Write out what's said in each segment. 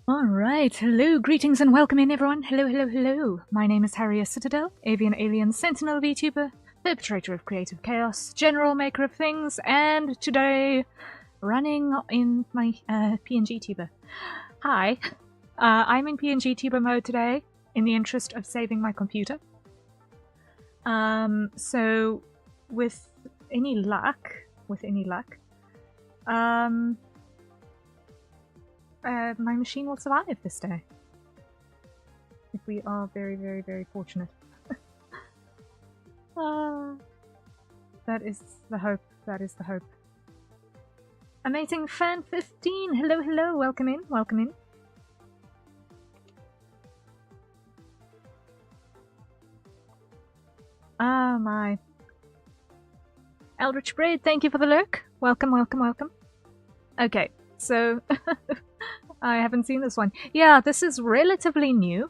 Alright, hello, greetings and welcome in everyone. Hello, hello, hello. My name is Harrier Citadel, avian alien sentinel VTuber, perpetrator of creative chaos, general maker of things, and today running in my PNG tuber. Hi, I'm in PNG tuber mode today in the interest of saving my computer. So with any luck, my machine will survive this day. If we are very, very, very fortunate. That is the hope. That is the hope. Amazing Fan 15! Hello, hello! Welcome in, welcome in. Ah, my. Eldritch Braid, thank you for the lurk. Welcome, welcome, welcome. Okay, so... I haven't seen this one. Yeah, this is relatively new.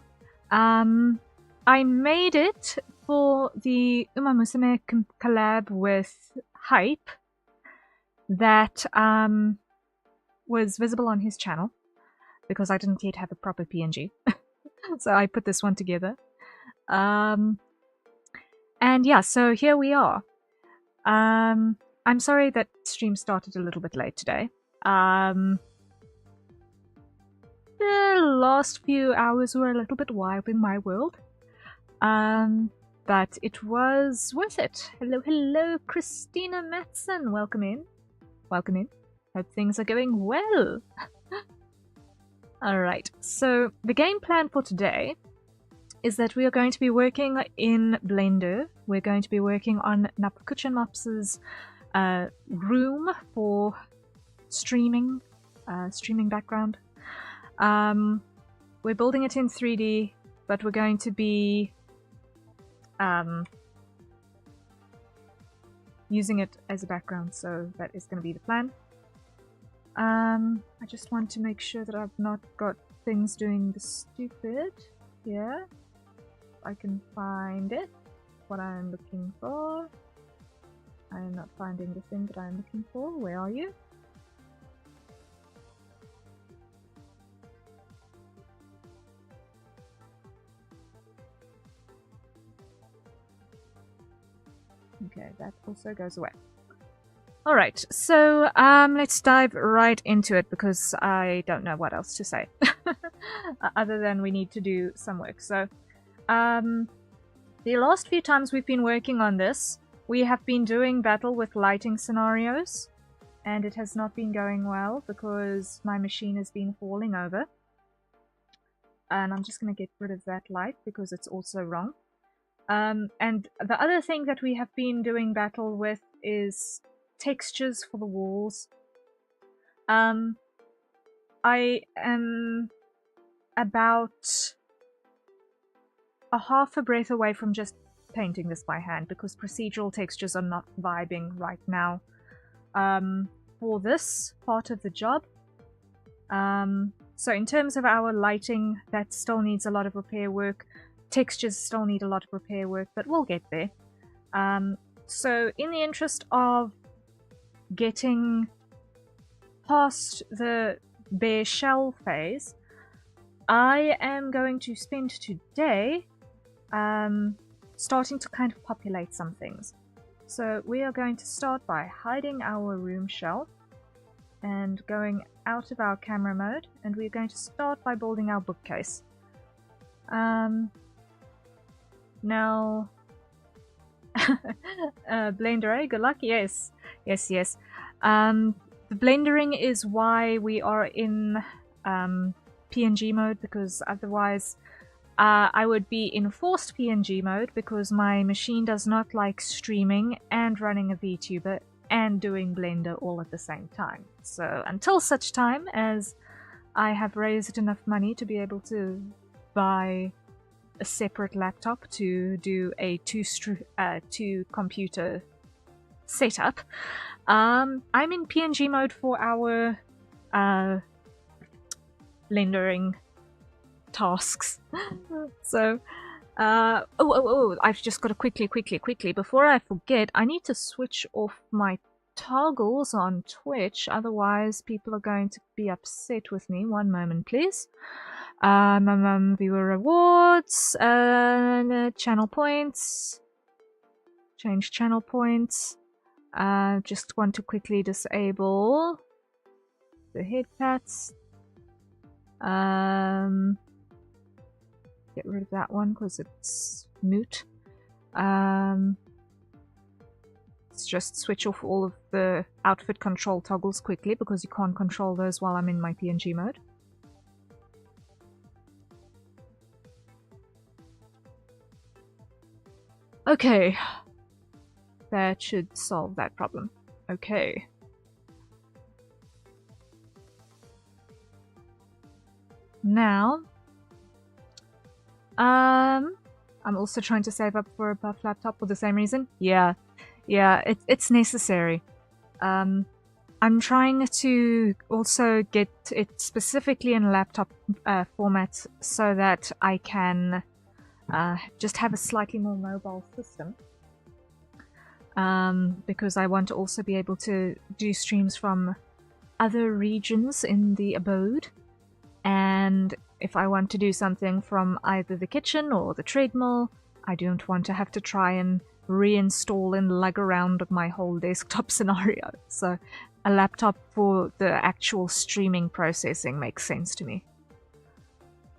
I made it for the Uma Musume collab with Hype that was visible on his channel because I didn't yet have a proper PNG. So I put this one together. And yeah, so here we are. I'm sorry that stream started a little bit late today. The last few hours were a little bit wild in my world. But it was worth it. Hello, hello, Christina Matson. Welcome in. Welcome in. Hope things are going well. Alright, so the game plan for today is that we are going to be working in Blender. We're going to be working on Napakuchan Mops's room for streaming background. We're building it in 3D, but we're going to be using it as a background, so that is going to be the plan. I just want to make sure that I've not got things doing the stupid here. I can find it, what I'm looking for. I am not finding the thing that I'm looking for. Where are you? Okay, that also goes away. Alright, so let's dive right into it because I don't know what else to say. Other than we need to do some work. So, the last few times we've been working on this, we have been doing battle with lighting scenarios. And it has not been going well because my machine has been falling over. And I'm just going to get rid of that light because it's also wrong. And the other thing that we have been doing battle with is textures for the walls. I am about a half a breath away from just painting this by hand because procedural textures are not vibing right now for this part of the job. So in terms of our lighting, that still needs a lot of repair work. Textures still need a lot of repair work, but we'll get there. So in the interest of getting past the bare shell phase, I am going to spend today starting to kind of populate some things. So we are going to start by hiding our room shell and going out of our camera mode, and we're going to start by building our bookcase. Now, Blender, good luck. Yes, yes, yes. The blendering is why we are in PNG mode, because otherwise I would be in forced PNG mode because my machine does not like streaming and running a VTuber and doing Blender all at the same time. So until such time as I have raised enough money to be able to buy a separate laptop to do a two computer setup, I'm in PNG mode for our rendering tasks. So I've just got to quickly before I forget, I need to switch off my toggles on Twitch, otherwise people are going to be upset with me. One moment, please. Viewer rewards, channel points, change channel points. Just want to quickly disable the head pats. Get rid of that one because it's moot. Let's just switch off all of the outfit control toggles quickly because you can't control those while I'm in my PNG mode. Okay. That should solve that problem. Okay. Now, I'm also trying to save up for a buff laptop for the same reason. Yeah, it's necessary. I'm trying to also get it specifically in laptop format so that I can just have a slightly more mobile system. Because I want to also be able to do streams from other regions in the abode. And if I want to do something from either the kitchen or the treadmill, I don't want to have to try and reinstall and lug around my whole desktop scenario. So a laptop for the actual streaming processing makes sense to me.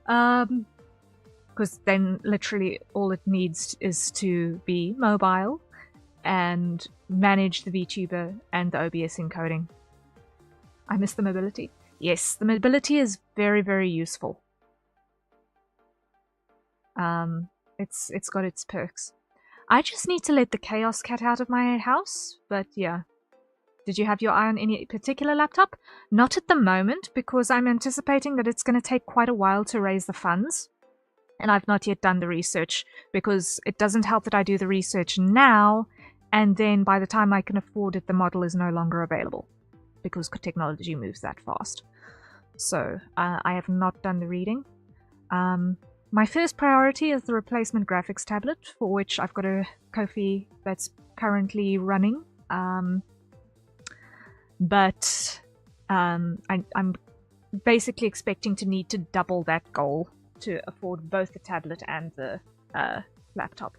Because then literally all it needs is to be mobile and manage the VTuber and the OBS encoding. I miss the mobility. Yes, the mobility is very, very useful. It's got its perks. I just need to let the Chaos Cat out of my house, but yeah. Did you have your eye on any particular laptop? Not at the moment, because I'm anticipating that it's going to take quite a while to raise the funds. And I've not yet done the research, because it doesn't help that I do the research now, and then by the time I can afford it, the model is no longer available. Because technology moves that fast. So, I have not done the reading. My first priority is the replacement graphics tablet, for which I've got a Ko-fi that's currently running. But I'm basically expecting to need to double that goal to afford both the tablet and the laptop.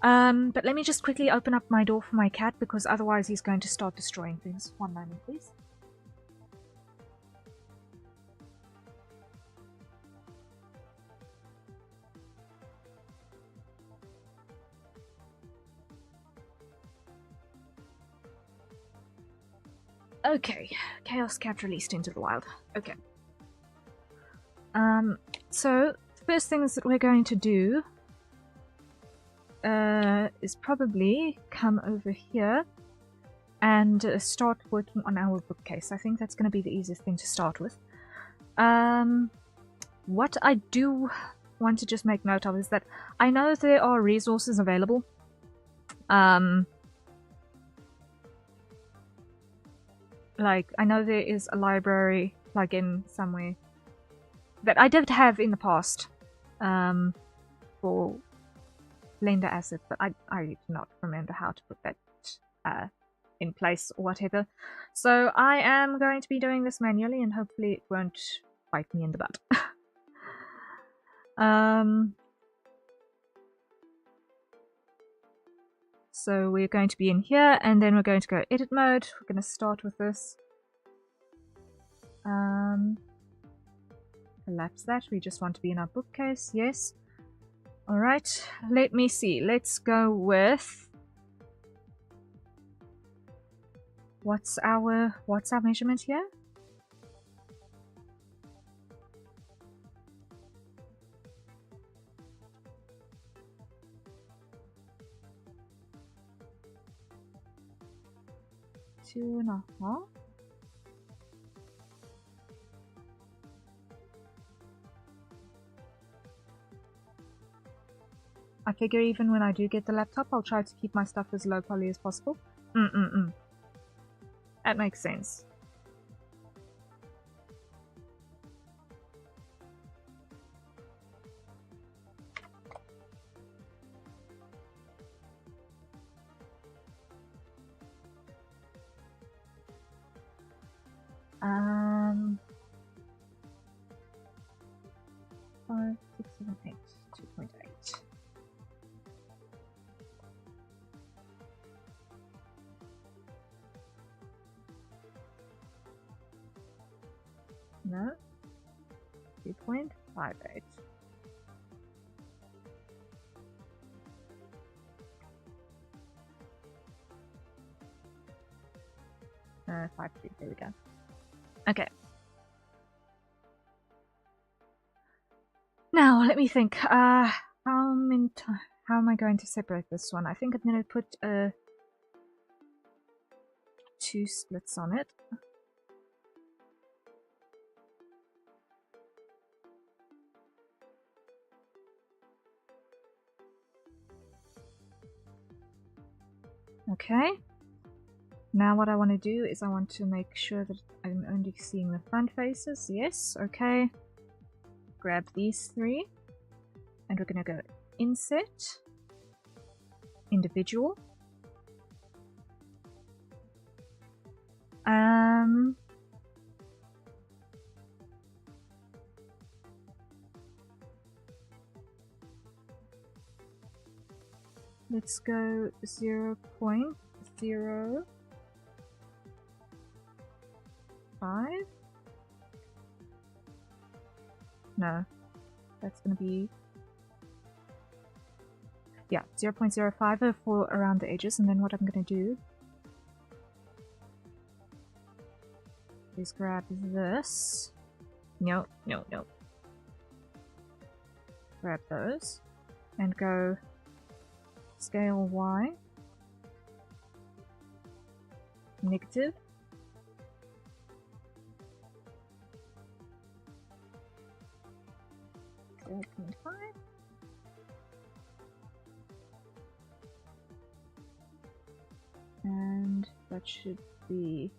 But let me just quickly open up my door for my cat, because otherwise he's going to start destroying things. One moment, please. Okay, Chaos Cat released into the wild. Okay. So, the first things that we're going to do is probably come over here and start working on our bookcase. I think that's going to be the easiest thing to start with. What I do want to just make note of is that I know there are resources available. Like, I know there is a library plugin somewhere that I did have in the past for Blender assets, but I do not remember how to put that in place or whatever. So I am going to be doing this manually, and hopefully it won't bite me in the butt. So we're going to be in here, and then we're going to go edit mode. We're going to start with this. Collapse that. We just want to be in our bookcase. Yes. Alright, let me see. Let's go with... What's our measurement here? Two and a half. I figure even when I do get the laptop, I'll try to keep my stuff as low poly as possible. That makes sense. 5, 6, 7, 8, 2.8. No, 2.58. No, 5.3. There we go. Okay. Now let me think. How am I going to separate this one? I think I'm going to put 2 splits on it. Okay. Now what I want to do is I want to make sure that I'm only seeing the front faces. Yes, okay. Grab these 3. And we're going to go inset, individual. Let's go 0.05. No, that's going to be, yeah, 0.05 for around the edges. And then what I'm going to do is grab this. No. Grab those and go scale Y, negative, -0.5, and that should be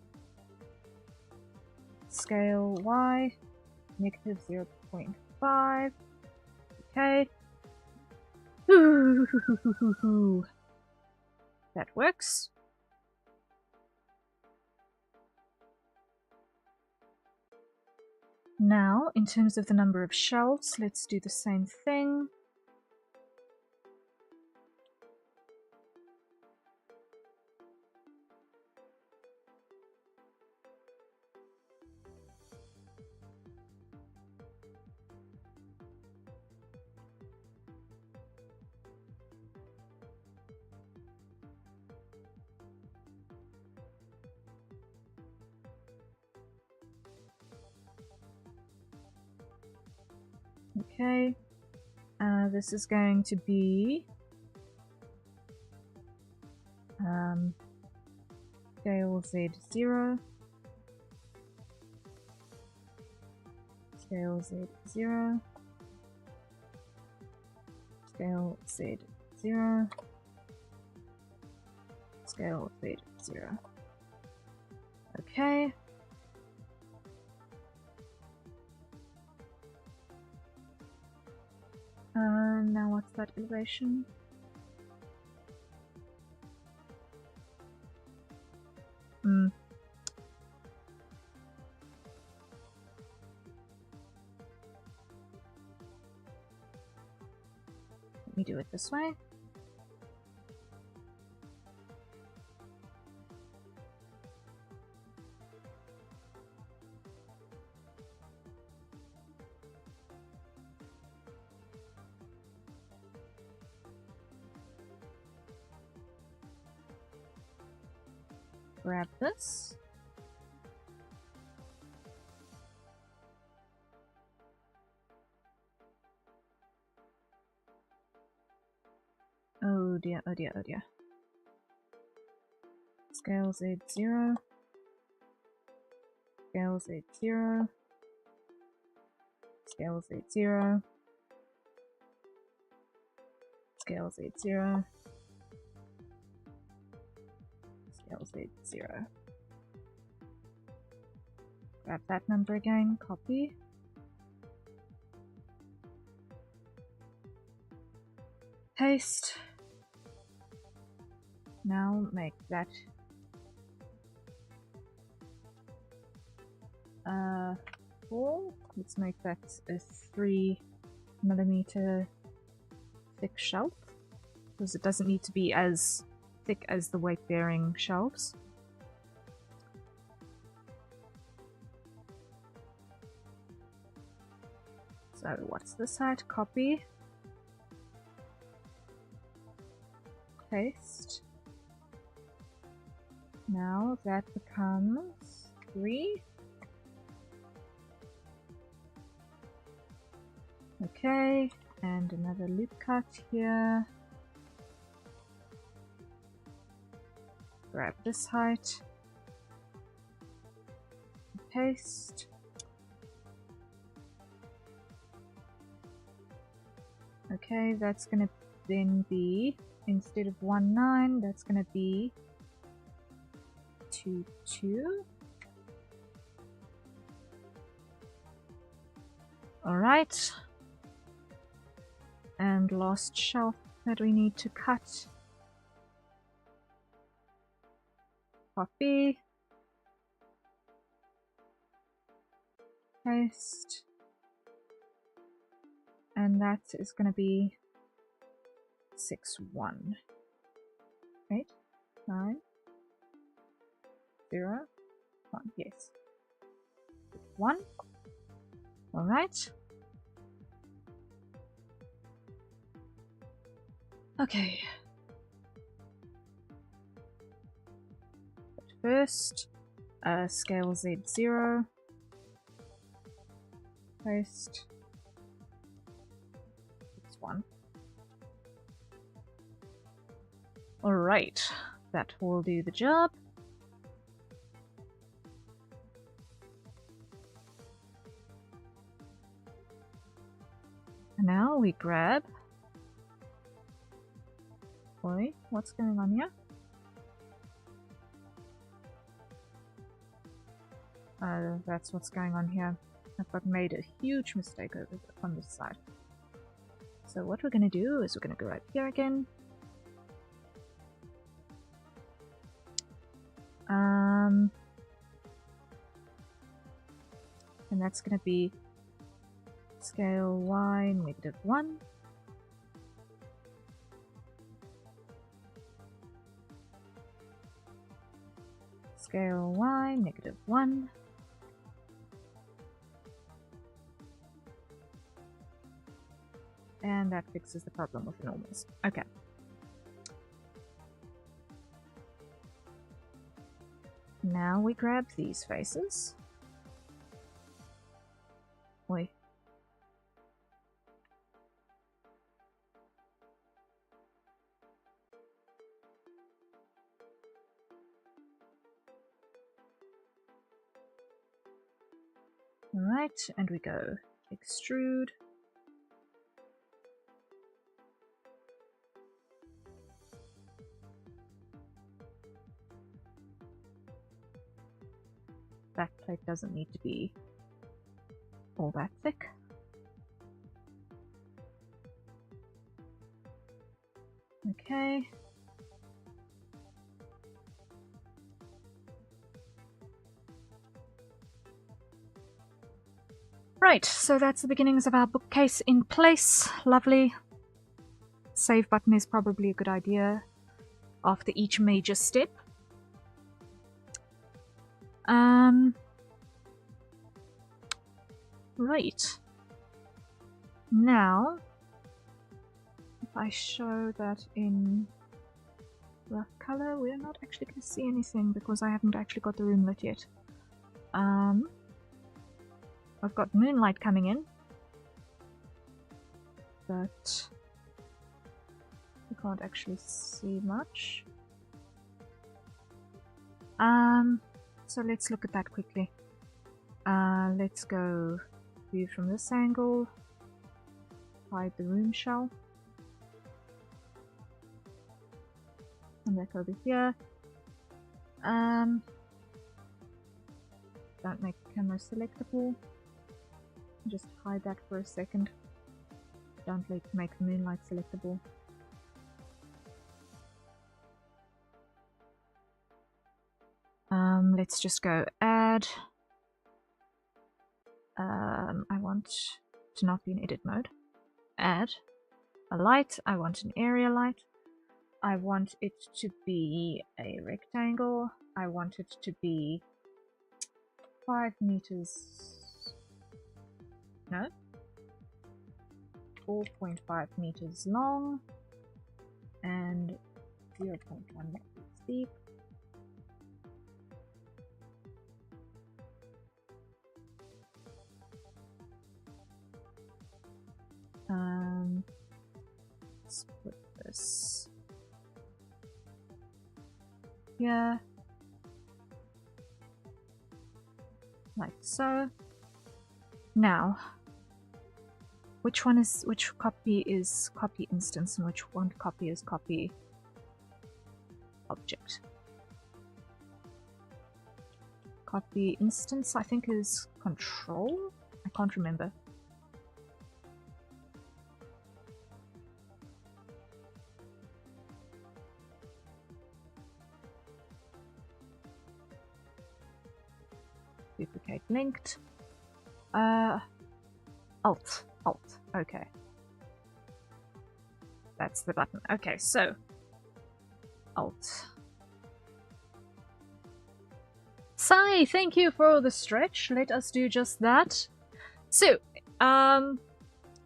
scale Y, negative 0.5. Okay. That works. Now, in terms of the number of shelves, let's do the same thing. Okay, this is going to be scale Z0, scale Z0, scale Z0, scale Z0. Okay. Now what's that elevation? Let me do it this way. Grab this. Oh dear, oh dear, oh dear. Scale Z0. Scale Z0. Scale Z0. Scale Z0. Scale Z0. Grab that number again, copy. Paste. Now make that 4. Let's make that a 3mm thick shelf, because it doesn't need to be as thick as the weight-bearing shelves. So what's this height? Copy. Paste. Now that becomes 3. Okay, and another loop cut here. Grab this height. Paste. Okay, that's gonna then be, instead of 1,9, that's gonna be 2,2. Alright. And last shelf that we need to cut. Copy. Paste. And that is going to be 6, 1. 8, 9, 0, 1. Yes. 1. Alright. Okay. But first, scale Z0. Paste. 1. Alright, that will do the job. And now we grab... Oi, what's going on here? That's what's going on here. I've made a huge mistake over on this side. So what we're going to do is we're going to go right here again. And that's going to be scale Y -1. Scale Y -1. And that fixes the problem with the normals. Okay. Now we grab these faces. Oi. Alright, and we go extrude. Backplate doesn't need to be all that thick. Okay. Right, so that's the beginnings of our bookcase in place. Lovely. Save button is probably a good idea after each major step. Right. Now, if I show that in rough color, we're not actually going to see anything because I haven't actually got the room lit yet. I've got moonlight coming in, but you can't actually see much. So let's look at that quickly. Let's go view from this angle, hide the room shell, and back over here. Don't make the camera selectable. Just hide that for a second. Don't make the moonlight selectable. Let's just go add I want to not be in edit mode. Add a light. I want an area light. I want it to be a rectangle. I want it to be 5 meters. No? 4.5 meters long and 0.1 meters deep. Let's put this here, like so. Now, which copy is copy instance and which one copy is copy object? Copy instance, I think, is control? I can't remember. Duplicate linked. Alt. Okay. That's the button. Okay, so Alt. Sai, thank you for the stretch. Let us do just that. So,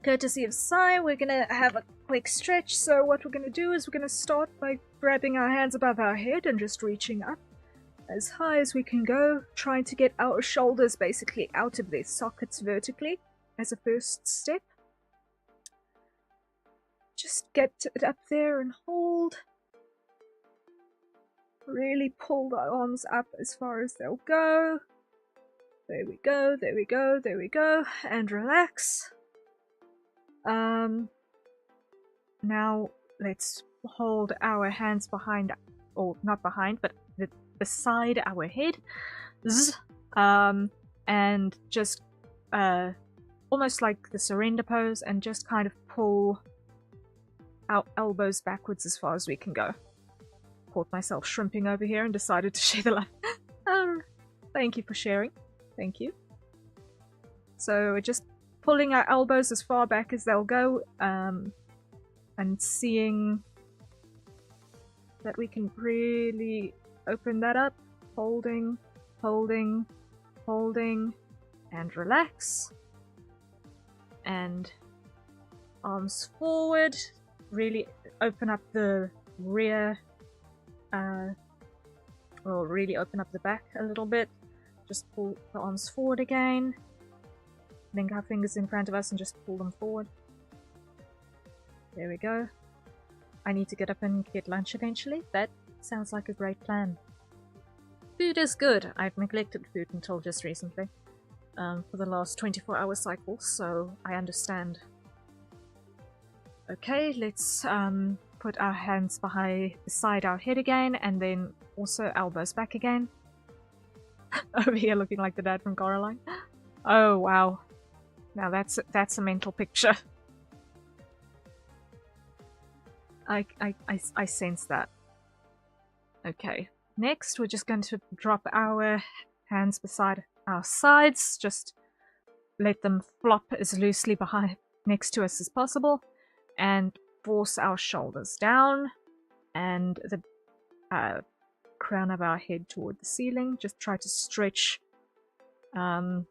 courtesy of Sai, we're gonna have a quick stretch. So what we're gonna do is we're gonna start by grabbing our hands above our head and just reaching up as high as we can go, trying to get our shoulders basically out of their sockets vertically as a first step. Just get it up there and hold. Really pull the arms up as far as they'll go. There we go, there we go, there we go, and relax. Now let's hold our hands behind, or not behind, but beside our head, and just almost like the surrender pose, and just kind of pull our elbows backwards as far as we can go. Caught myself shrimping over here and decided to share the light. Thank you for sharing. Thank you. So we're just pulling our elbows as far back as they'll go, and seeing that we can really open that up. Holding, holding, holding, and relax. And arms forward. Really open up the rear, well, really open up the back a little bit. Just pull the arms forward again. Link our fingers in front of us and just pull them forward. There we go. I need to get up and get lunch eventually. That sounds like a great plan. Food is good. I've neglected food until just recently. For the last 24-hour cycle, so I understand. Okay, let's put our hands beside our head again, and then also elbows back again. Over here looking like the dad from Coraline. Oh wow. Now that's a mental picture. I sense that. Okay. Next we're just going to drop our hands beside our sides. Just let them flop as loosely behind next to us as possible. And force our shoulders down and the crown of our head toward the ceiling. Just try to stretch the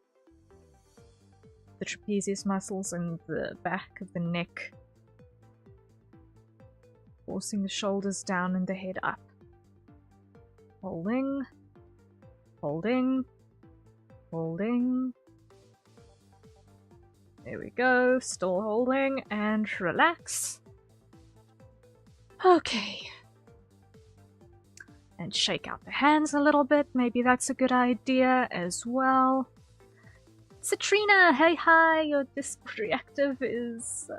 trapezius muscles and the back of the neck, forcing the shoulders down and the head up. Holding, holding, holding. There we go, still holding, and relax. Okay. And shake out the hands a little bit, maybe that's a good idea as well. Citrina, hey hi, your Discord reactive is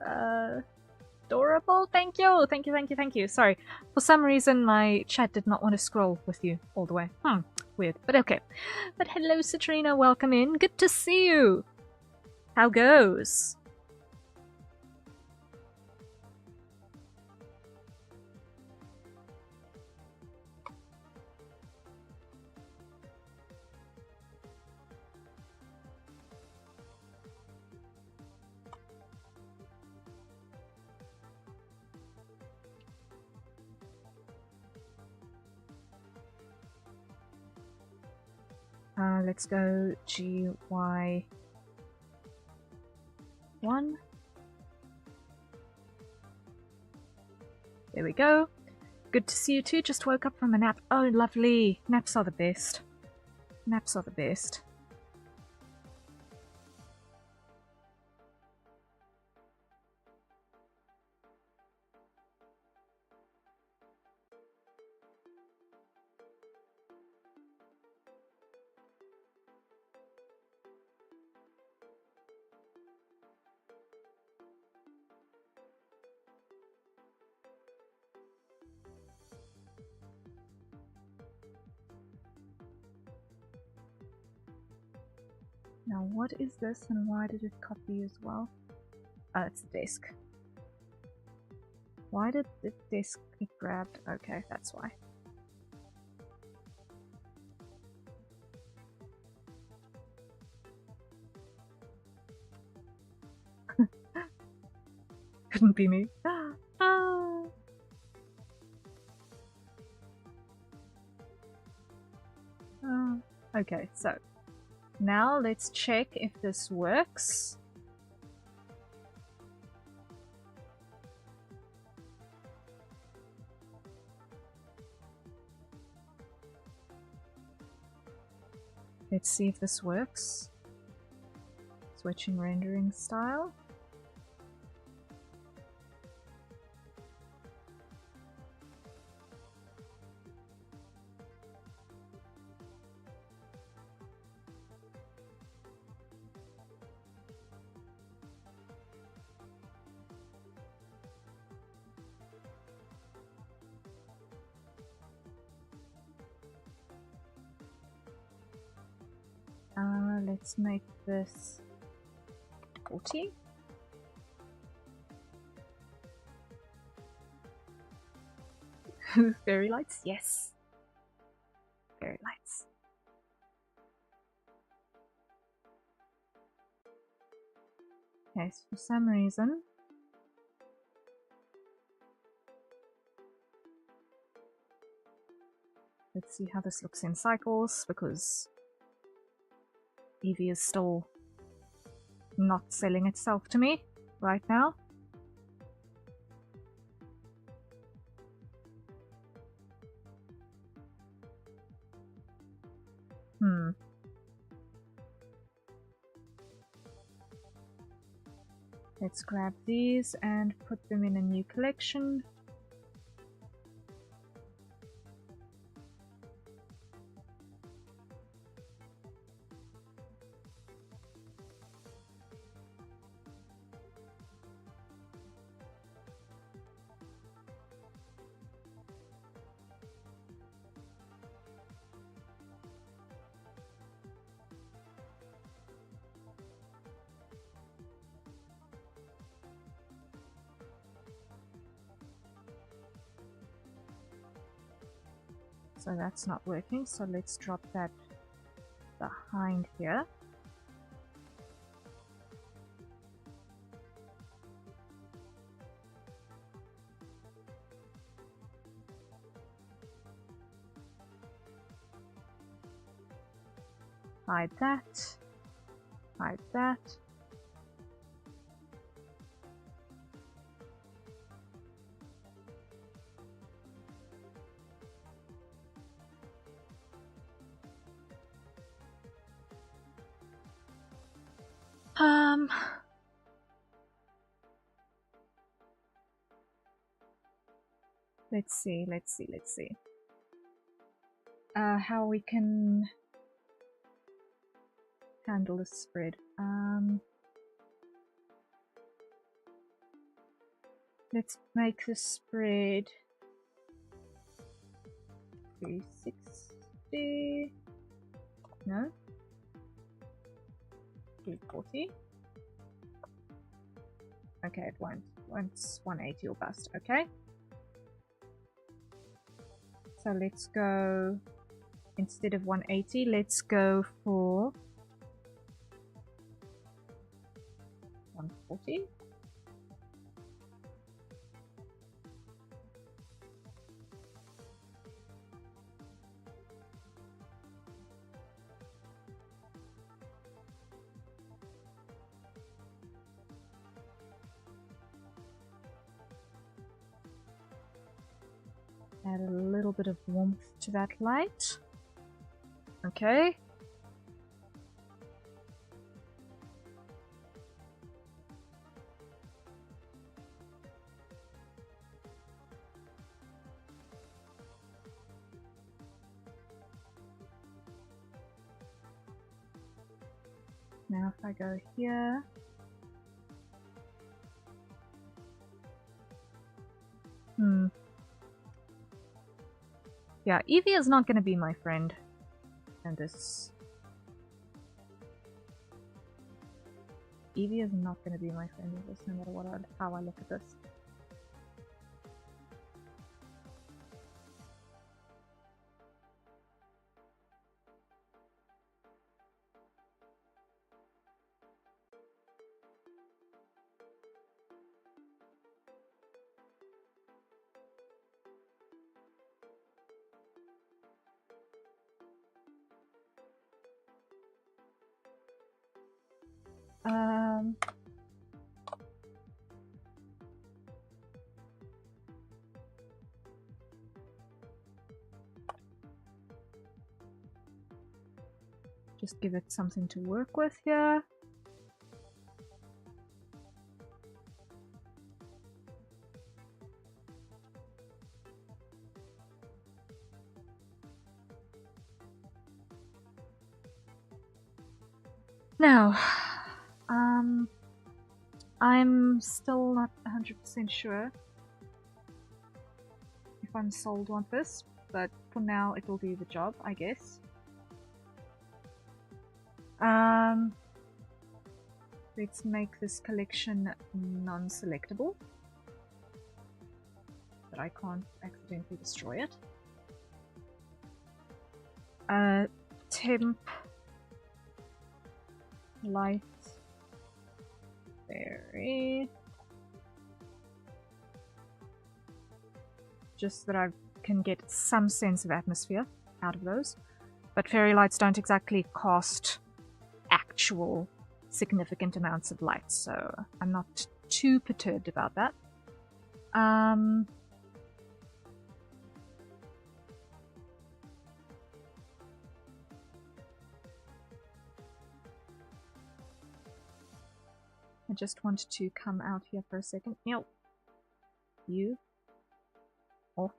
adorable, thank you, thank you, thank you, thank you. Sorry, for some reason my chat did not want to scroll with you all the way. Weird, but okay. But hello Citrina, welcome in, good to see you. How goes? Let's go GY1. There we go. Good to see you too. Just woke up from a nap. Oh, lovely. Naps are the best. Naps are the best. Now what is this and why did it copy as well? Oh, it's the desk. Why did the desk get grabbed? Okay, that's why. Couldn't be me. Okay, so now let's check if this works. Let's see if this works. Switching rendering style. Let's make this 40. Fairy lights? Yes. Fairy lights. Okay, so for some reason let's see how this looks in cycles, because Eevee is still not selling itself to me right now. Let's grab these and put them in a new collection. So that's not working, so let's drop that behind here. Hide that. Hide that. Let's see. How we can handle the spread. Let's make the spread 360. No. 340. Okay, it won't. Once 180 or bust. Okay. So let's go, instead of 180, let's go for 140. Add a little bit of warmth to that light. Okay. Now if I go here, yeah, Evie is not going to be my friend in this. Evie is not going to be my friend in this, no matter how I look at this. Just give it something to work with here. Now, I'm still not 100% sure if I'm sold on this, but for now it will do the job, I guess. Let's make this collection non-selectable, but I can't accidentally destroy it. Temp, light, fairy. Just that I can get some sense of atmosphere out of those. But fairy lights don't exactly cost actual significant amounts of light, so I'm not too perturbed about that. I just wanted to come out here for a second. Yo. You. Off.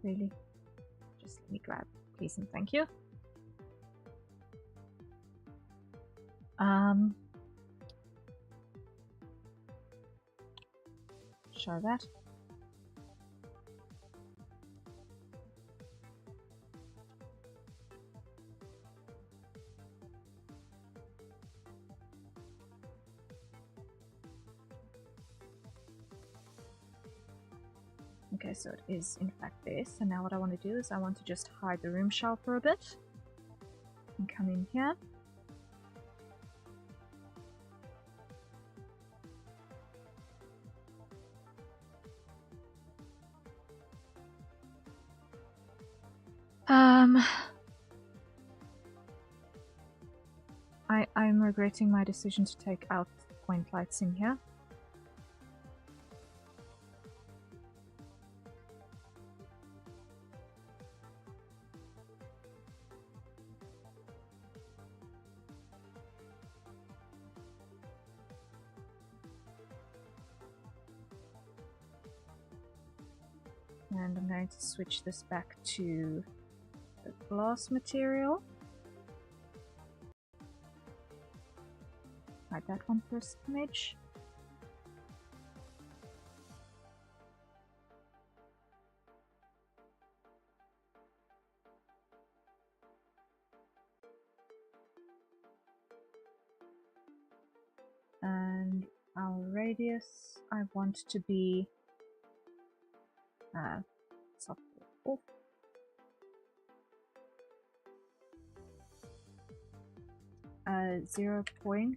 Really? Just let me grab, please and thank you. Show that. Okay, so it is in fact there. So now what I want to do is I want to just hide the room shell for a bit and come in here. I'm regretting my decision to take out point lights in here. And I'm going to switch this back to the glass material. Hide that one for a smidge. And our radius I want to be soft off. .01.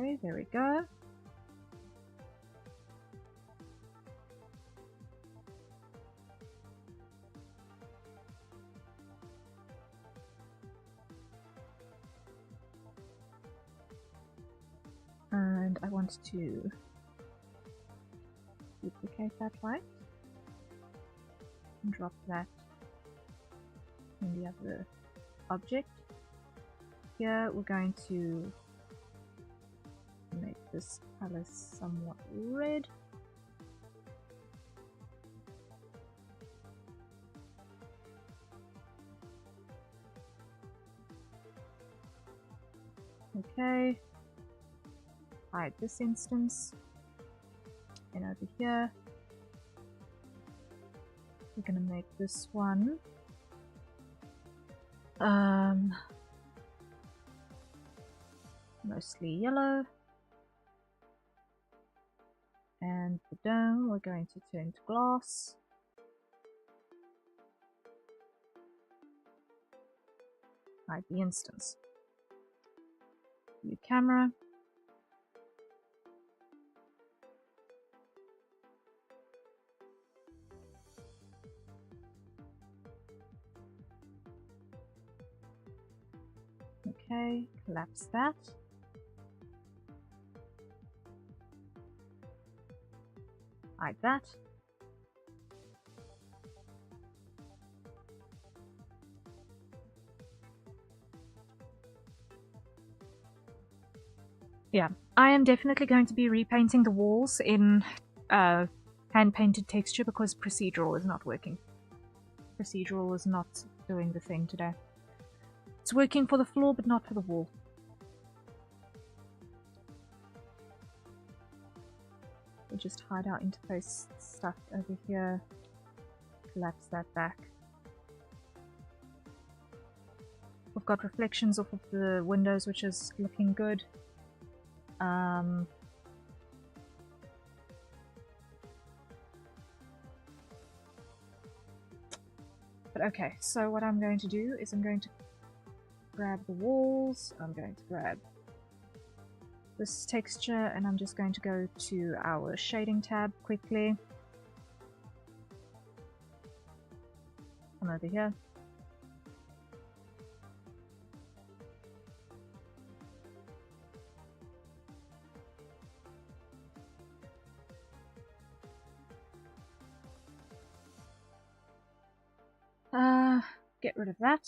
Okay, there we go. And I want to duplicate that light and drop that in the other object. Here we're going to make this color somewhat red. Okay, hide this instance, and over here we're going to make this one mostly yellow, and the dome we're going to turn to glass. Hide the instance. View camera. Okay, collapse that. Hide that. Yeah, I am definitely going to be repainting the walls in hand-painted texture because procedural is not working. Procedural is not doing the thing today. It's working for the floor, but not for the wall. We'll just hide our interface stuff over here. Collapse that back. We've got reflections off of the windows, which is looking good. But okay, so what I'm going to do is I'm going to grab the walls, I'm going to grab this texture, and I'm just going to go to our shading tab quickly. Come over here. Get rid of that.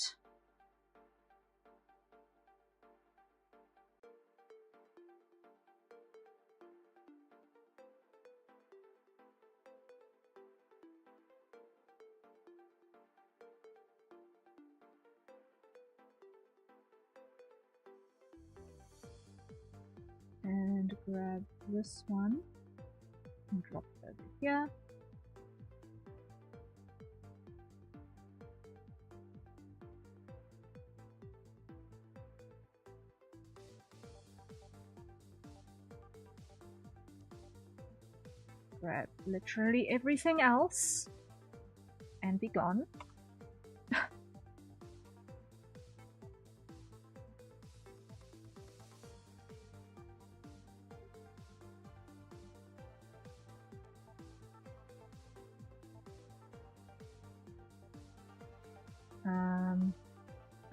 And grab this one and drop it over here. Grab literally everything else and be gone.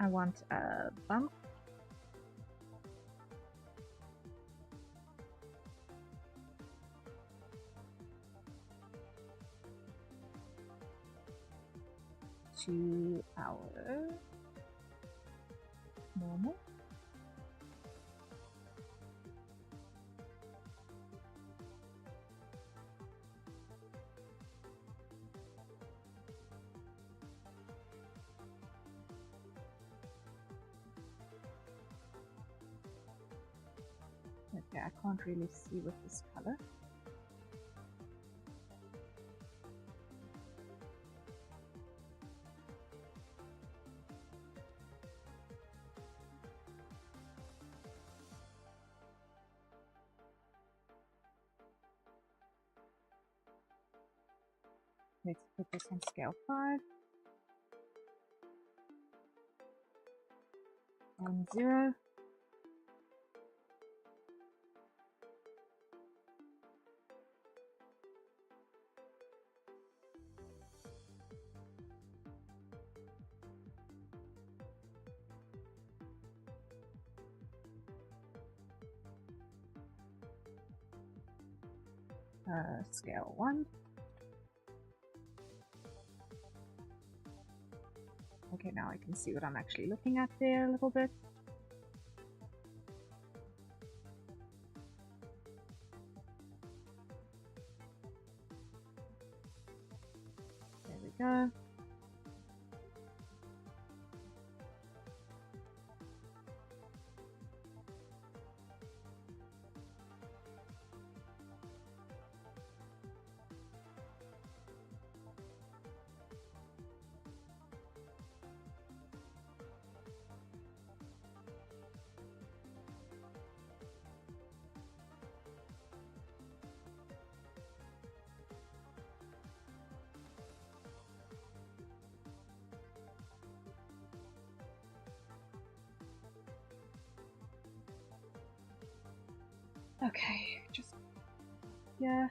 I want a bump. To our normal. Okay, I can't really see with this color. Let's put this on scale 5. And 0. Scale 1. Okay, now I can see what I'm actually looking at there a little bit. There we go. Okay, just yeah.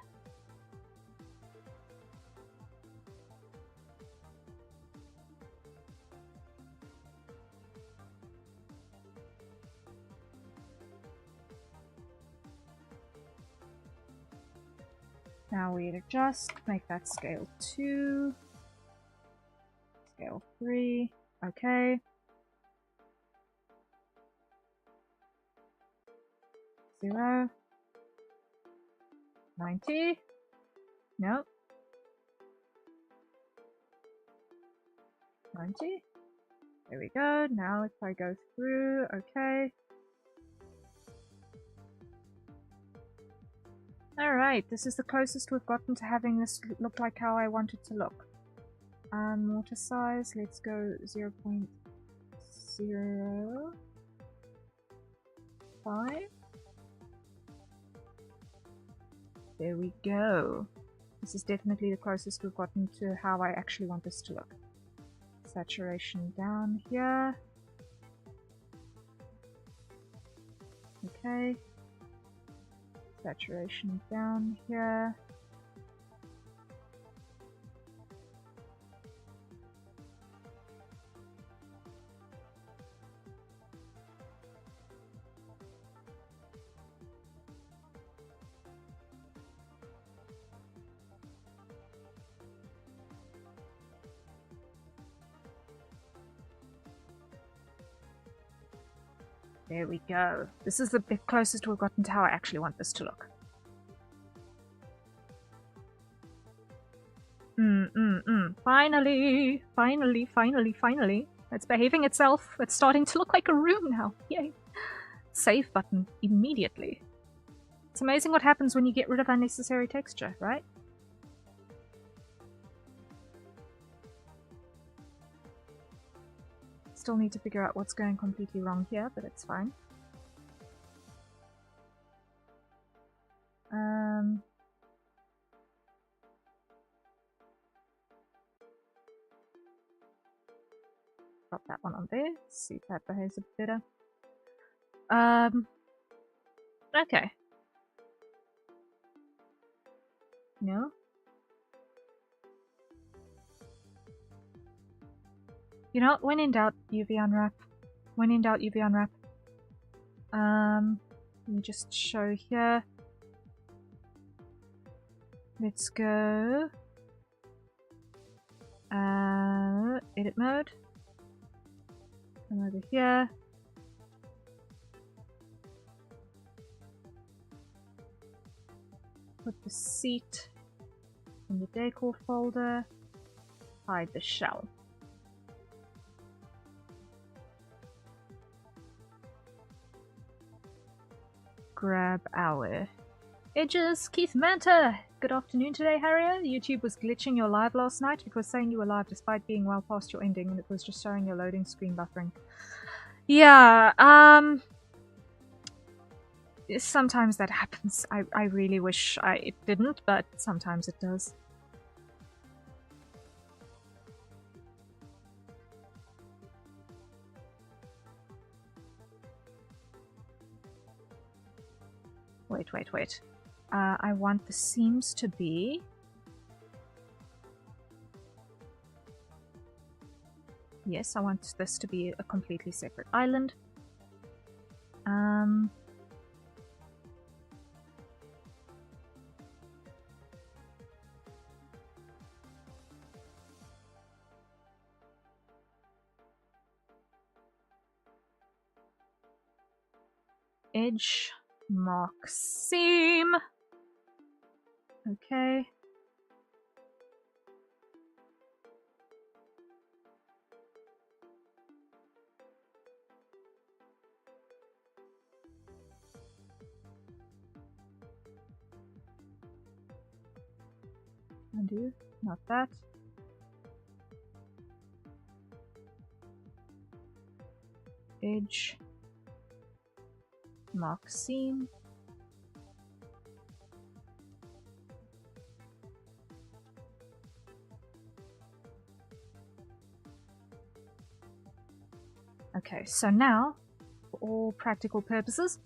Now we adjust, make that scale 2, scale 3, okay. 0, 90, nope. 90, there we go. Now if I go through, okay. Alright, this is the closest we've gotten to having this look like how I want it to look. Water size, let's go 0.05. There we go. This is definitely the closest we've gotten to how I actually want this to look. Saturation down here. Okay. Saturation down here. There we go. This is the bit closest we've gotten to how I actually want this to look. Finally! Finally, finally, finally. It's behaving itself. It's starting to look like a room now. Yay. Save button immediately. It's amazing what happens when you get rid of unnecessary texture, right? Still need to figure out what's going completely wrong here, but it's fine. Pop that one on there. See if that behaves a bit better. Okay. No. You know, when in doubt, UV unwrap. When in doubt, UV unwrap. Let me just show here. Let's go. Edit mode. Come over here. Put the seat in the decor folder. Hide the shell. Grab our edges. Keith Manta! Good afternoon today, Harrier. YouTube was glitching your live last night. It was saying you were live despite being well past your ending, and it was just showing your loading screen buffering. Yeah, sometimes that happens. I really wish it didn't, but sometimes it does. Wait. I want the seams to be... Yes, I want this to be a completely separate island. Edge, mark, seam. Okay. Undo, not that. Edge, mark, seam. Okay, so now, for all practical purposes,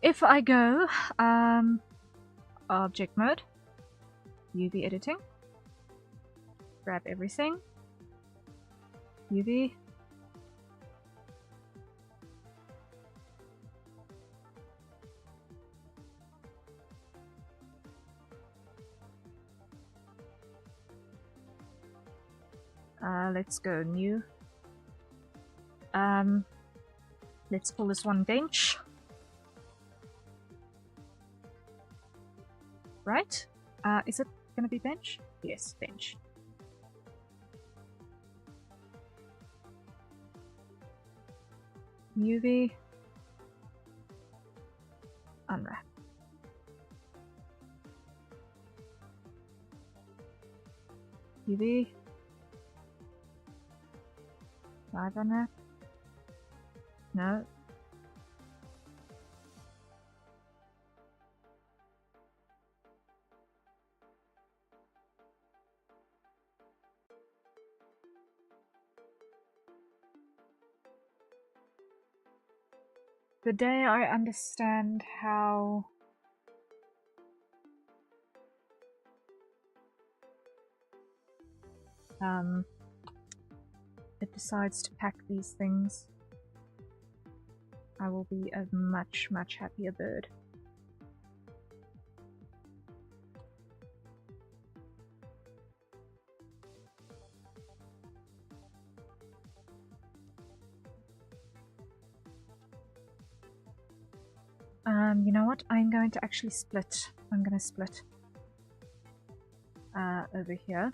if I go object mode, UV editing, grab everything, UV, let's go new. Let's call this one bench. Right? Is it gonna be bench? Yes, bench. UV, unwrap. UV, live unwrap. No. The day I understand how it decides to pack these things, I will be a much, much happier bird. You know what? I'm going to actually split. I'm going to split over here.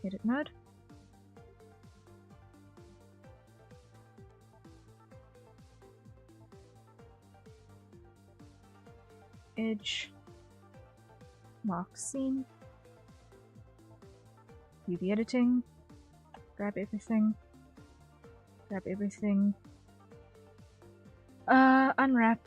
Edit mode. Edge, mark seam, UV editing, grab everything, unwrap,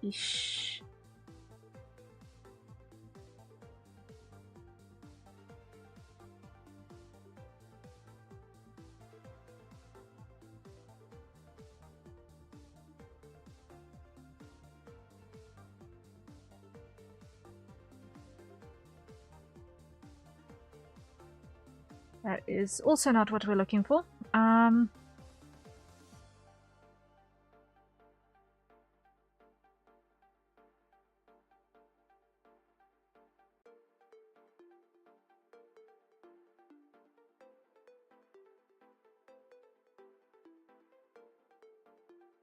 ish. That is also not what we're looking for.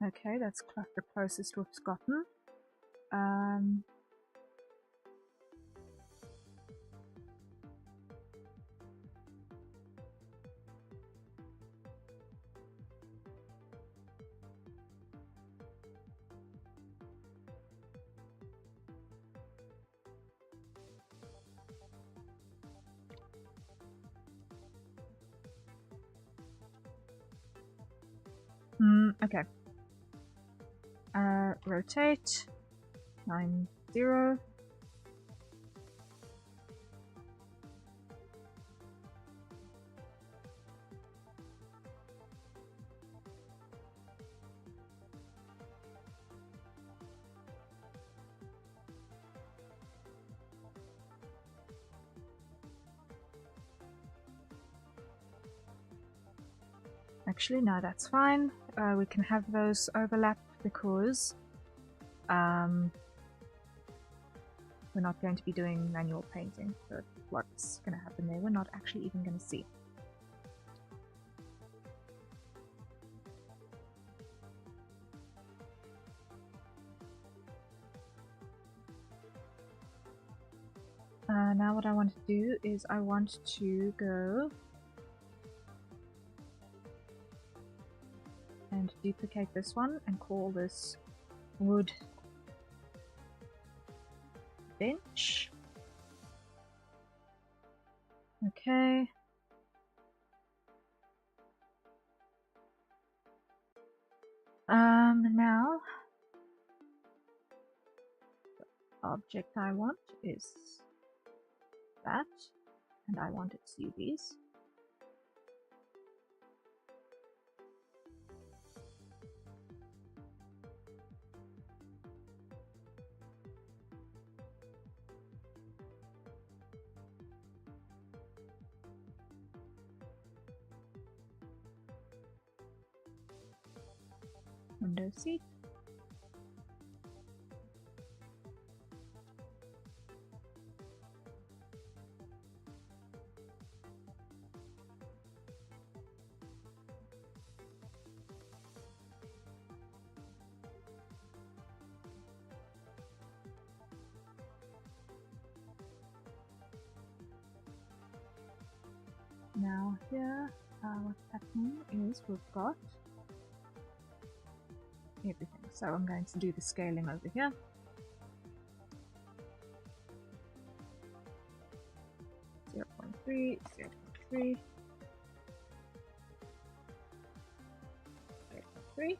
Okay, that's the closest we've gotten. Okay. Rotate 90. Actually, no, that's fine. We can have those overlap because we're not going to be doing manual painting. So what's going to happen there, we're not actually even going to see. Now what I want to do is I want to go and duplicate this one and call this wood bench. Okay. Now the object I want is that, and I want its UVs. Window seat. Now here, what's happening is we've got everything. So I'm going to do the scaling over here. Zero 0.3, 0.3, 0.3.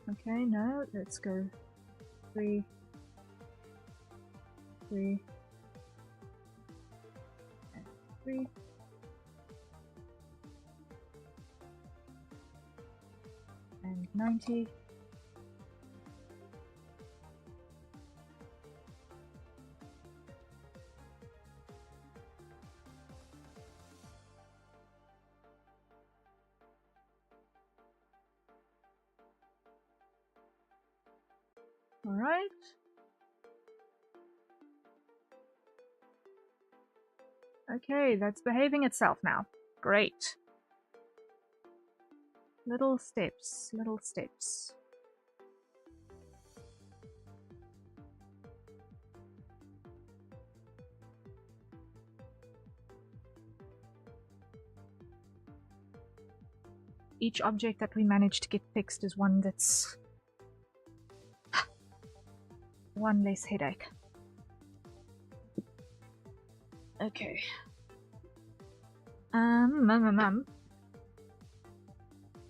Okay, no, let's go 3, 3, and 3. And 90. All right. Okay, that's behaving itself now. Great. Little steps, little steps. Each object that we manage to get fixed is one that's one less headache. Okay.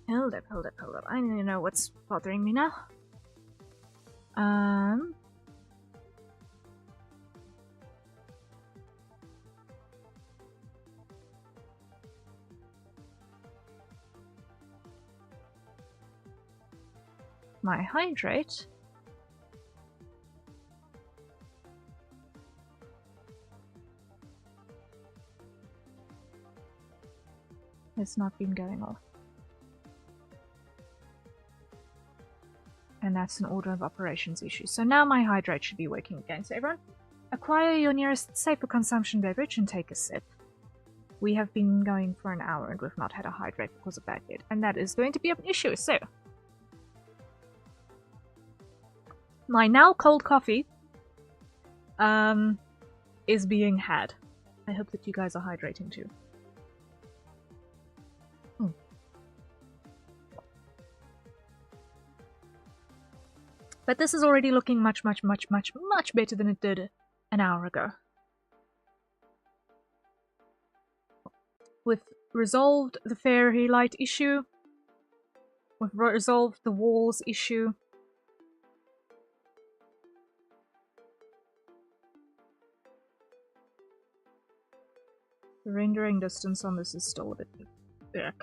Hold up. I need to know what's bothering me now. My hydrate. Has not been going off. And that's an order of operations issue. So now my hydrate should be working again. So everyone, acquire your nearest safe for consumption beverage and take a sip. We have been going for an hour and we've not had a hydrate because of that yet. And that is going to be an issue. So my now cold coffee is being had. I hope that you guys are hydrating too. But this is already looking much better than it did an hour ago. We've resolved the fairy light issue. We've resolved the walls issue. The rendering distance on this is still a bit back.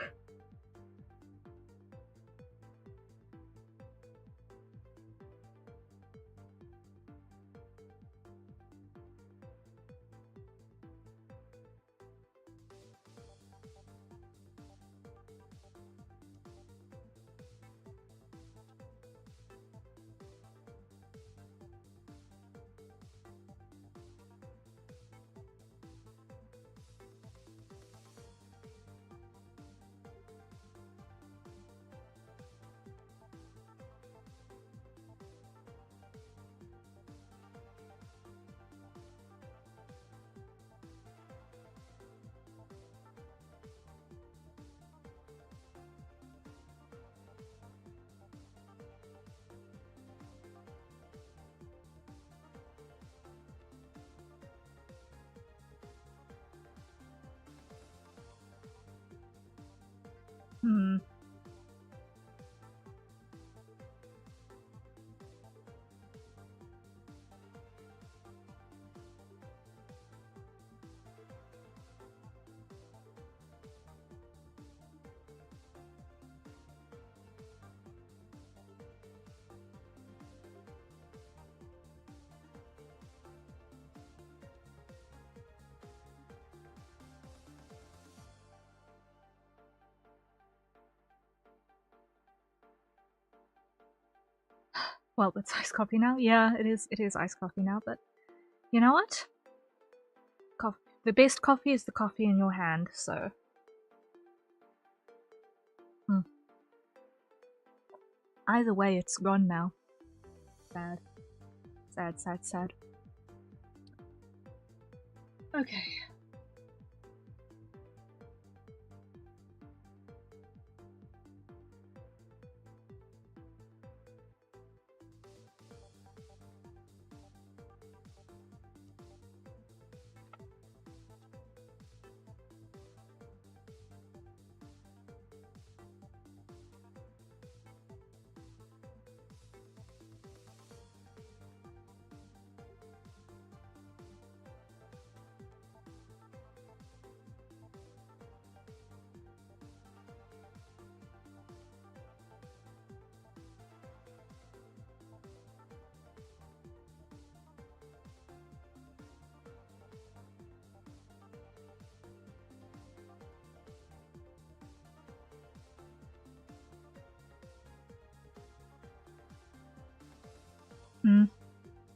Hmm. Well, it's iced coffee now. Yeah, it is. It is iced coffee now. But you know what? The best coffee is the coffee in your hand. So, either way, it's gone now. Sad, sad, sad, sad. Okay.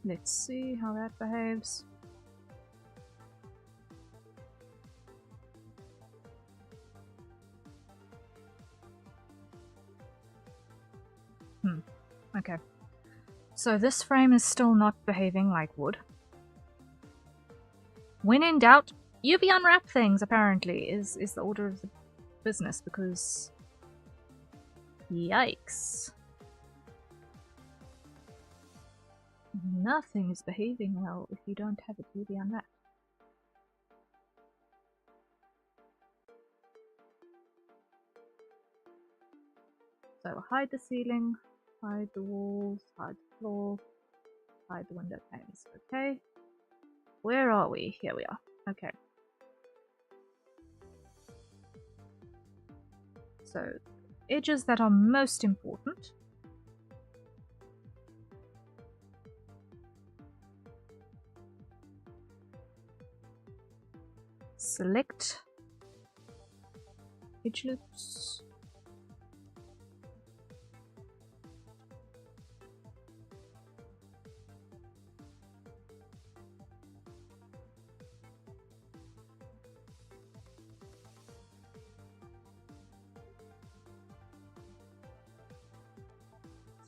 Let's see how that behaves. Okay. So this frame is still not behaving like wood. When in doubt, UV unwrap things, apparently, is the order of the business, because... Yikes. Nothing is behaving well if you don't have it UV unwrapped. So hide the ceiling, hide the walls, hide the floor, hide the window panes. Okay. Where are we? Here we are. Okay. So, edges that are most important. Select edge loops.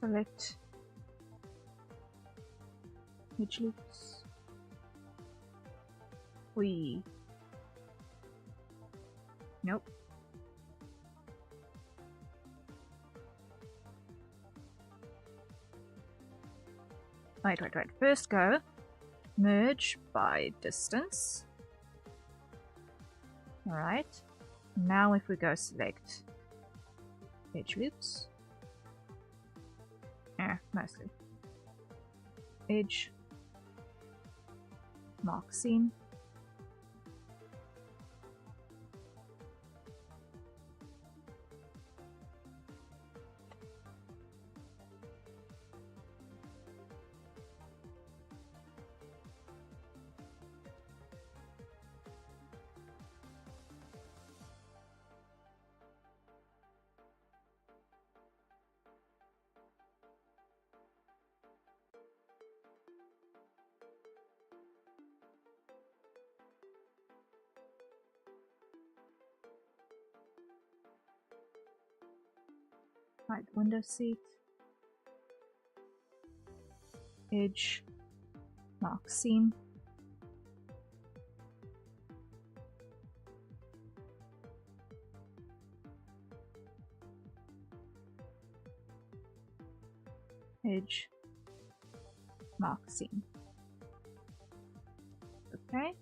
Select edge loops. Nope. Wait. First go merge by distance. Alright. Now if we go select edge loops. Mostly. Edge. Mark seam. Right, window seat, edge, mark seam, edge, mark seam. Okay.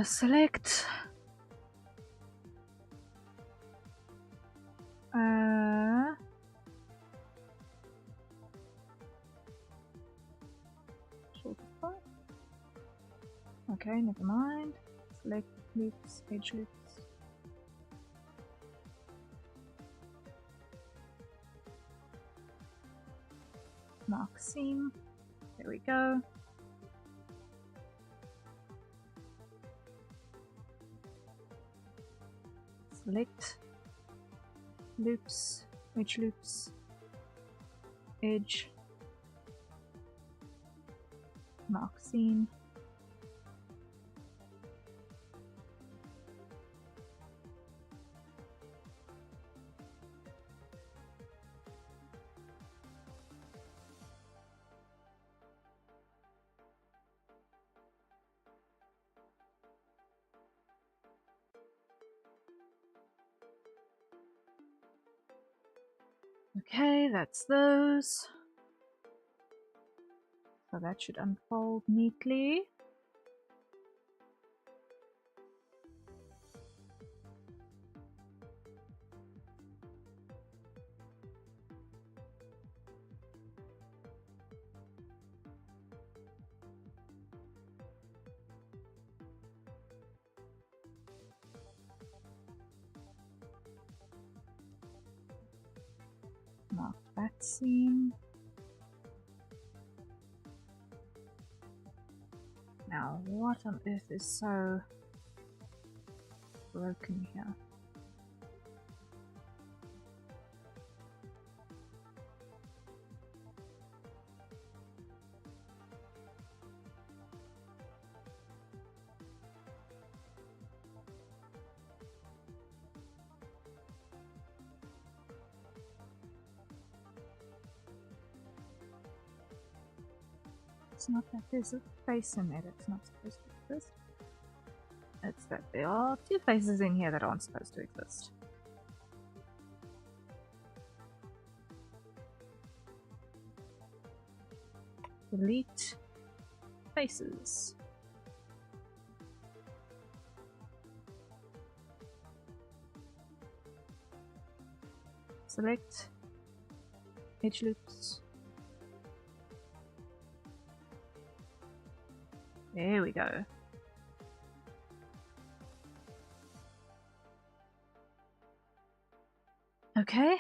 Select. Okay, never mind. Select loops, edge loops. Mark seam. There we go. Select loops, edge, mark seam. Okay, that's those. So that should unfold neatly. Mark that seam. Now, what on earth is so broken here? It's not that there's a face in there that's not supposed to exist. It's that there are two faces in here that aren't supposed to exist. Delete faces. Select edge loops. There we go. Okay.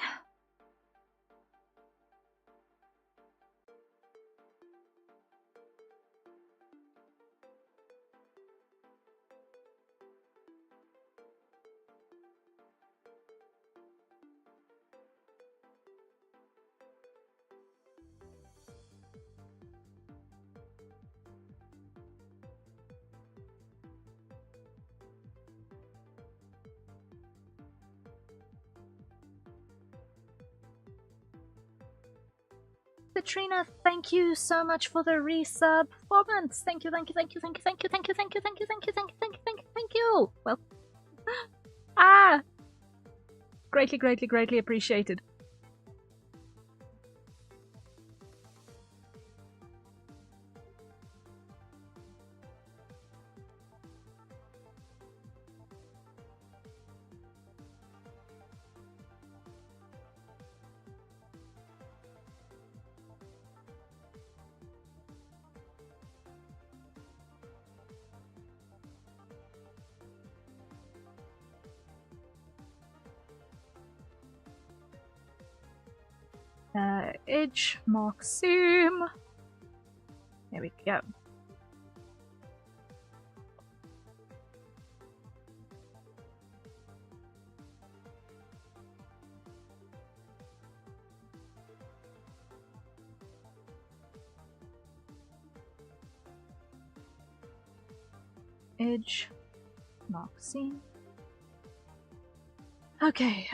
Katrina, thank you so much for the resub. 4 months. Thank you, thank you, thank you, thank you, thank you, thank you, thank you, thank you, thank you, thank you, thank you, thank you, thank you. Well, greatly, greatly, greatly appreciated. Edge, mark seam. There we go. Edge, mark seam. Okay,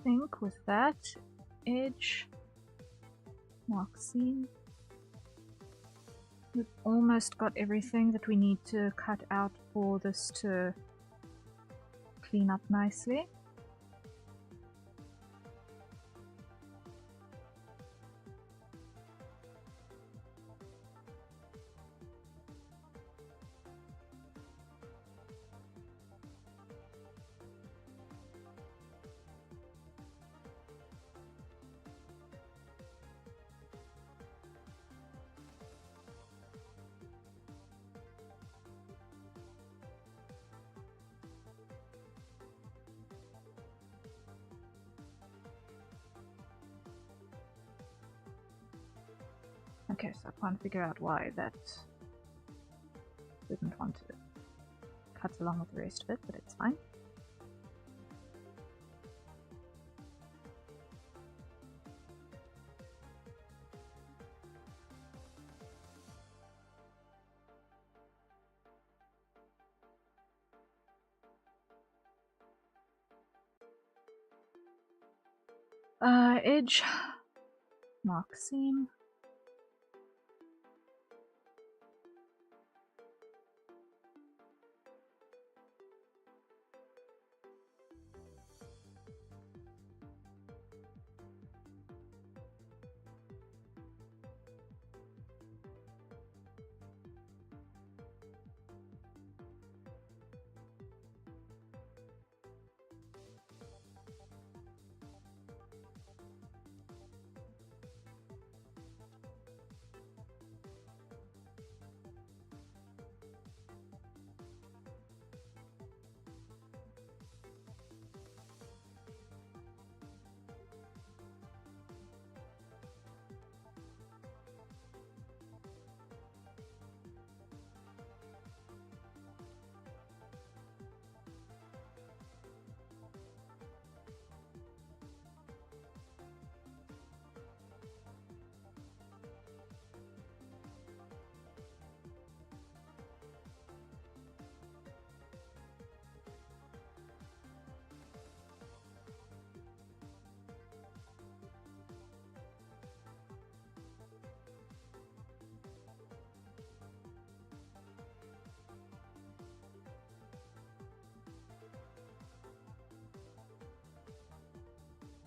think with that, edge, mark seam, we've almost got everything that we need to cut out for this to clean up nicely. Okay, so I can't figure out why that didn't want to cut along with the rest of it, but it's fine. Edge, mark seam.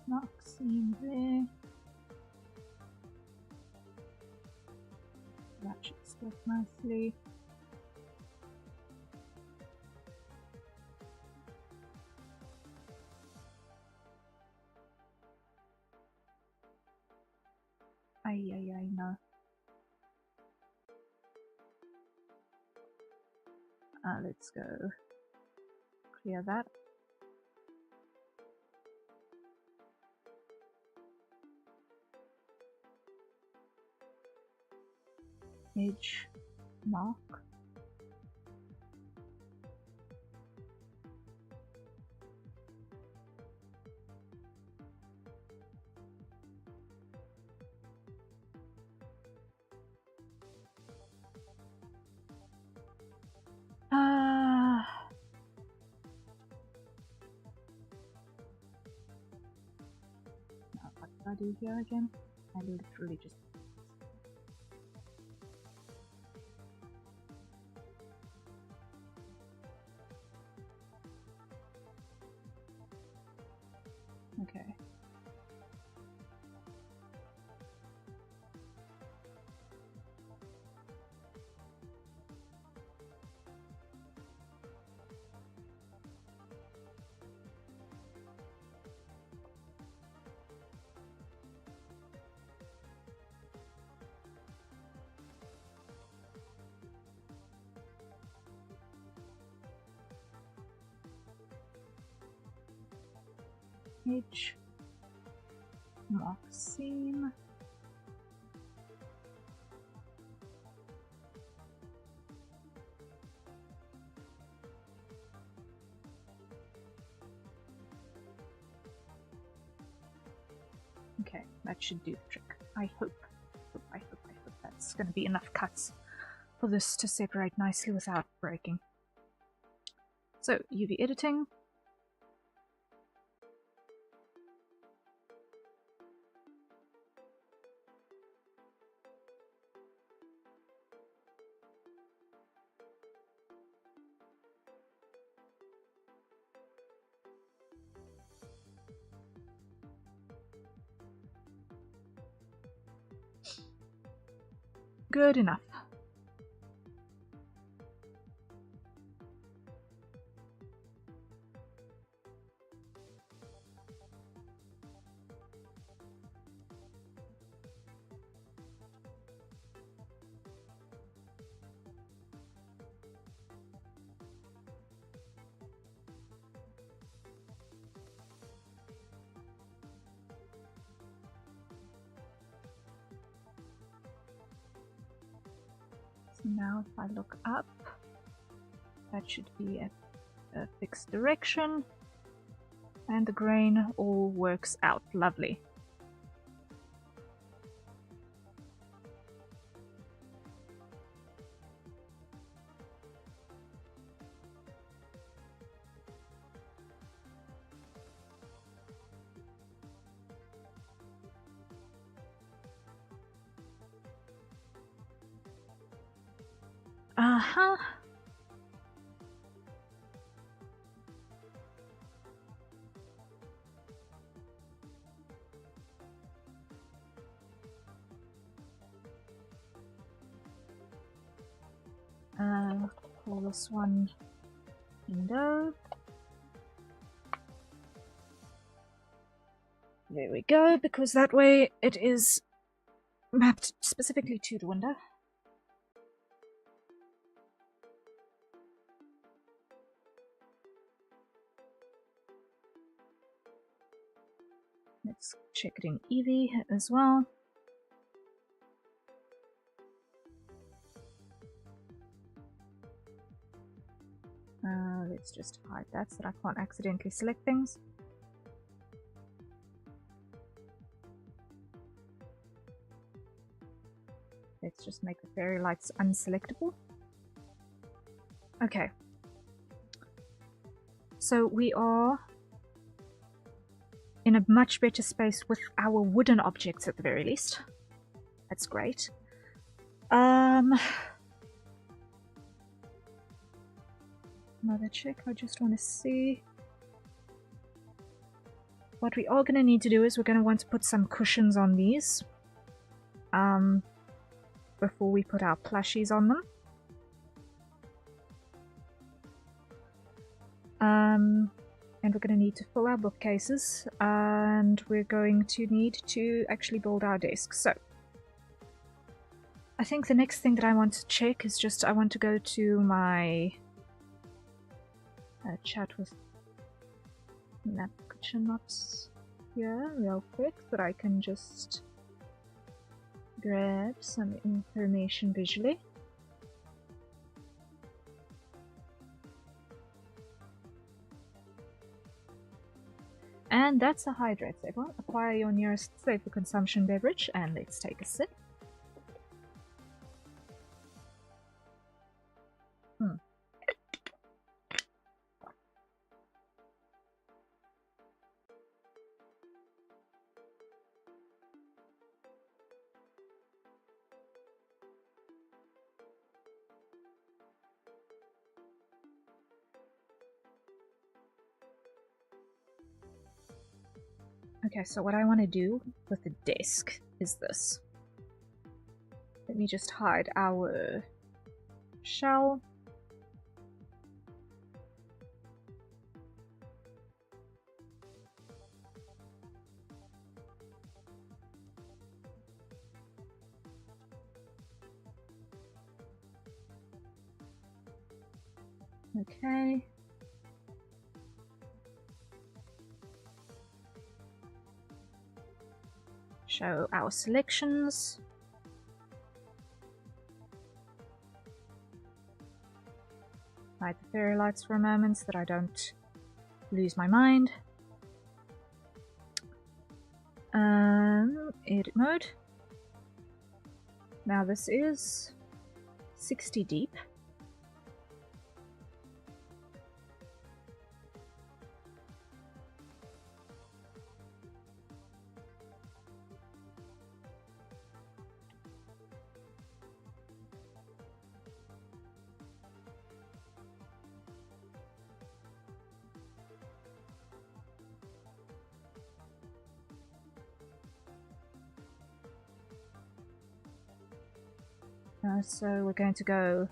Mark seam there. That should stick nicely. Ay, no. Let's go clear that. Edge, mark. Now what did I do here again? I literally just... Okay. Edge, mark seam. Okay, that should do the trick. I hope that's going to be enough cuts for this to separate nicely without breaking. So, UV editing. Good enough. So now if I look up, that should be at a fixed direction, and the grain all works out lovely. Uh-huh. Call this one window. There we go, because that way it is mapped specifically to the window. Let's check it in Eevee as well. Let's just hide that so that I can't accidentally select things. Let's just make the fairy lights unselectable. Okay. So we are in a much better space with our wooden objects at the very least. That's great. Another check, I just want to see. What we are going to need to do is we're going to want to put some cushions on these. Before we put our plushies on them. And we're going to need to fill our bookcases, and we're going to need to actually build our desk. So, I think the next thing that I want to check is just I want to go to my chat with Napkitchen here real quick, but I can just grab some information visually. And that's a hydrate, everyone. Acquire your nearest safe for consumption beverage, and let's take a sip. Okay, so what I want to do with the desk is this. Let me just hide our shell. Okay. Show our selections. Hide the fairy lights for a moment so that I don't lose my mind. Edit mode. Now this is 60 deep. So we're going to go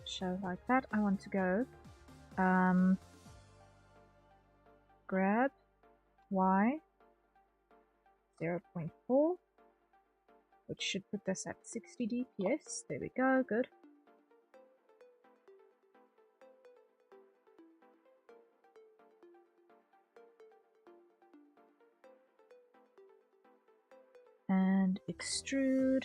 show like that. I want to go grab Y 0.4, which should put this at 60 DPS. There we go, good. And extrude.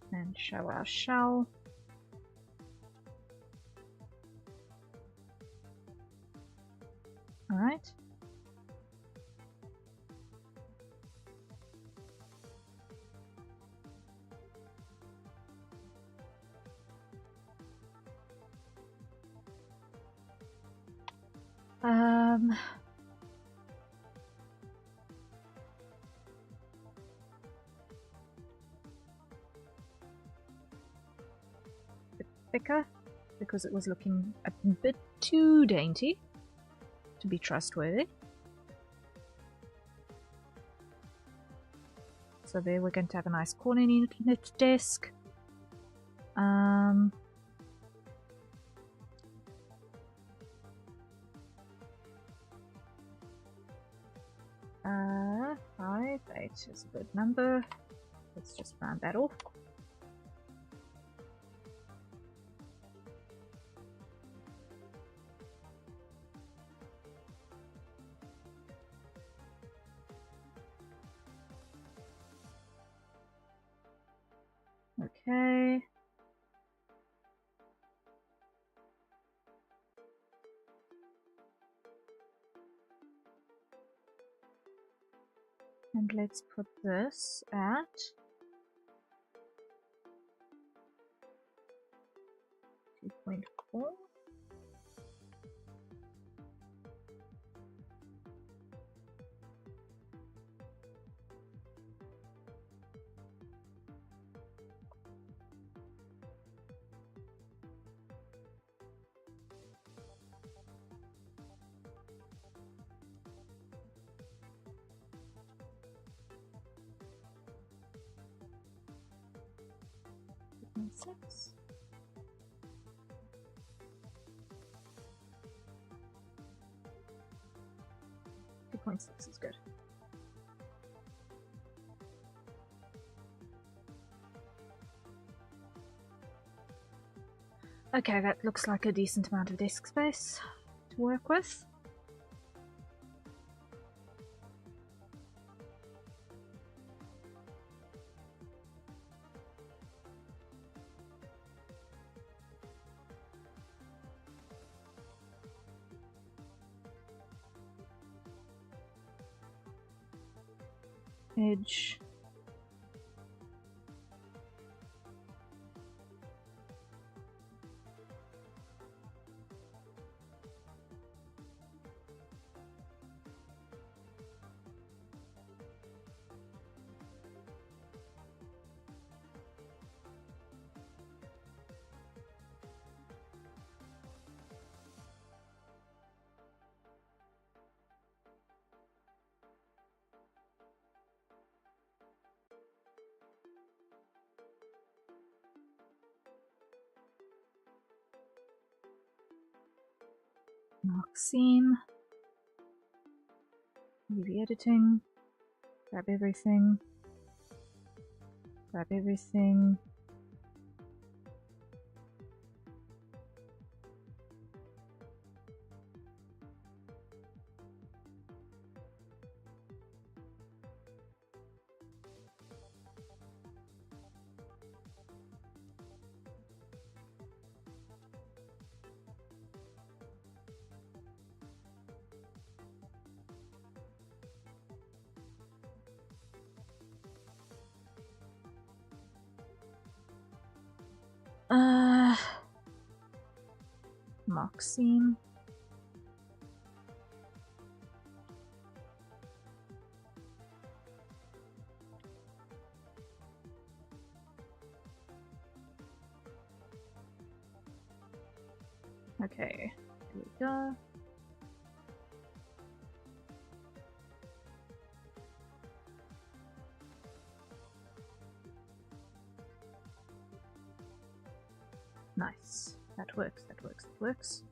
And show our shell. All right. Bit thicker because it was looking a bit too dainty to be trustworthy. So there we're going to have a nice corner knit desk. 5, 8 is a good number. Let's just round that off. Okay. And let's put this at 2.4. And 6. .6 is good. Okay, that looks like a decent amount of disk space to work with. Edge. Mark seam. UV editing. Grab everything. Grab everything. Mark seam. Okay, here we go. Nice. That works, that works, that works.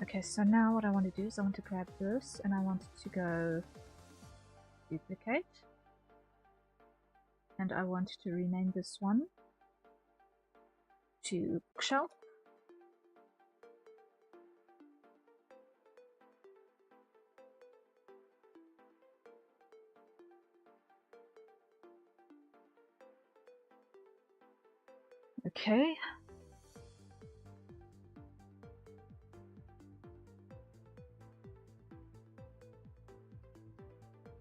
Okay, so now what I want to do is I want to grab this and I want to go duplicate. And I want to rename this one to bookshelf. Okay.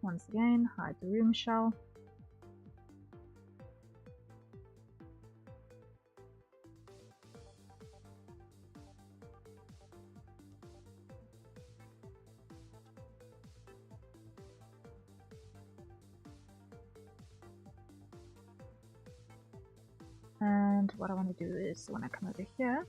Once again, hide the room shell. And what I want to do is when I come over here,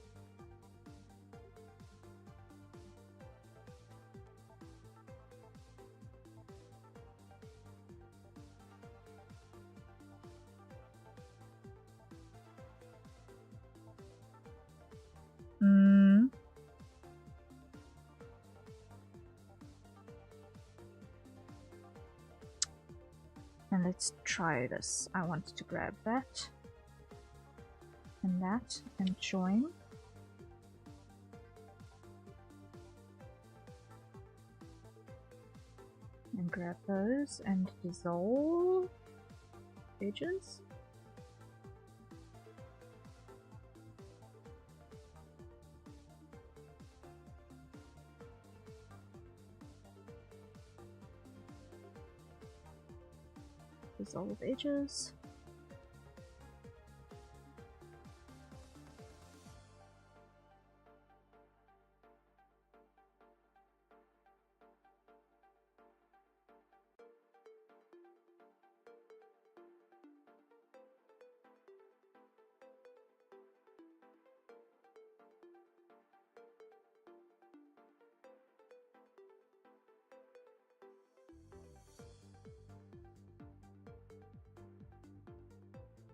and let's try this. I want to grab that and join. And grab those and dissolve edges. Dissolve edges.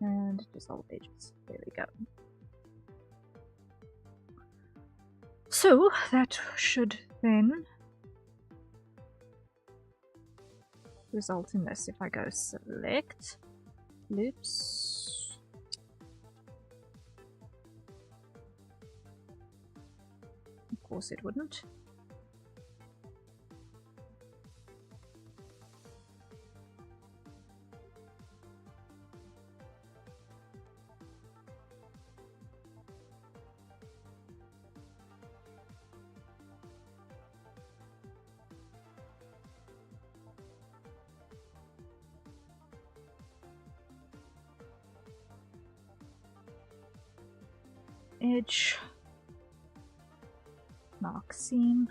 And dissolve edges. There we go. So that should then result in this. If I go select, loops, of course it wouldn't. Edge, mark seam,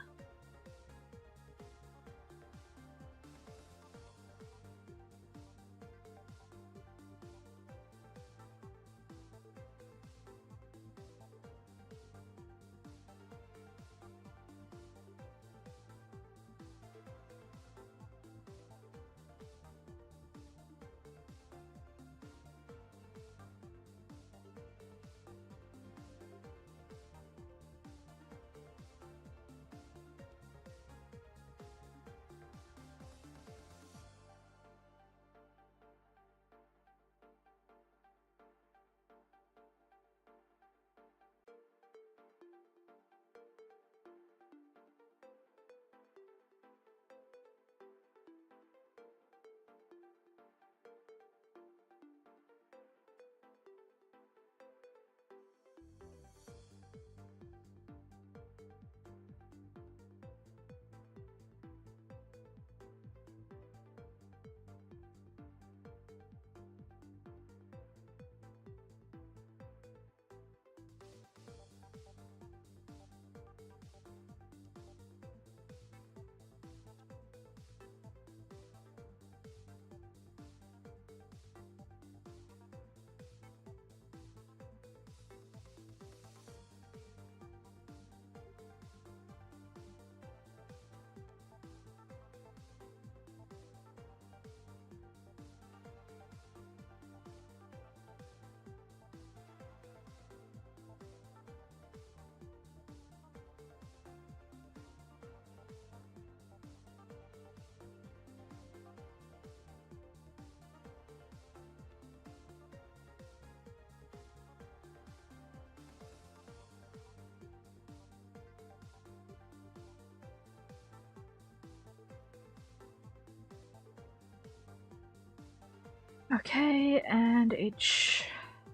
Okay, and H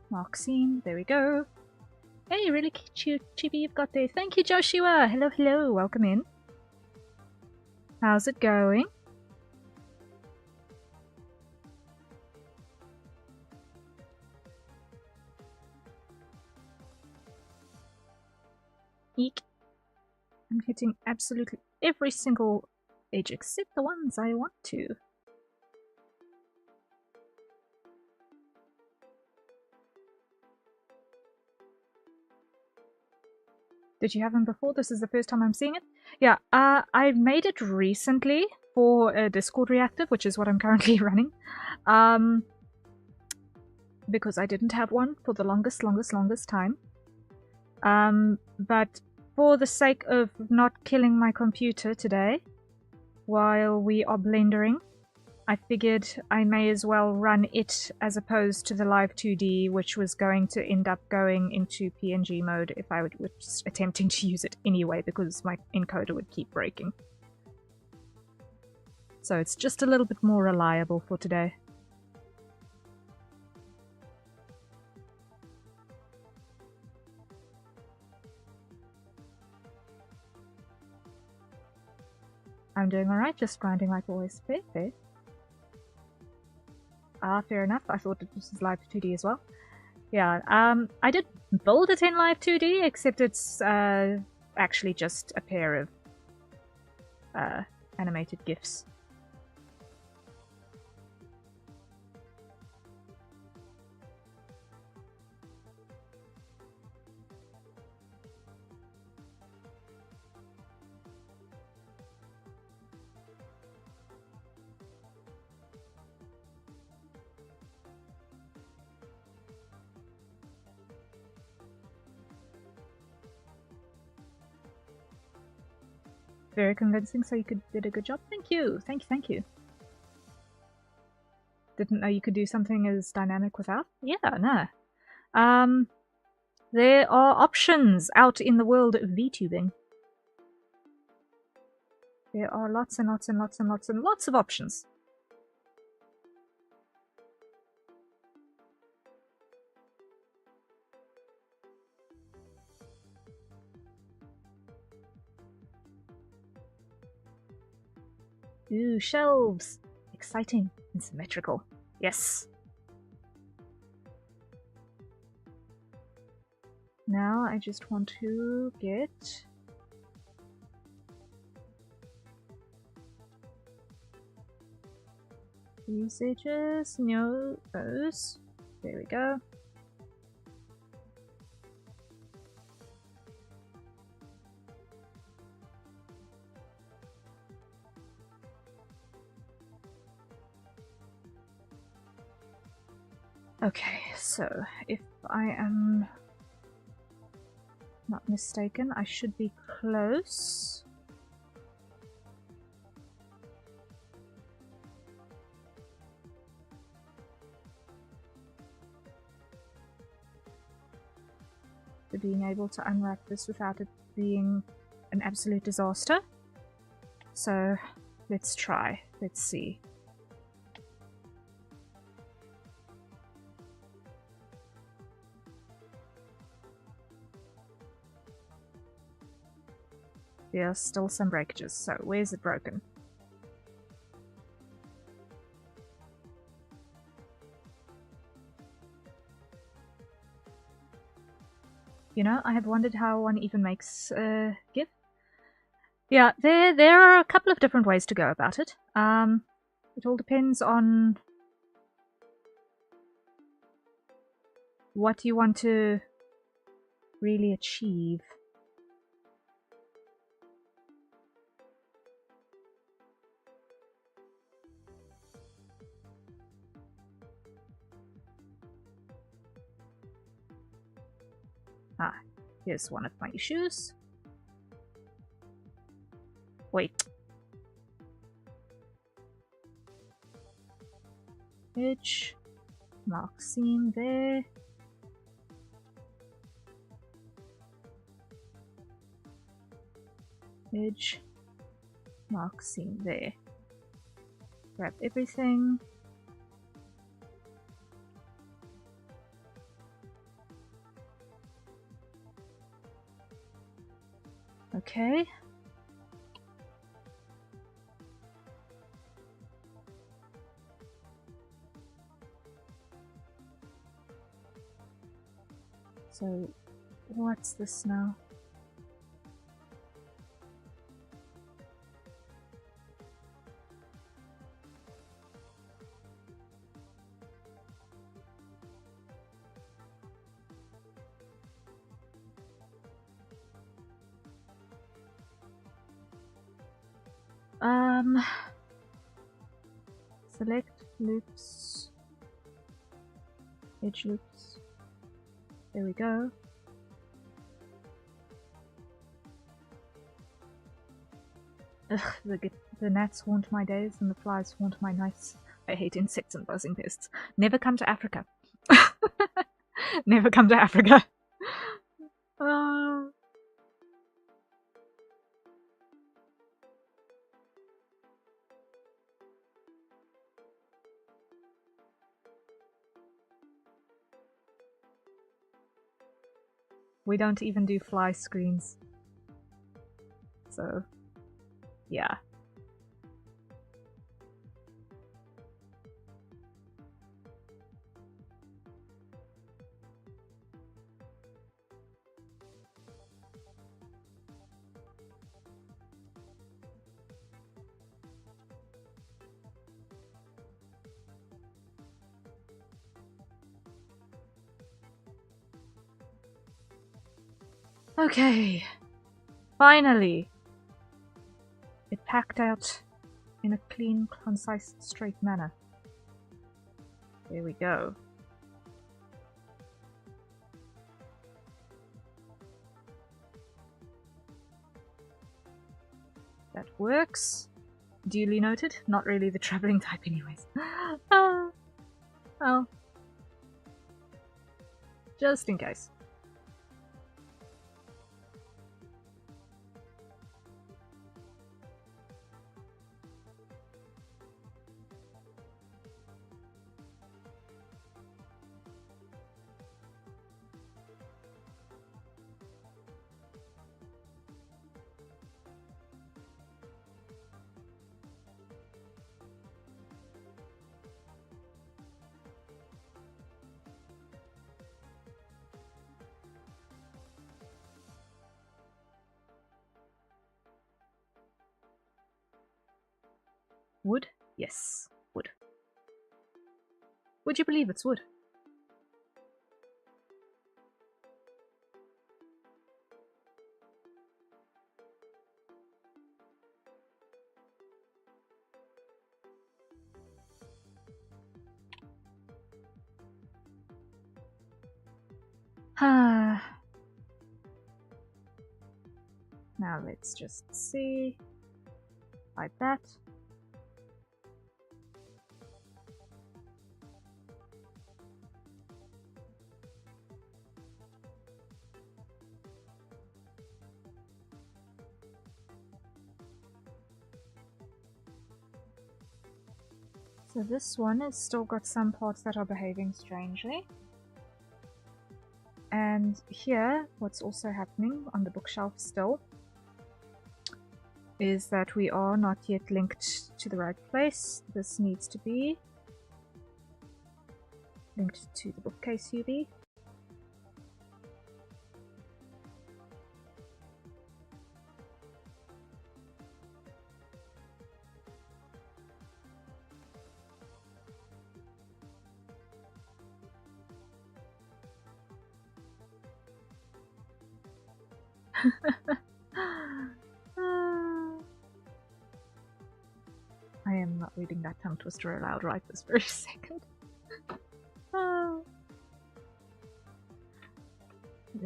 mark scene. There we go. Hey, really cute chibi you've got there. Thank you, Joshua. Hello, hello. Welcome in. How's it going? Eek. I'm hitting absolutely every single edge except the ones I want to. Did you have them before? This is the first time I'm seeing it. Yeah, I made it recently for a Discord reactive, which is what I'm currently running. Because I didn't have one for the longest time. But for the sake of not killing my computer today, while we are blendering, I figured I may as well run it as opposed to the live 2D, which was going to end up going into PNG mode if I was attempting to use it anyway, because my encoder would keep breaking. So it's just a little bit more reliable for today. I'm doing alright, just grinding like always. Fair. Fair enough. I thought this was live 2D as well. Yeah, I did build it in live 2D, except it's actually just a pair of animated GIFs. Very convincing, so you did a good job. Thank you. Thank you. Didn't know you could do something as dynamic without? Yeah, no. There are options out in the world of VTubing. There are lots and lots of options. Ooh, shelves! Exciting and symmetrical. Yes! Now I just want to get... these edges, no, those. There we go. Okay, so if I am not mistaken, I should be close. To being able to unwrap this without it being an absolute disaster. So let's try. Let's see. There are still some breakages, so where's it broken? You know, I have wondered how one even makes a GIF. Yeah, there are a couple of different ways to go about it. It all depends on what you want to really achieve. Ah, here's one of my issues. Wait. Edge. Mark seam there. Edge. Mark seam there. Grab everything. Okay. So, what's this now? Select loops, edge loops. There we go. Ugh, the gnats haunt my days and the flies haunt my nights. I hate insects and buzzing pests. Never come to Africa. Never come to Africa. We don't even do fly screens. So, yeah. Okay. Finally. It packed out in a clean, concise, straight manner. There we go. That works. Duly noted. Not really the traveling type anyways. Well. Just in case. Wood? Yes, wood. Would you believe it's wood? Now let's just see. Like that. So this one has still got some parts that are behaving strangely. And here, what's also happening on the bookshelf still is that we are not yet linked to the right place. This needs to be linked to the bookcase UV. I am not reading that tongue twister aloud right this very second. Let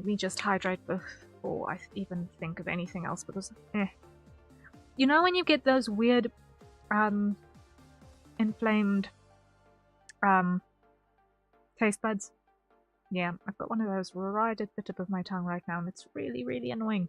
me just hydrate before I even think of anything else, because you know when you get those weird inflamed taste buds? Yeah, I've got one of those right at the tip of my tongue right now, and it's really, really annoying.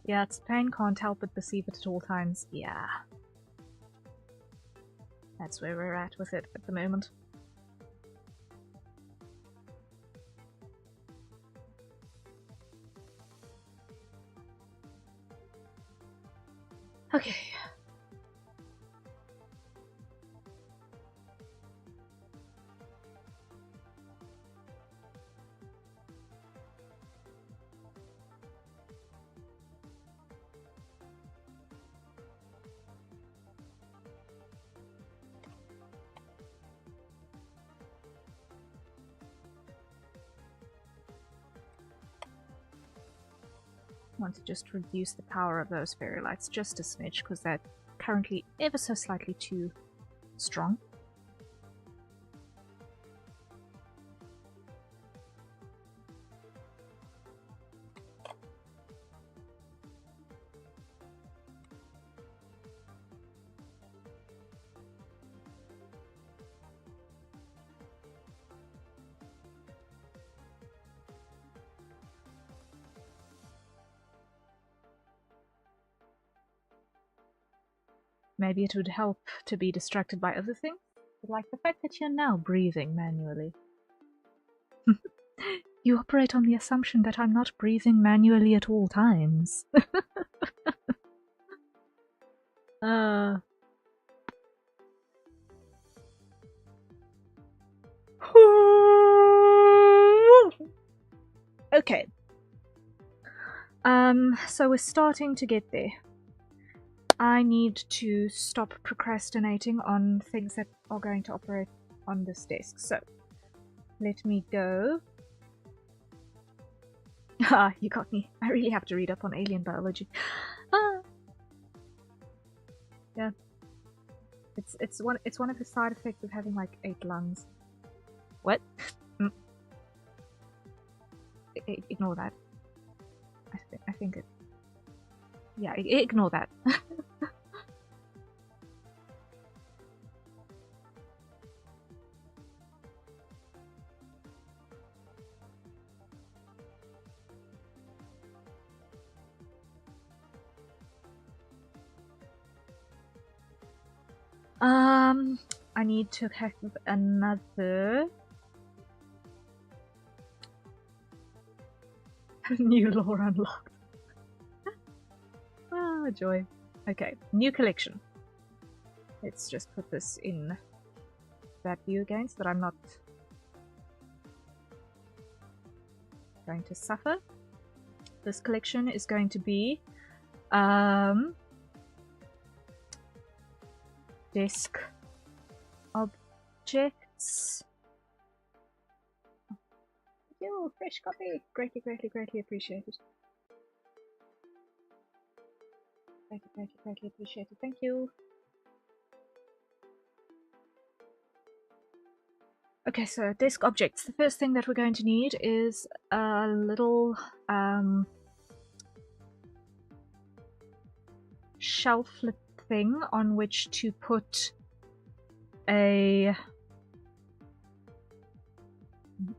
Yeah, it's pain, can't help but perceive it at all times. Yeah. That's where we're at with it at the moment. Okay. I want to just reduce the power of those fairy lights just a smidge, because they're currently ever so slightly too strong. Maybe it would help to be distracted by other things, like the fact that you're now breathing manually. You operate on the assumption that I'm not breathing manually at all times. Okay. So we're starting to get there. I need to stop procrastinating on things that are going to operate on this desk. So, let me go. Ah, you got me. I really have to read up on alien biology. Ah. Yeah. It's one of the side effects of having like 8 lungs. What? Ignore that. I think it. Yeah, ignore that. I need to have another new lore unlocked. Ah, joy. Okay, new collection. Let's just put this in that view again so that I'm not going to suffer. This collection is going to be desk objects. Yo, fresh copy! Greatly, greatly, greatly appreciated. Greatly, greatly, greatly appreciated. Thank you. Okay, so desk objects. The first thing that we're going to need is a little shelf flip thing on which to put a.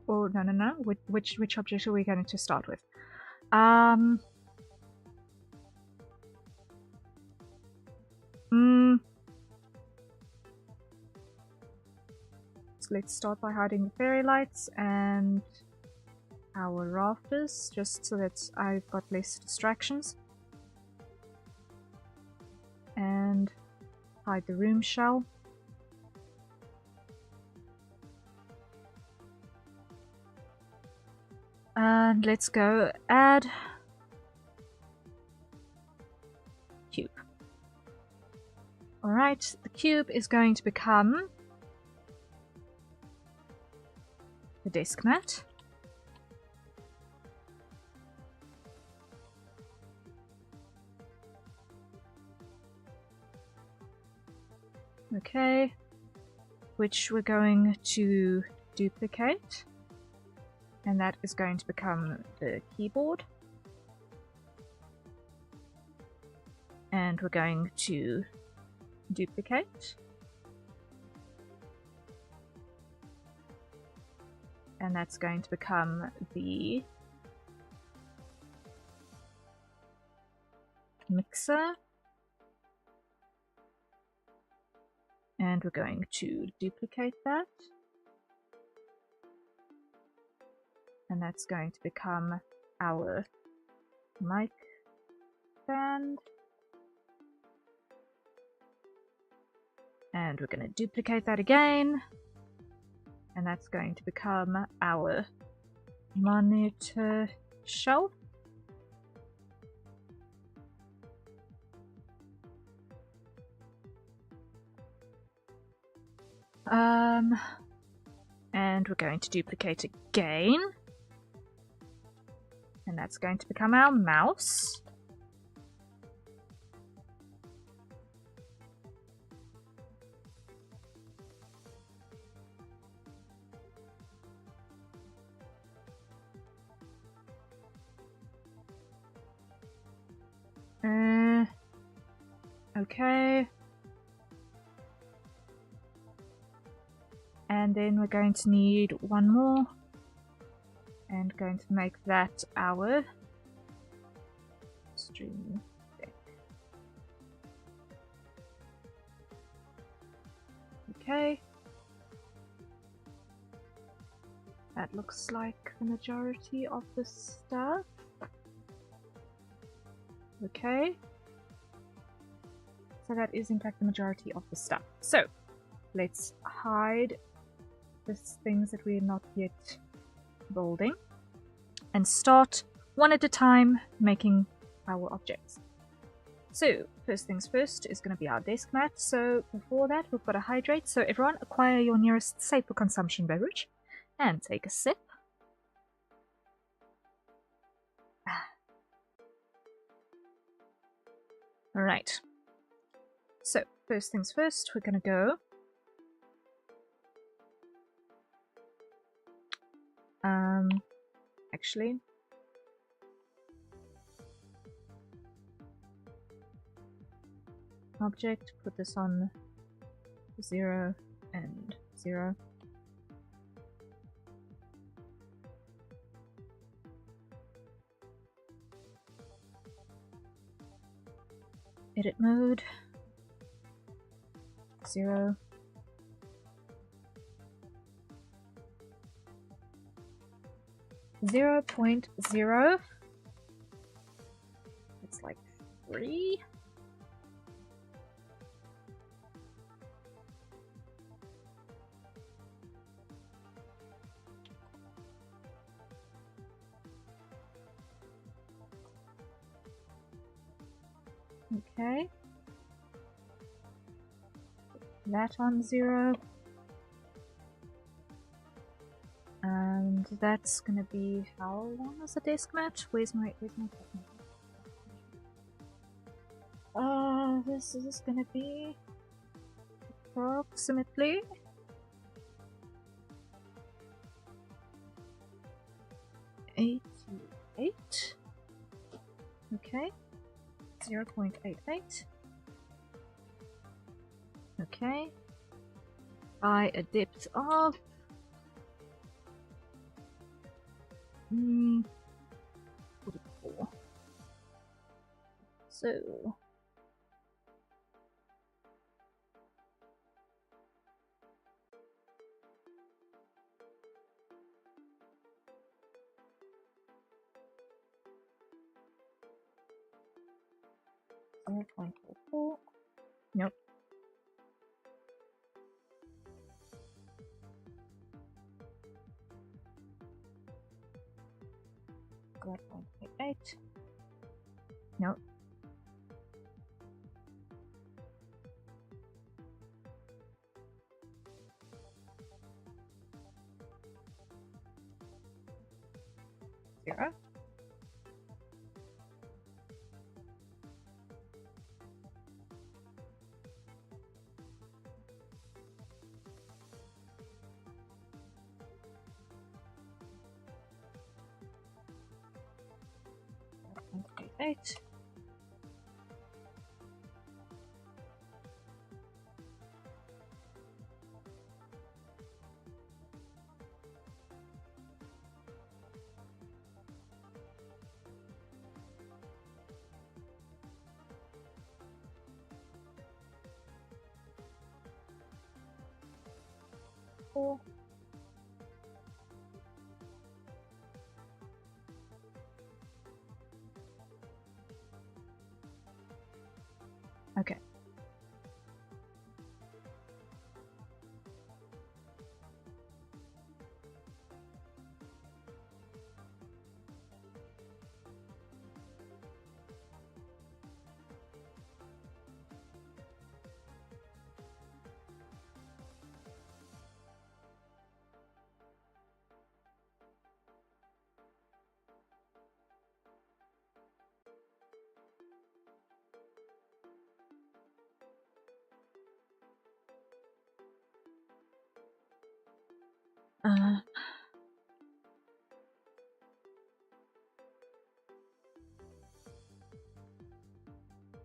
Oh no! Which object are we going to start with? So let's start by hiding the fairy lights and our rafters, just so that I've got less distractions. And hide the room shell. And let's go add cube. Alright, the cube is going to become the desk mat. Okay, which we're going to duplicate, and that is going to become the keyboard. And we're going to duplicate, and that's going to become the mixer. And we're going to duplicate that. And that's going to become our mic stand. And we're going to duplicate that again. And that's going to become our monitor shelf. And we're going to duplicate again. And that's going to become our mouse. Okay. And then we're going to need one more. And going to make that our stream deck. Okay. That looks like the majority of the stuff. Okay. So that is in fact the majority of the stuff. So let's hide the things that we're not yet building and start one at a time making our objects. So first things first is going to be our desk mat. So before that we've got to hydrate. So everyone acquire your nearest safe for consumption beverage and take a sip. Alright. So first things first, we're going to go actually object, put this on 0 and 0. Edit mode 0. Zero point zero. It's like 3. Okay. That on 0. And that's gonna be how long is the desk mat? Where's my this is gonna be approximately 88. Okay. 0.88. Okay. By a depth of 44. So 0.44. Nope. Got 0.88. Nope. Zero. Eight. 4. Okay.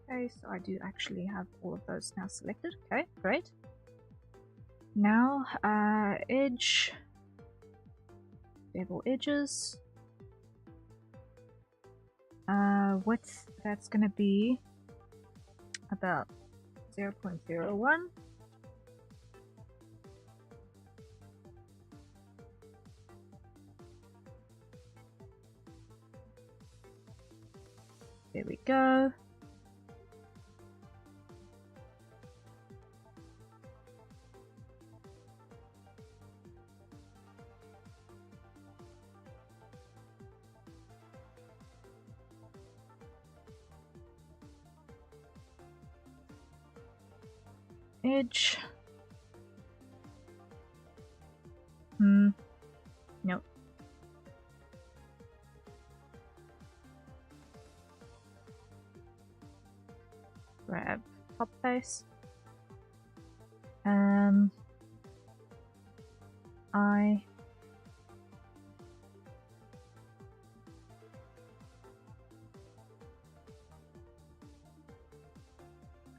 Okay, so I do actually have all of those now selected. Okay, great. Now, edge, bevel edges. Width, that's gonna be about 0.01. There we go. Edge. Nope. Grab top face. I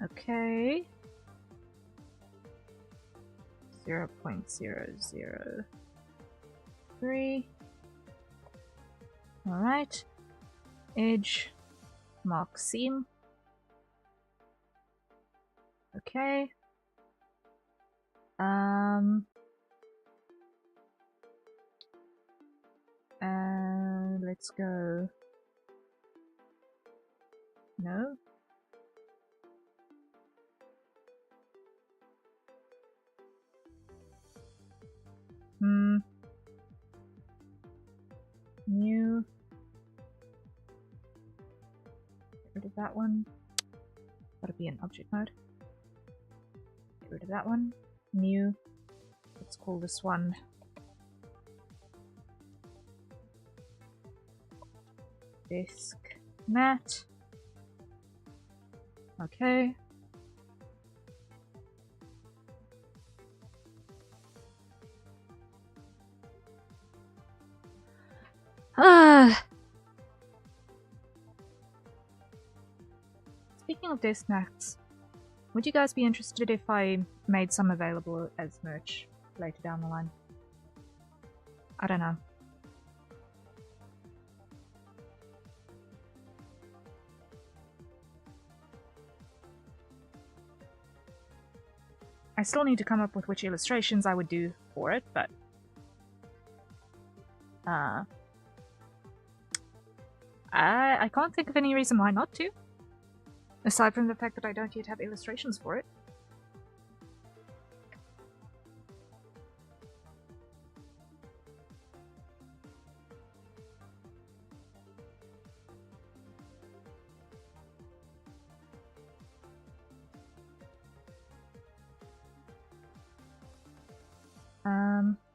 okay. 0.003. All right. Edge, mark seam. Okay. Let's go. No. New. Get rid of that one. Gotta be in object mode. Get rid of that one. New. Let's call this one disk mat. Okay. Speaking of disk mats, would you guys be interested if I made some available as merch later down the line? I don't know. I still need to come up with which illustrations I would do for it, but I can't think of any reason why not to. Aside from the fact that I don't yet have illustrations for it.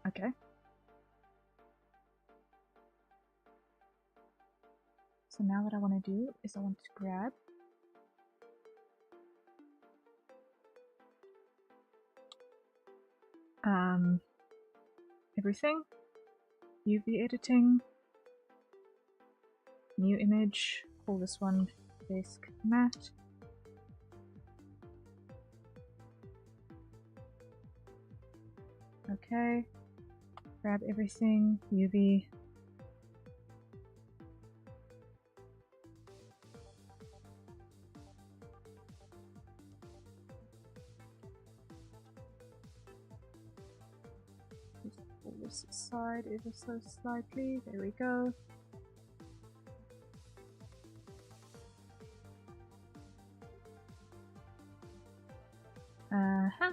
Okay. So now what I want to do is I want to grab everything, UV editing, new image, call this one disk mat. Okay, grab everything, UV. opposite side ever so slightly. There we go. Uh-huh.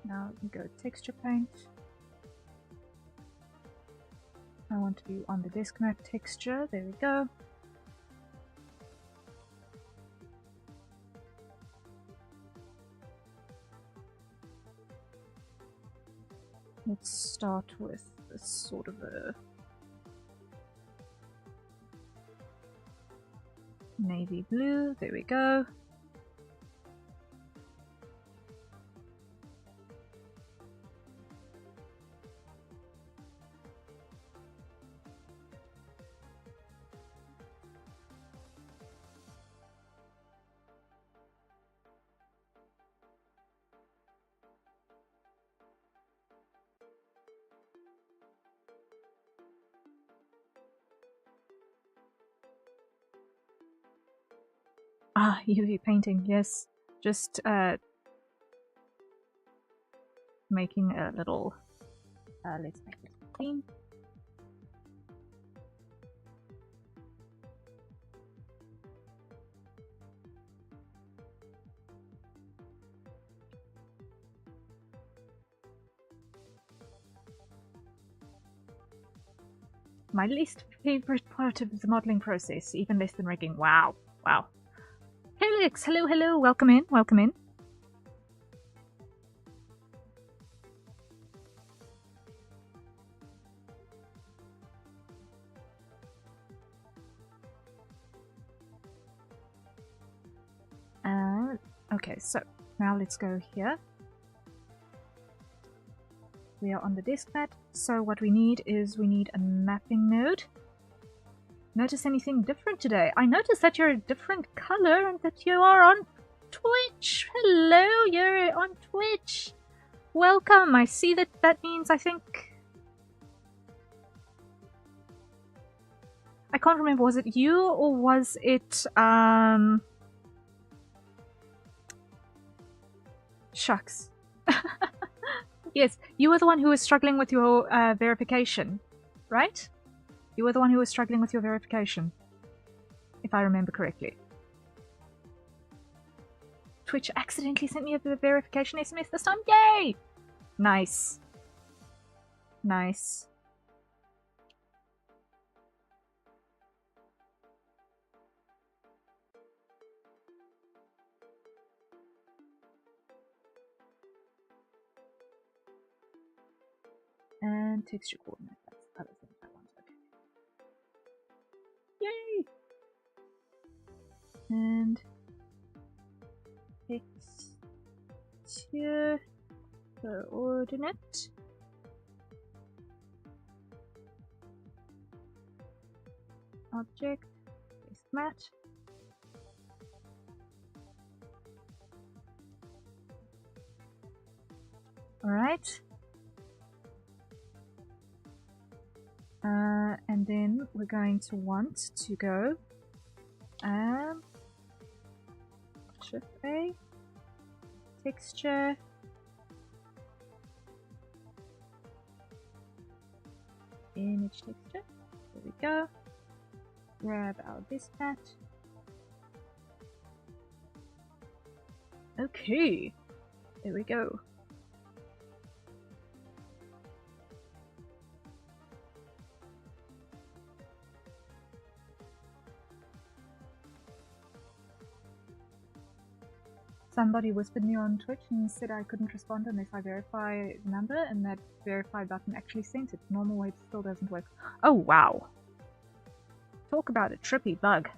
Now we go texture paint. I want to do on the disk mat texture. There we go. Let's start with this sort of a navy blue. There we go. Ah, UV painting, yes. Just making a little, let's make it clean. My least favorite part of the modeling process, even less than rigging. Wow, wow. Helix, hello, hello, welcome in, welcome in. Okay, so now let's go here. We are on the disk mat, so what we need is we need a mapping node. Notice anything different today? I noticed that you're a different color and that you are on Twitch. Hello, you're on Twitch. Welcome. I see that means, I think... I can't remember, was it you or was it, Shucks. Yes, you were the one who was struggling with your verification, right? You were the one who was struggling with your verification, if I remember correctly. Twitch accidentally sent me a verification SMS this time. Yay! Nice. Nice. And texture coordinate. That's the other thing I want. Okay. Yay! And texture coordinate. Object. Disk mat. Alright. And then we're going to want to go Shift A, texture, image texture. There we go. Grab our disk mat. Okay, there we go. Somebody whispered me on Twitch and said I couldn't respond unless I verify the number, and that verify button actually sent it. Normal way still doesn't work. Oh wow. Talk about a trippy bug.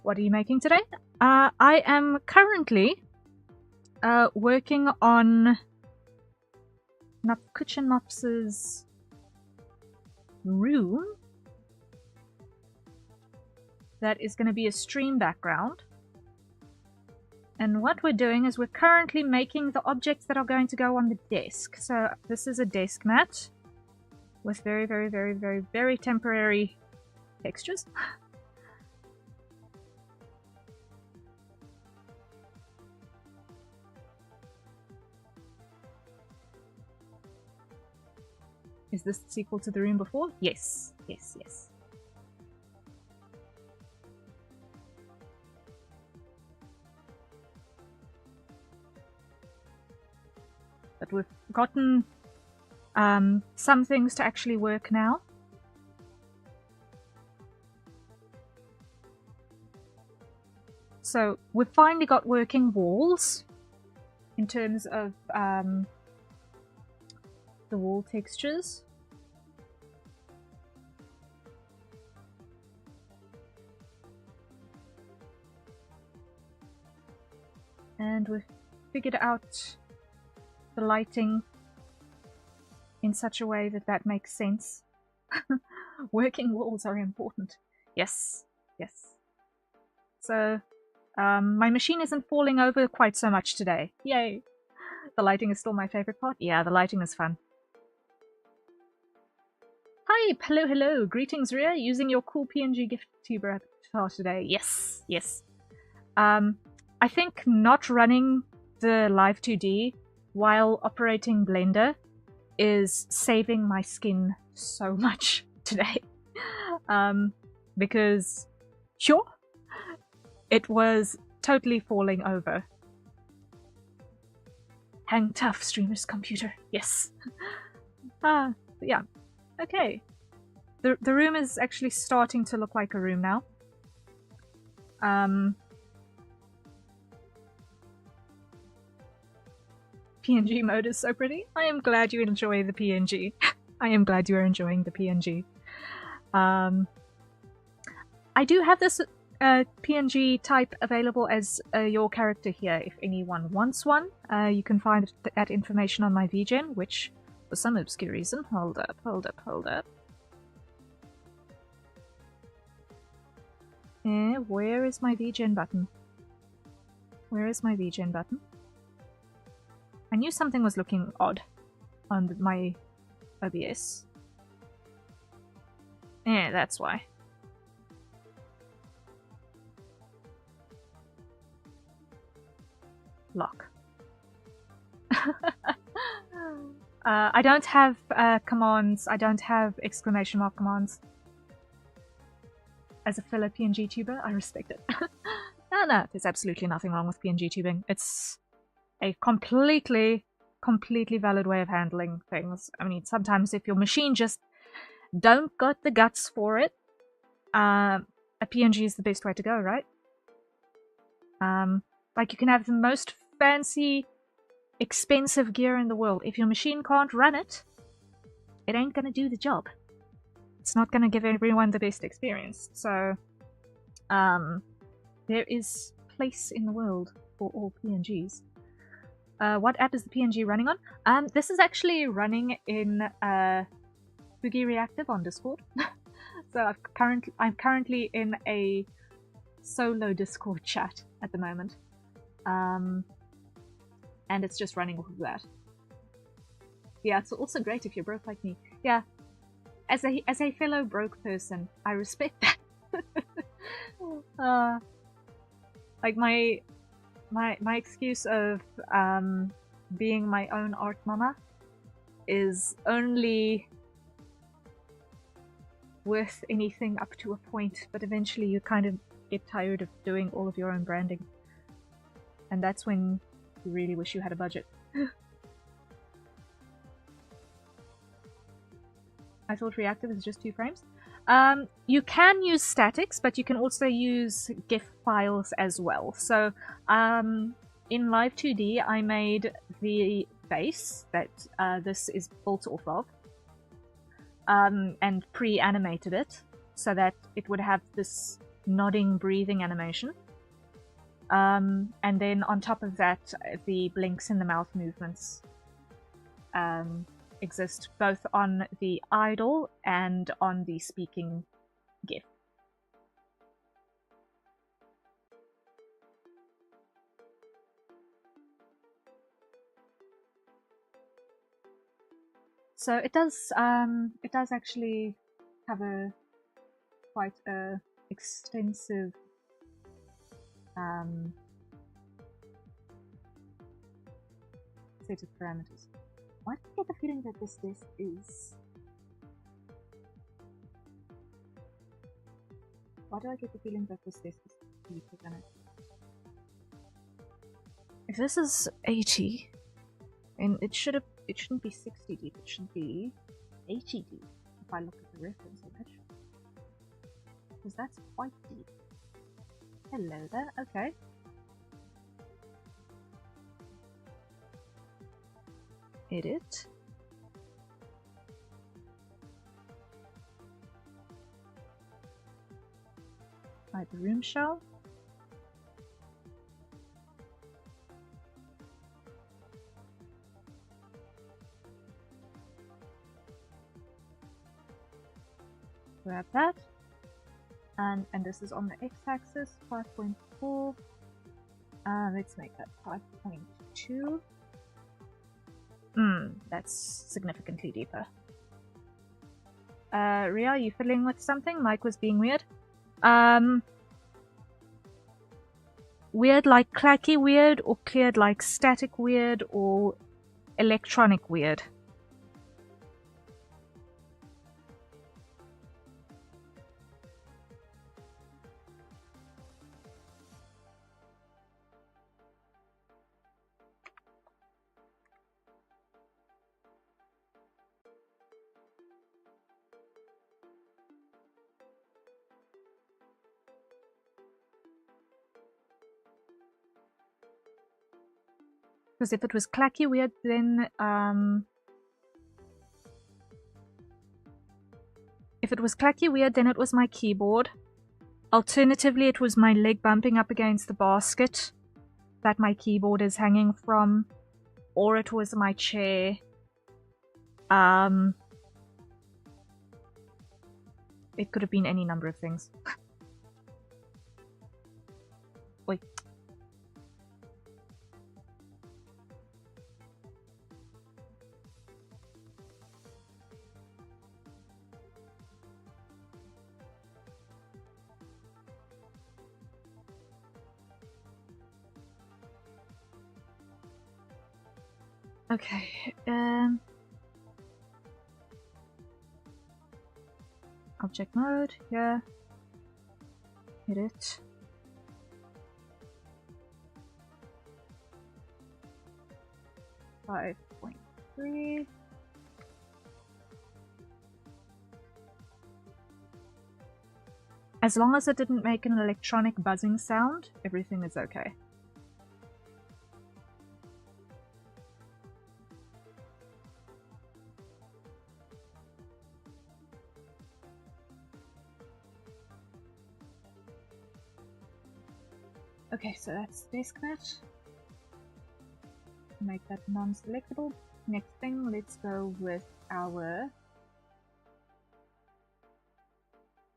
What are you making today? I am currently working on Kuchen Mops's room. That is going to be a stream background. And what we're doing is we're currently making the objects that are going to go on the desk. So this is a desk mat with very, very, very, very, very temporary textures. Is this the sequel to the room before? Yes, yes, yes. But we've gotten some things to actually work now. So we've finally got working walls in terms of the wall textures. And we've figured out the lighting in such a way that that makes sense. Working walls are important. Yes, yes. So, my machine isn't falling over quite so much today. Yay! The lighting is still my favorite part. Yeah, the lighting is fun. Hi, hello, hello. Greetings, Ria. Using your cool PNG gift tuber avatar today. Yes, yes. I think not running the Live 2D while operating Blender is saving my skin so much today. Because, sure, it was totally falling over. Hang tough, streamer's computer. Yes. Yeah. Okay. The room is actually starting to look like a room now. PNG mode is so pretty. I am glad you enjoy the PNG. I am glad you are enjoying the PNG. I do have this PNG type available as your character here if anyone wants one. You can find that information on my VGen, which for some obscure reason... Hold up, hold up, hold up. Where is my VGen button? Where is my VGen button? I knew something was looking odd on my OBS. Yeah, that's why. Lock. I don't have commands. I don't have exclamation mark commands. As a fellow PNG tuber, I respect it. No, there's absolutely nothing wrong with PNG tubing. It's a completely valid way of handling things. I mean, sometimes if your machine just don't got the guts for it, a PNG is the best way to go, right? Like, you can have the most fancy, expensive gear in the world. If your machine can't run it, it ain't gonna do the job. It's not gonna give everyone the best experience. So, there is place in the world for all PNGs. What app is the PNG running on? This is actually running in Boogie Reactive on Discord. So I'm currently in a solo Discord chat at the moment. And it's just running off of that. Yeah, it's also great if you're broke like me. Yeah, as a fellow broke person, I respect that. Like my excuse of being my own art mama is only worth anything up to a point, but eventually you kind of get tired of doing all of your own branding. And that's when you really wish you had a budget. I thought reactive is just 2 frames. You can use statics, but you can also use GIF files as well. So in Live 2D, I made the base that this is built off of, and pre-animated it so that it would have this nodding, breathing animation. And then on top of that, the blinks and the mouth movements exist both on the idle and on the speaking GIF. So it does actually have quite a extensive set of parameters. Why do I get the feeling that this desk is... Why do I get the feeling that this desk is deeper than it? If this is 80, and it shouldn't be 60 deep, it should be 80 deep if I look at the reference image. Because that's quite deep. Hello there, okay. Edit. Hide the room shell. Grab that. And this is on the x-axis, 5.4. Let's make that 5.2. That's significantly deeper. Ria, are you fiddling with something? Mike was being weird. Weird like clacky weird, or cleared like static weird, or electronic weird? Because if it was clacky weird, then if it was clacky weird, then it was my keyboard. Alternatively, it was my leg bumping up against the basket that my keyboard is hanging from, or it was my chair. It could have been any number of things. Wait. Okay, object mode, yeah. Edit. .3. As long as it didn't make an electronic buzzing sound, everything is okay. Okay, so that's desk mat. Make that non-selectable. Next thing, let's go with our...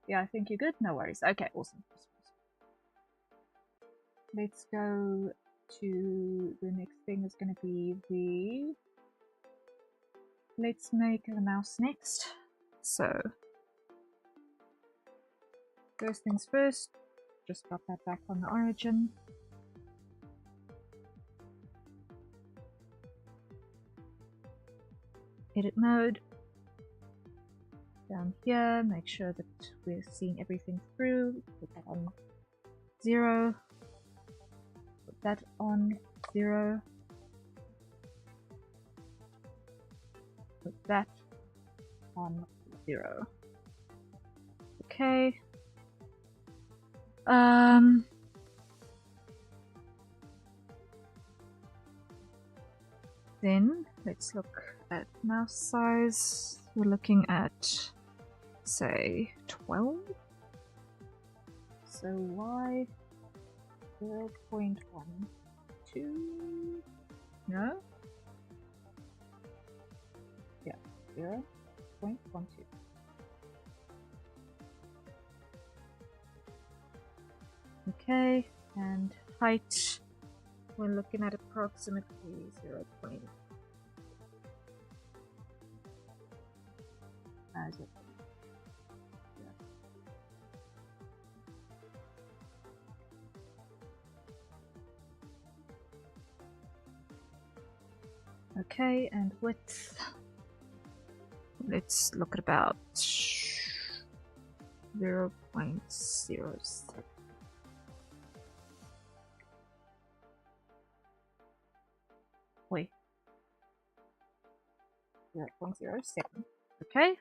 Yeah, I think you're good. No worries. Okay, awesome. Let's go to the next thing is going to be the... Let's make the mouse next. So, first things first, just drop that back on the origin. Edit mode. Down here, make sure that we're seeing everything through. Put that on 0. Put that on 0. Put that on 0. Okay. Then let's look at mouse size. We're looking at, say, 12. So y 0.12. No? Yeah, 0.12. Okay, and height, we're looking at approximately 0. As it, yeah. Okay, and width, let's look at about 0.07. Wait, 0.07. Okay.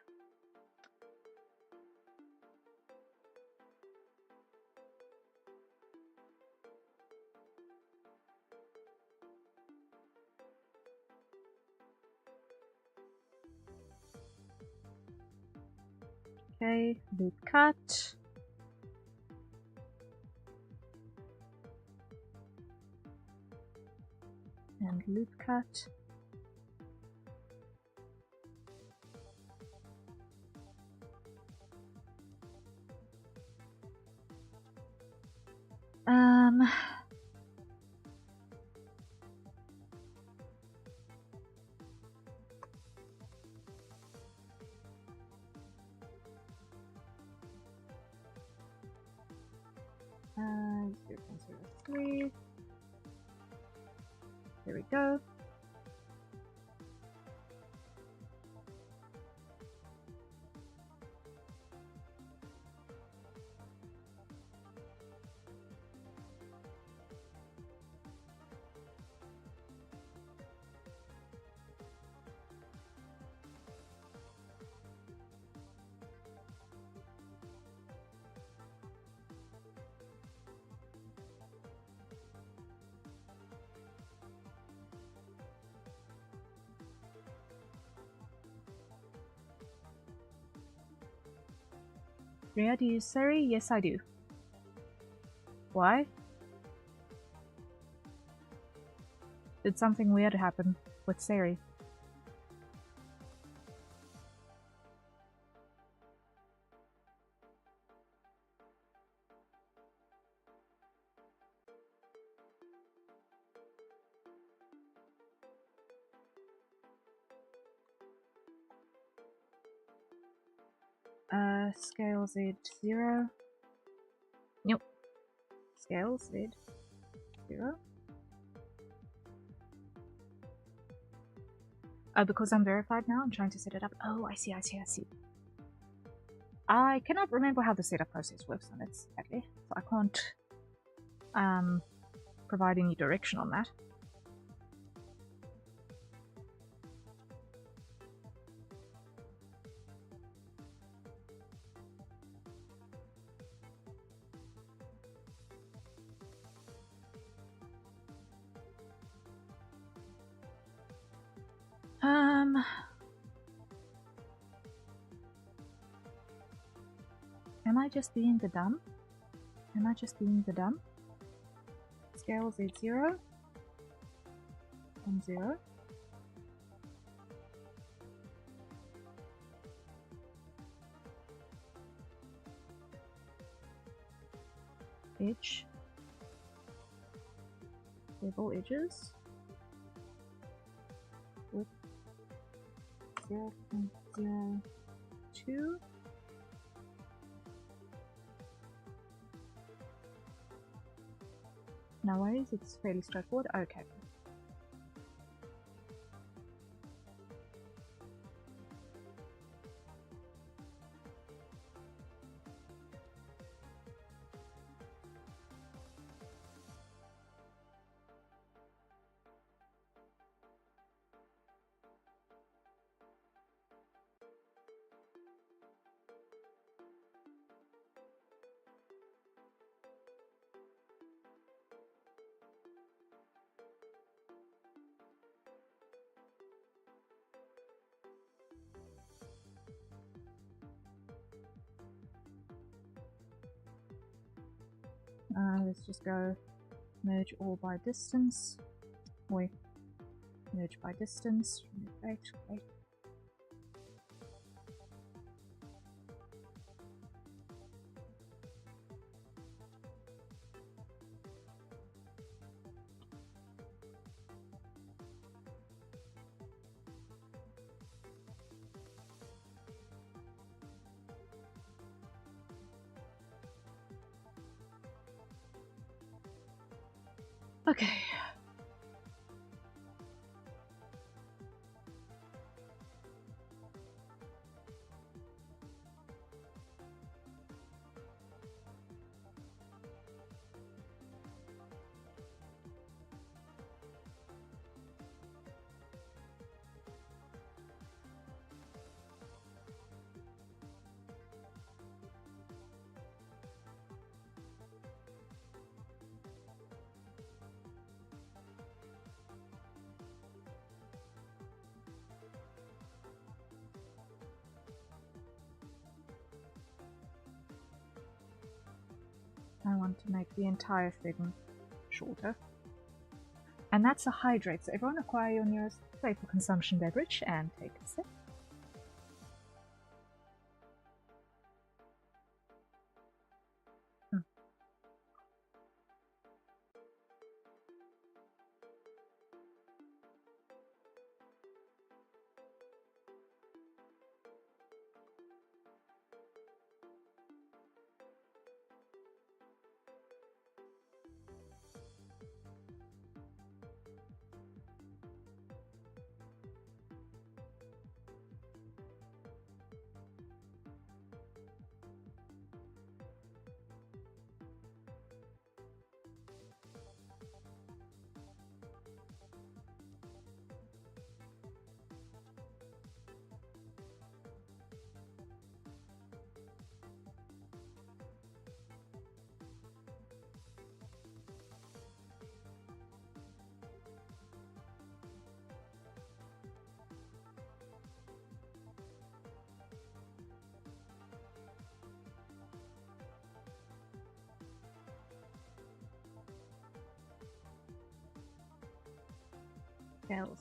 Okay, loop cut. And loop cut. Uh, 0.03. There we go. Rhea, do you use Siri? Yes, I do. Why? Did something weird happen with Siri? Scale Z 0. Nope. Scale Z 0. Oh, because I'm verified now, I'm trying to set it up. Oh, I see. I cannot remember how the setup process works on it, sadly, so I can't provide any direction on that. Am I just being the dumb? Scale Z 0 and 0. Edge. Bevel edges. With 0.02. No worries, it's fairly straightforward. Okay. Let's just go merge all by distance. Wait, merge by distance. Wait. Okay. I want to make the entire thing shorter. And that's a hydrate, so everyone acquire your nearest safe for consumption beverage and take a sip.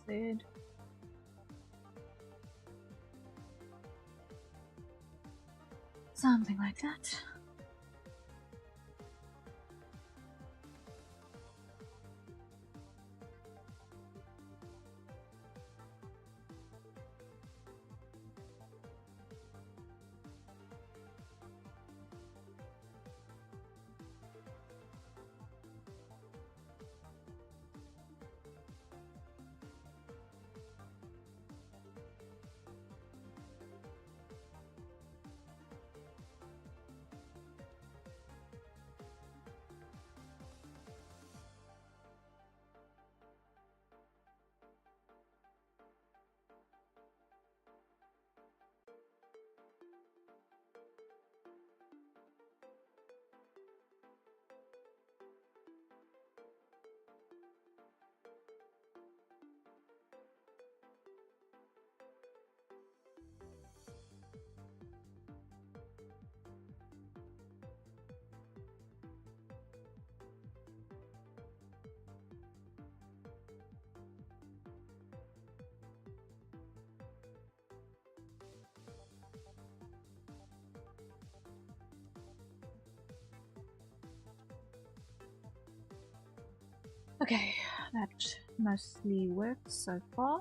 Said. Something like that. Okay, that mostly works so far.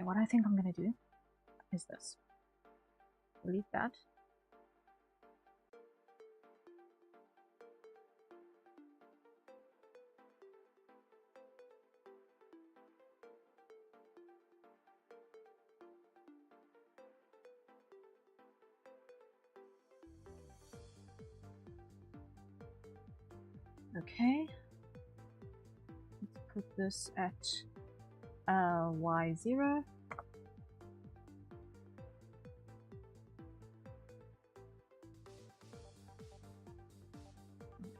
Okay, what I think I'm gonna do is this. Delete that. Okay. Let's put this at y0.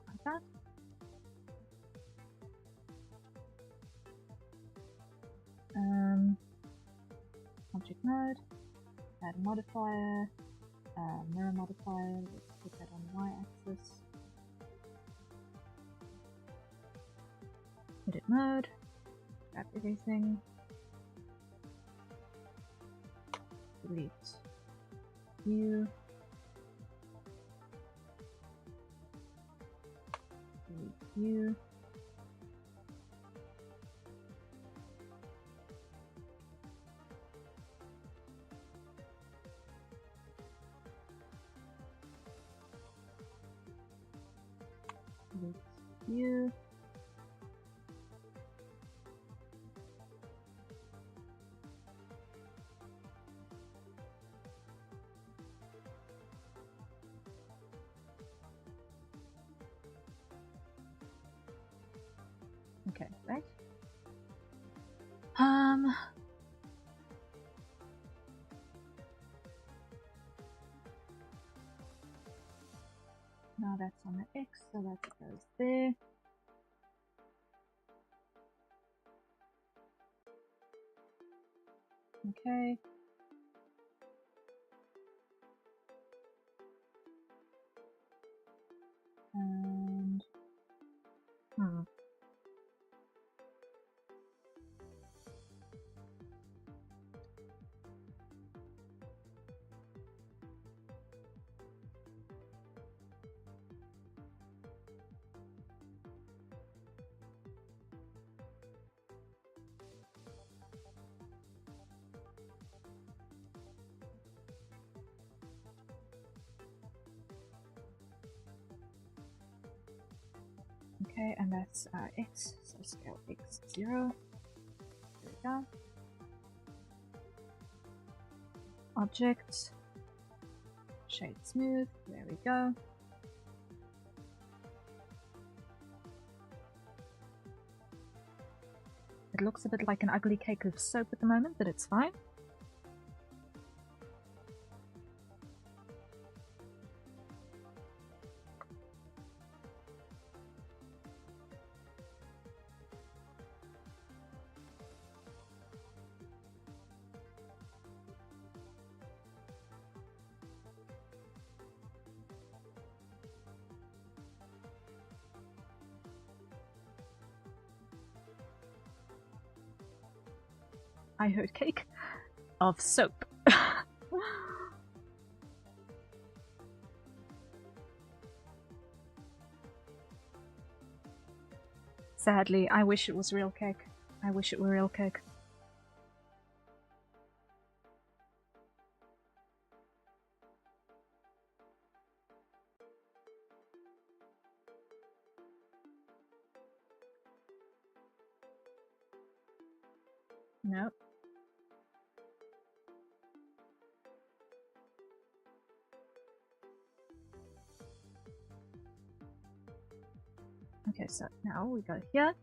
Like that. Object mode, add a modifier, mirror modifier, let's put that on the y-axis. Edit mode, grab everything, delete view, delete view, delete view. Okay, right. Now that's on the X, so that goes there. Okay. And okay, and that's X, so scale X0. There we go. Object, shade smooth, there we go. It looks a bit like an ugly cake of soap at the moment, but it's fine. I heard cake of soap. Sadly, I wish it was real cake. I wish it were real cake. Nope. Okay, so now we go here.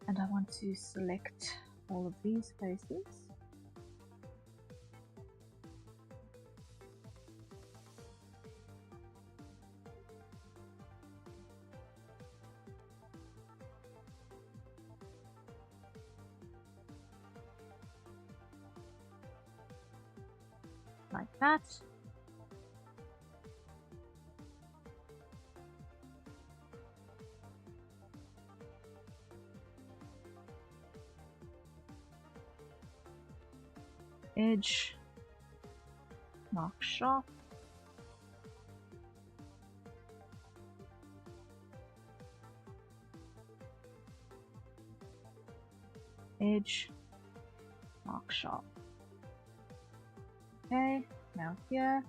And I want to select all of these faces. Like that. edge, mark sharp, edge, mark sharp. Okay, now here.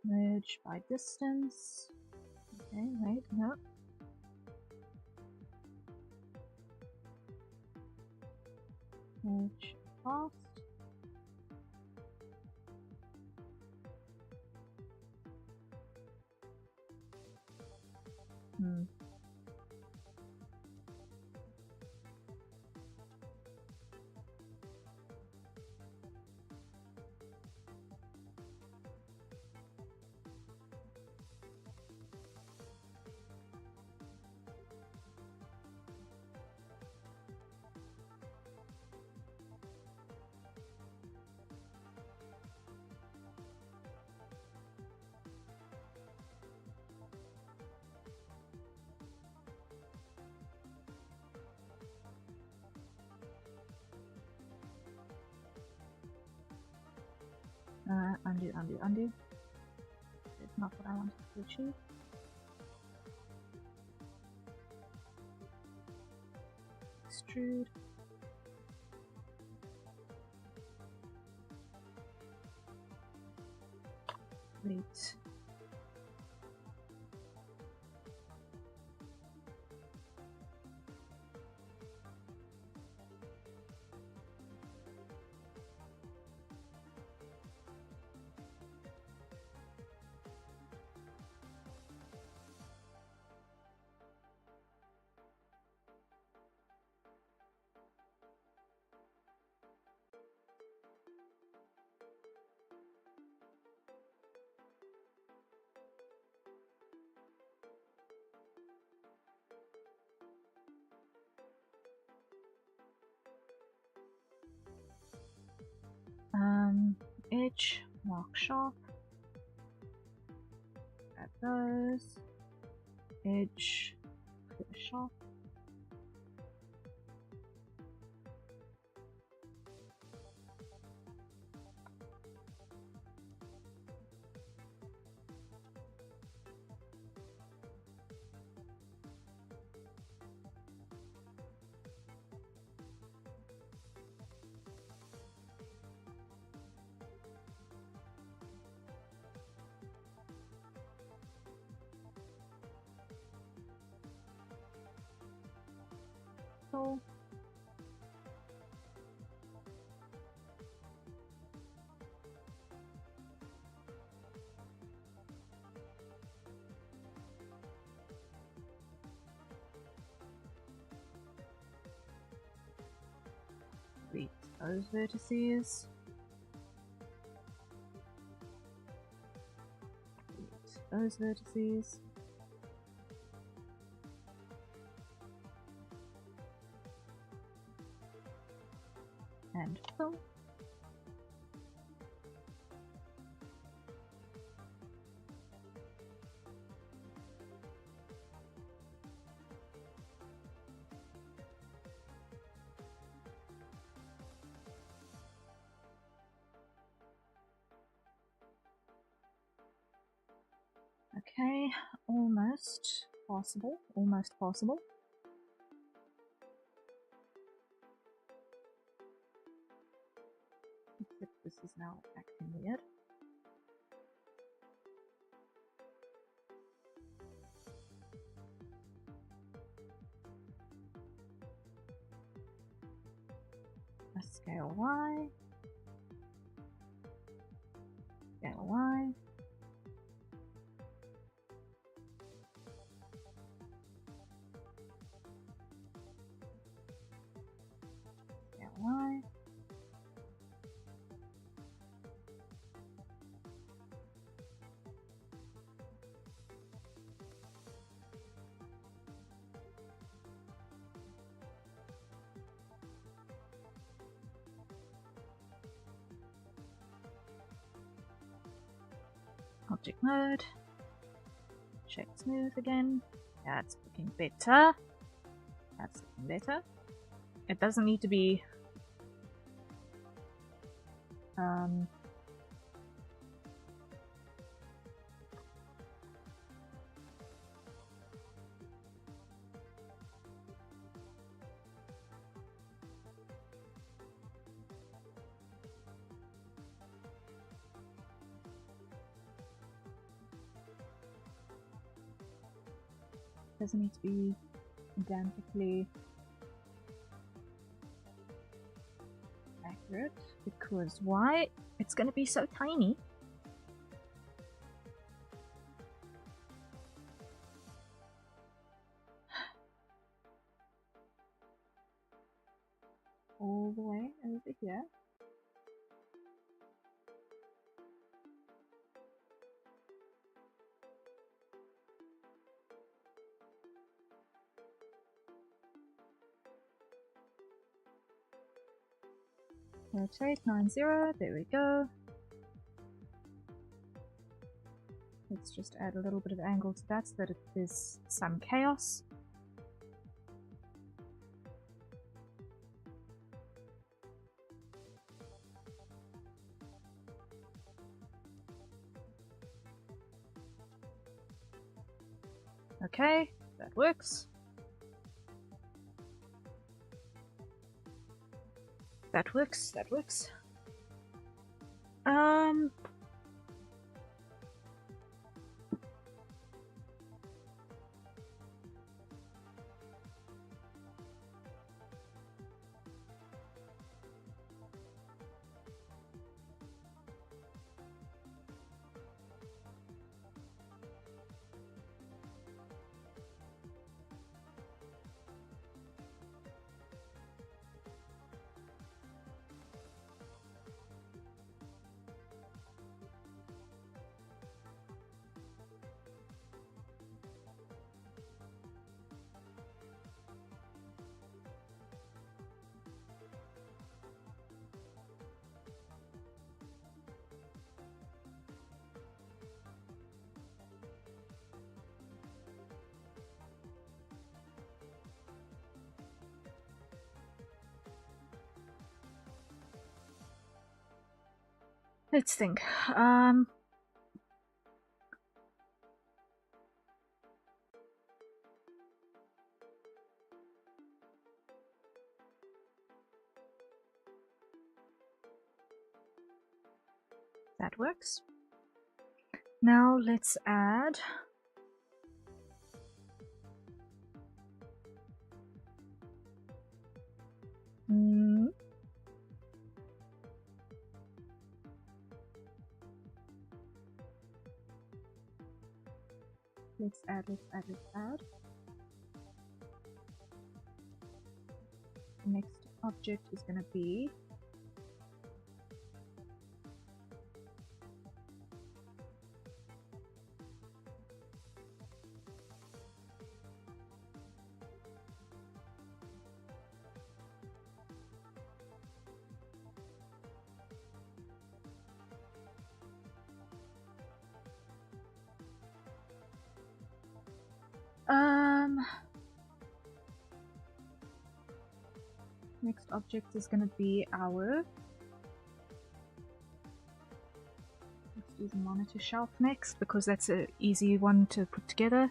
Merge by distance. Okay, wait, no. Merge fast. Undo, undo, undo. It's not what I wanted to achieve. Extrude. Wait. Edge, mark sharp. Add those. Edge, clear sharp. So delete those vertices. Delete those vertices. And fill. Okay, almost possible, almost possible. Except this is now acting weird. A scale Y. Scale Y. Why? Object mode. Check smooth again. That's looking better. That's looking better. It doesn't need to be doesn't need to be identically accurate, because why? It's gonna be so tiny. All the way over here. Rotate 90, there we go. Let's just add a little bit of angle to that so that it is some chaos. Okay, that works. That works, that works. Let's think. That works. Now let's add let's add. The next object is going to be next object is going to be our, let's do the monitor shelf next because that's an easy one to put together.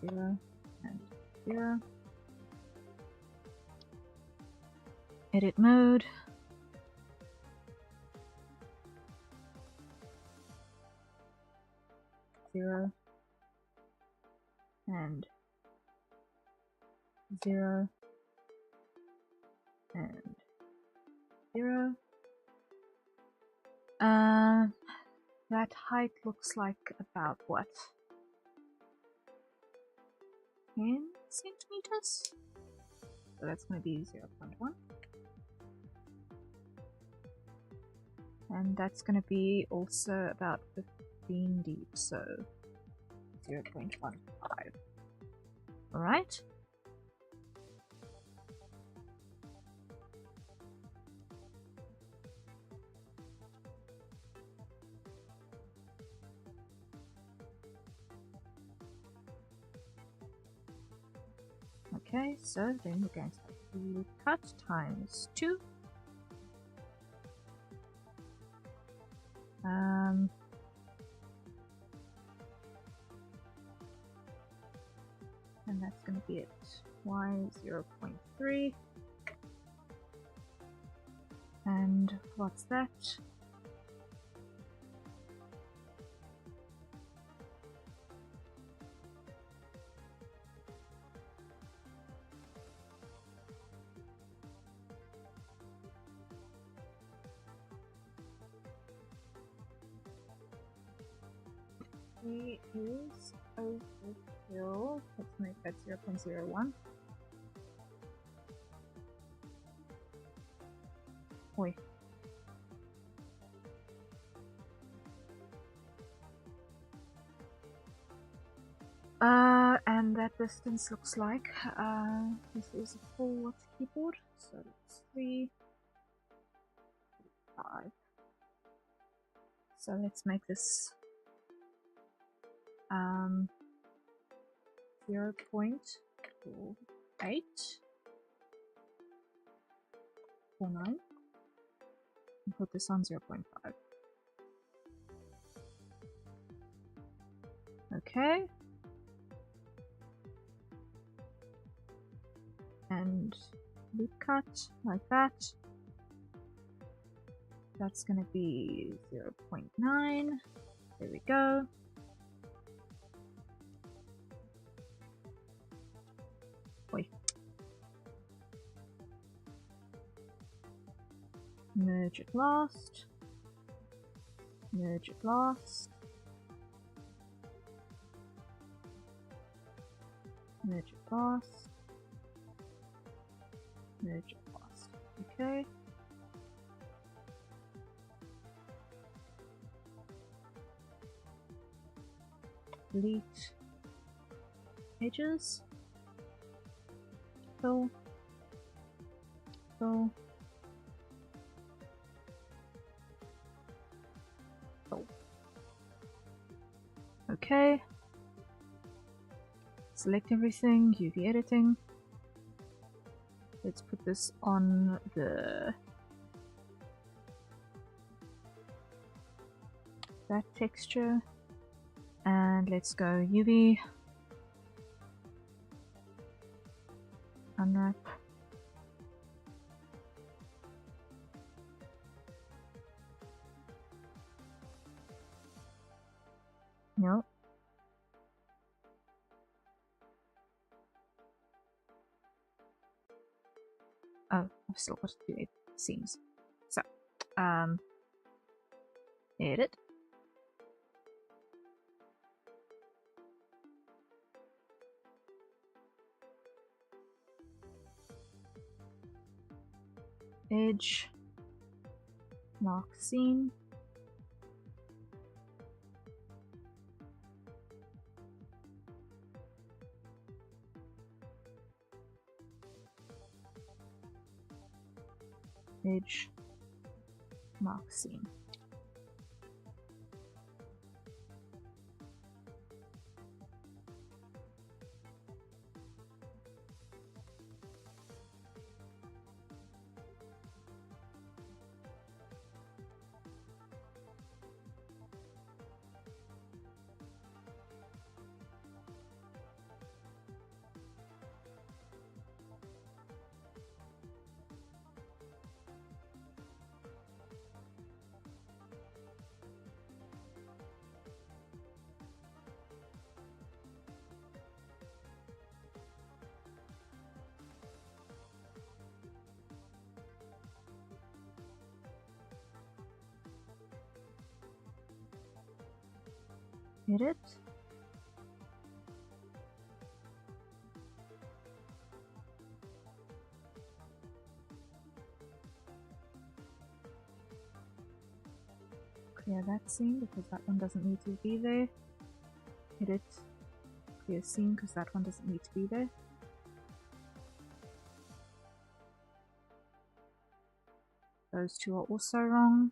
Zero and 0. Edit mode. Zero and 0, and 0. That height looks like about what? 10 centimeters? So that's going to be 0.1. And that's going to be also about 15 deep, so 0.15. Alright. Okay, so then we're going to have to cut times 2. And that's going to be it. Y 0.3. And what's that? He is overkill. Let's make that 0.01. Oi. And that distance looks like this is a full keyboard, so it's 3, 5. So let's make this 0.48, 49, and put this on 0.5. Okay. And loop cut like that. That's going to be 0.9. There we go. Wait. Merge at last. Merge at last. Merge at last. Merge at last. Okay. Delete edges. Fill. Fill. Fill. Okay. Select everything, UV editing. Let's put this on that texture, and let's go UV, unwrap, no. Oh, I've still got to do it. Seams. So, edit. Edge. Mark seam. Edge. Mark seam. Hit it. Clear that scene because that one doesn't need to be there. Hit it. Clear scene because that one doesn't need to be there. Those two are also wrong.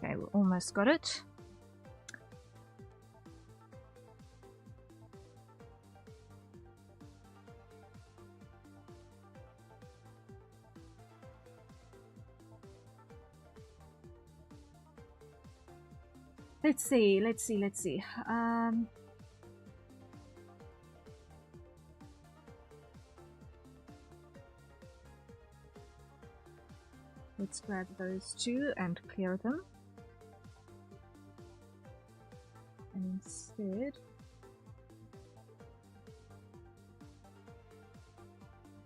Okay, we almost got it. Let's see. Let's grab those two and clear them. And instead,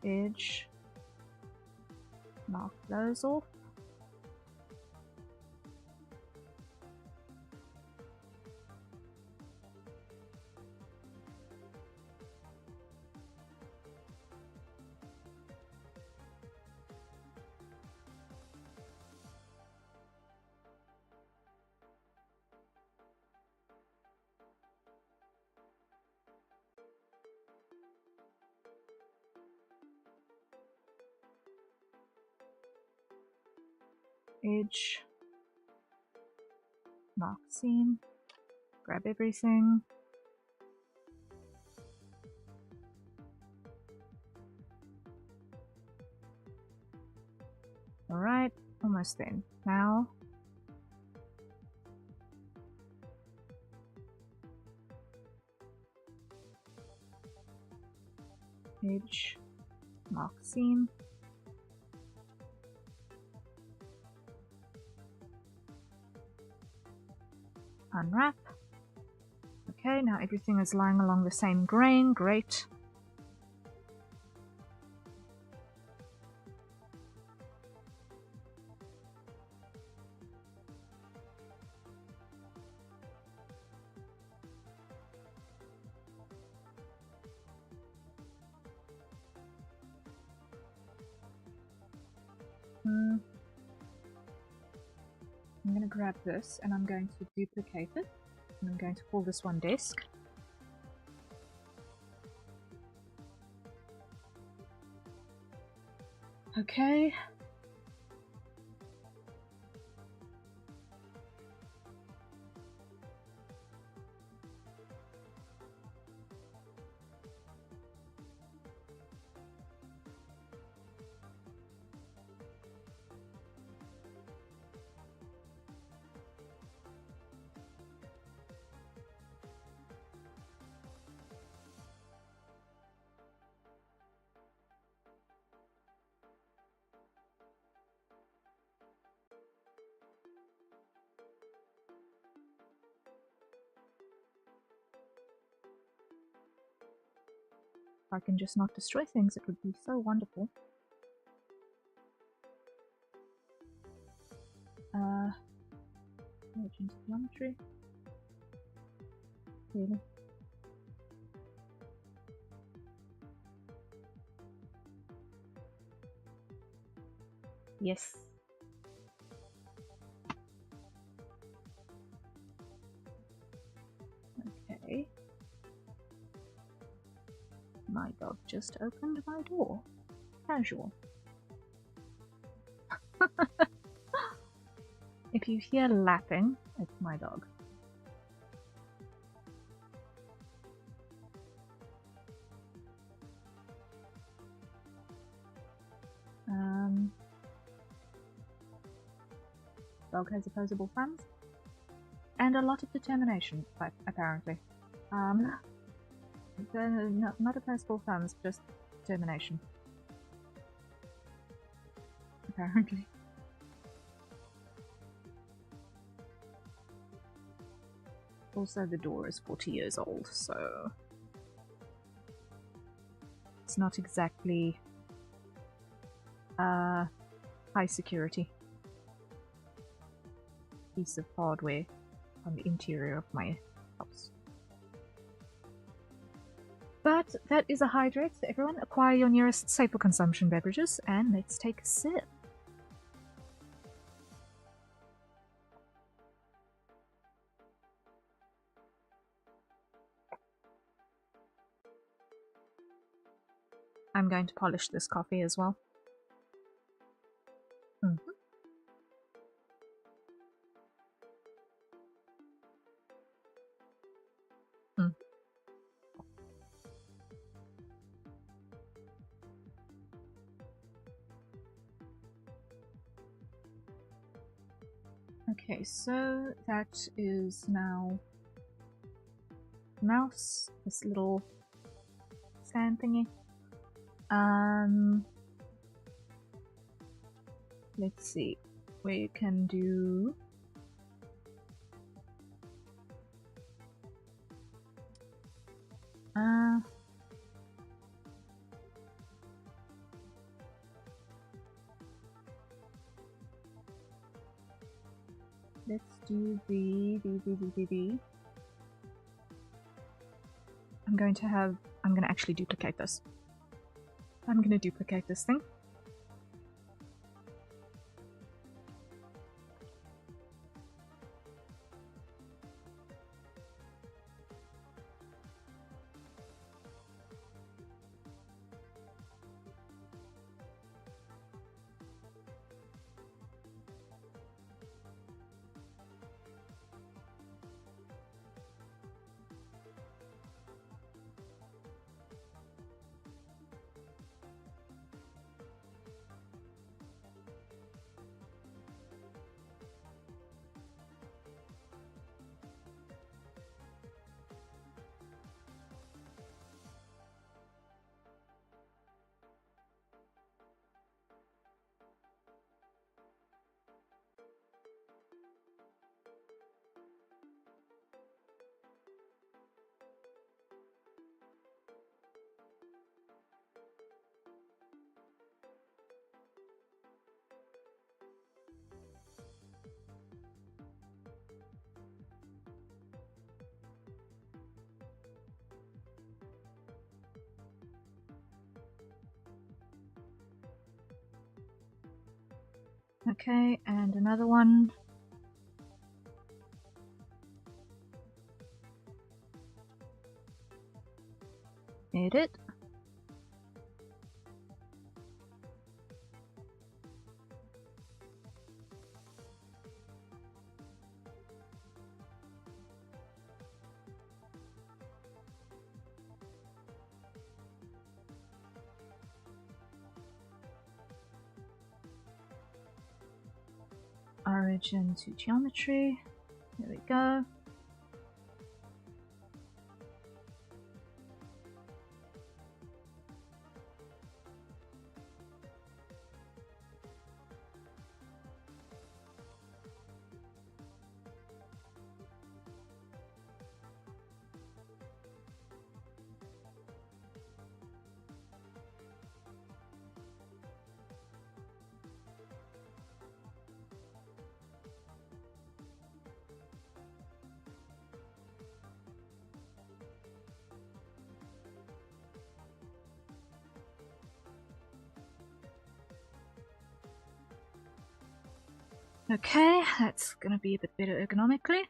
edge, mark those off. Edge, mark scene, grab everything. Alright, almost then. Now, edge, mark scene. Unwrap. Okay, now everything is lying along the same grain. Great. I'm going to grab this and I'm going to duplicate it. And I'm going to call this one desk. Okay. If I can just not destroy things, it would be so wonderful. Agent geometry. Really? Yes. Okay. My dog just opened my door. Casual. If you hear lapping, it's my dog. Dog has opposable thumbs and a lot of determination, apparently. Not opposable thumbs, just determination. Apparently. Also, the door is 40 years old, so it's not exactly high security piece of hardware on the interior of my house. But that is a hydrate, so everyone acquire your nearest safer consumption beverages and let's take a sip. I'm going to polish this coffee as well. Okay, so that is now mouse, this little sand thingy. Let's see, we can do let's do the I'm going to actually duplicate this. I'm going to duplicate this thing. Okay, and another one. Edit. Origin to geometry. There we go. Okay, that's gonna be a bit better ergonomically.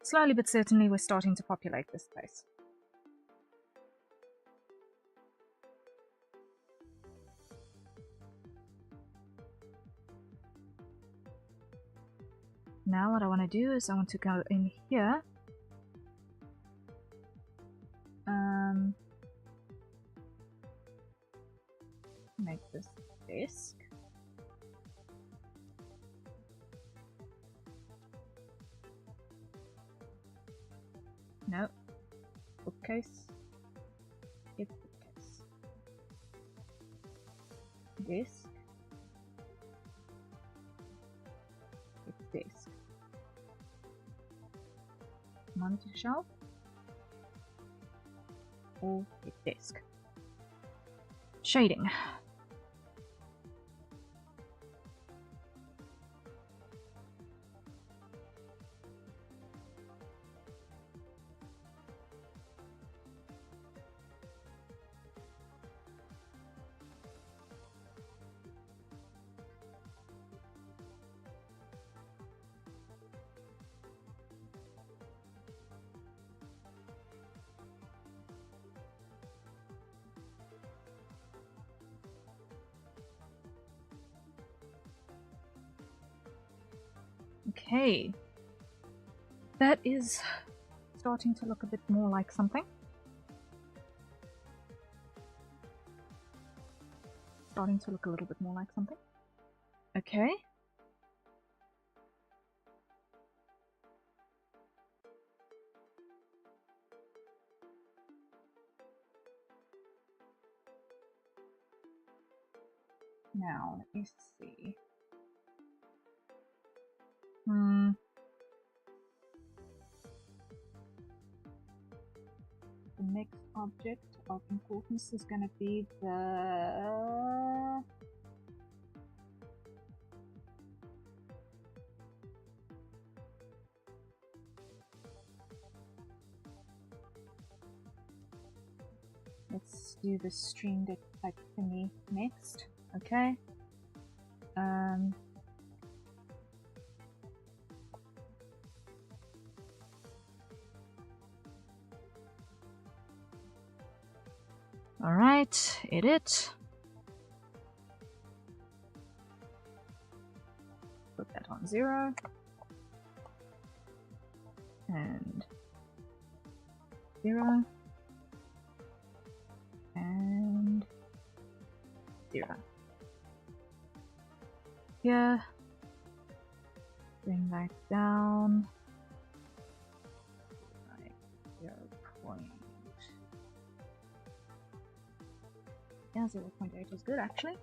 Slowly but certainly we're starting to populate this place. Now what I want to do is I want to go in here. Make this desk. No. Bookcase. Get bookcase. Desk. Get desk. Monitor shelf. Or get desk. Shading. Okay. That is starting to look a bit more like something. Starting to look a little bit more like something. Okay. Now, let me see. The next object of importance is going to be the... Let's do the Stream Deck type thingy next. Okay. Alright, edit. Put that on 0. And 0. And 0. Here. Bring that down. Like 0. Yeah, 0.8 is good actually.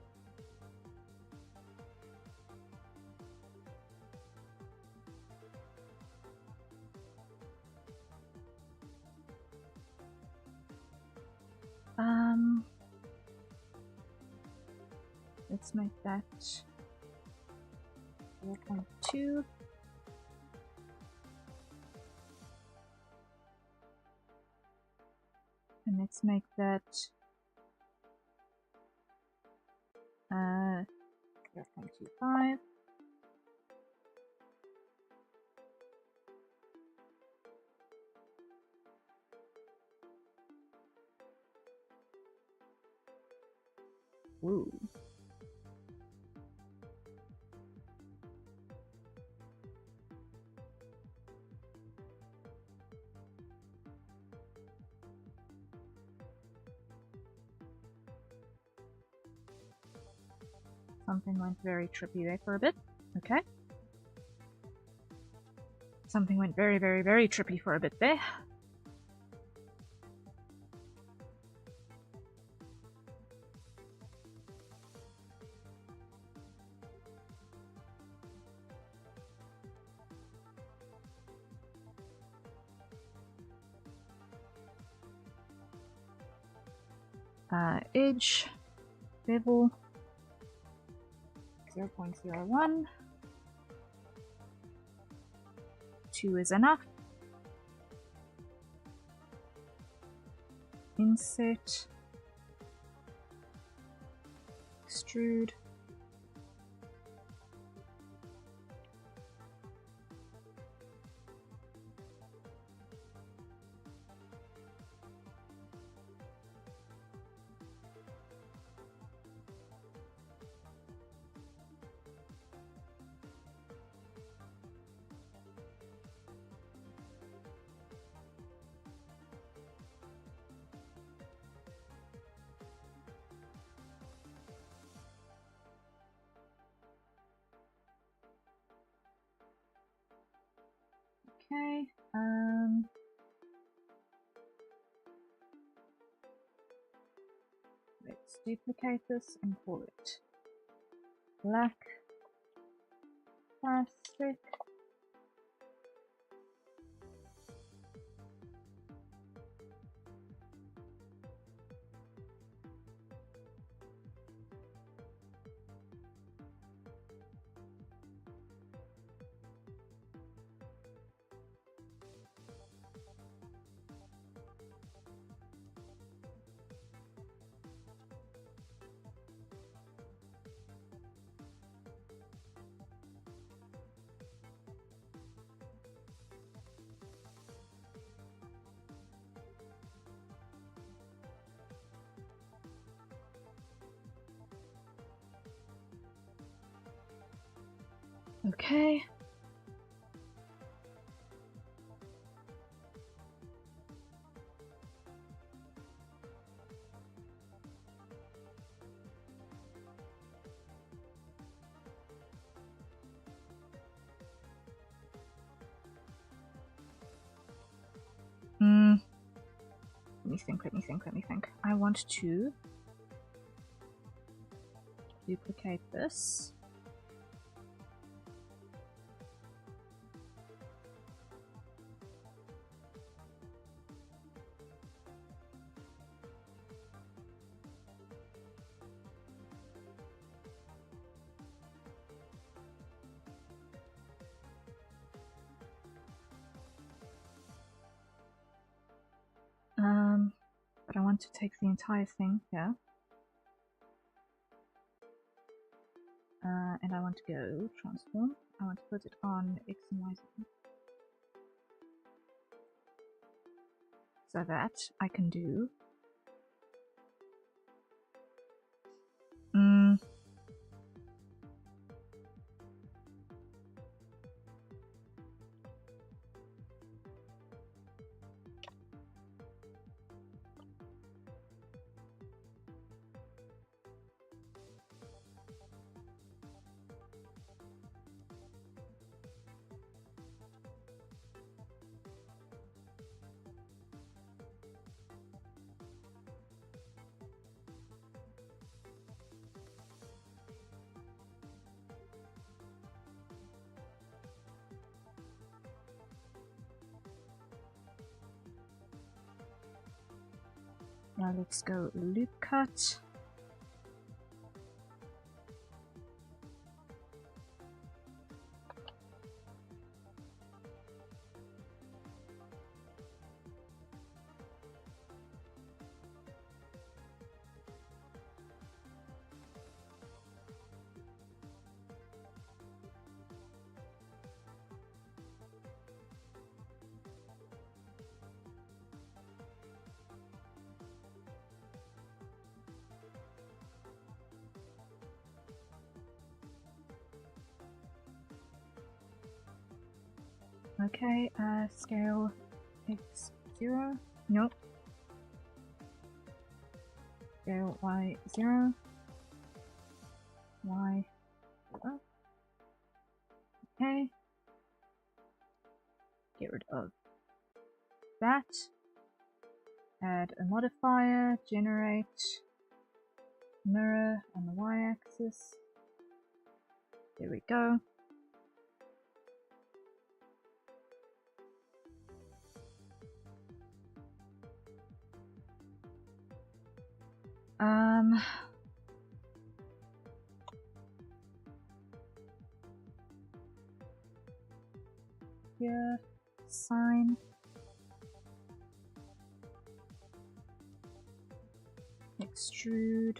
Let's make that 0.2. And let's make that 0.25. Ooh. Something went very trippy there for a bit. Okay. Something went very, very, very trippy for a bit there. Edge, bevel, 0.01. 2 is enough. Insert, extrude, Okay, let's duplicate this and call it black plastic. Okay. Let me think. I want to duplicate this. But I want to take the entire thing here. And I want to go transform. I want to put it on X and Y Z. So that I can do now let's go loop cut. Okay, scale X0. Nope. Scale Y0. Y. Oh. Okay. Get rid of that. Add a modifier. Generate mirror on the Y-axis. There we go. Here, sign. Extrude.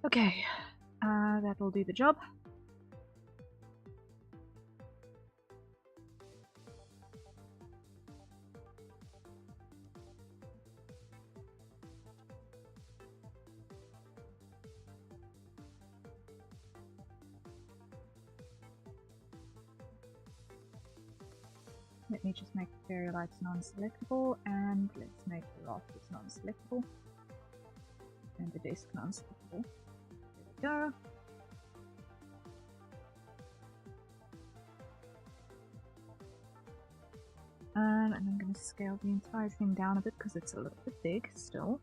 Okay, that will do the job. Let me just make the fairy lights non-selectable, and let's make the rafters non-selectable, and the desk non-selectable. There we go. And I'm going to scale the entire thing down a bit because it's a little bit big still.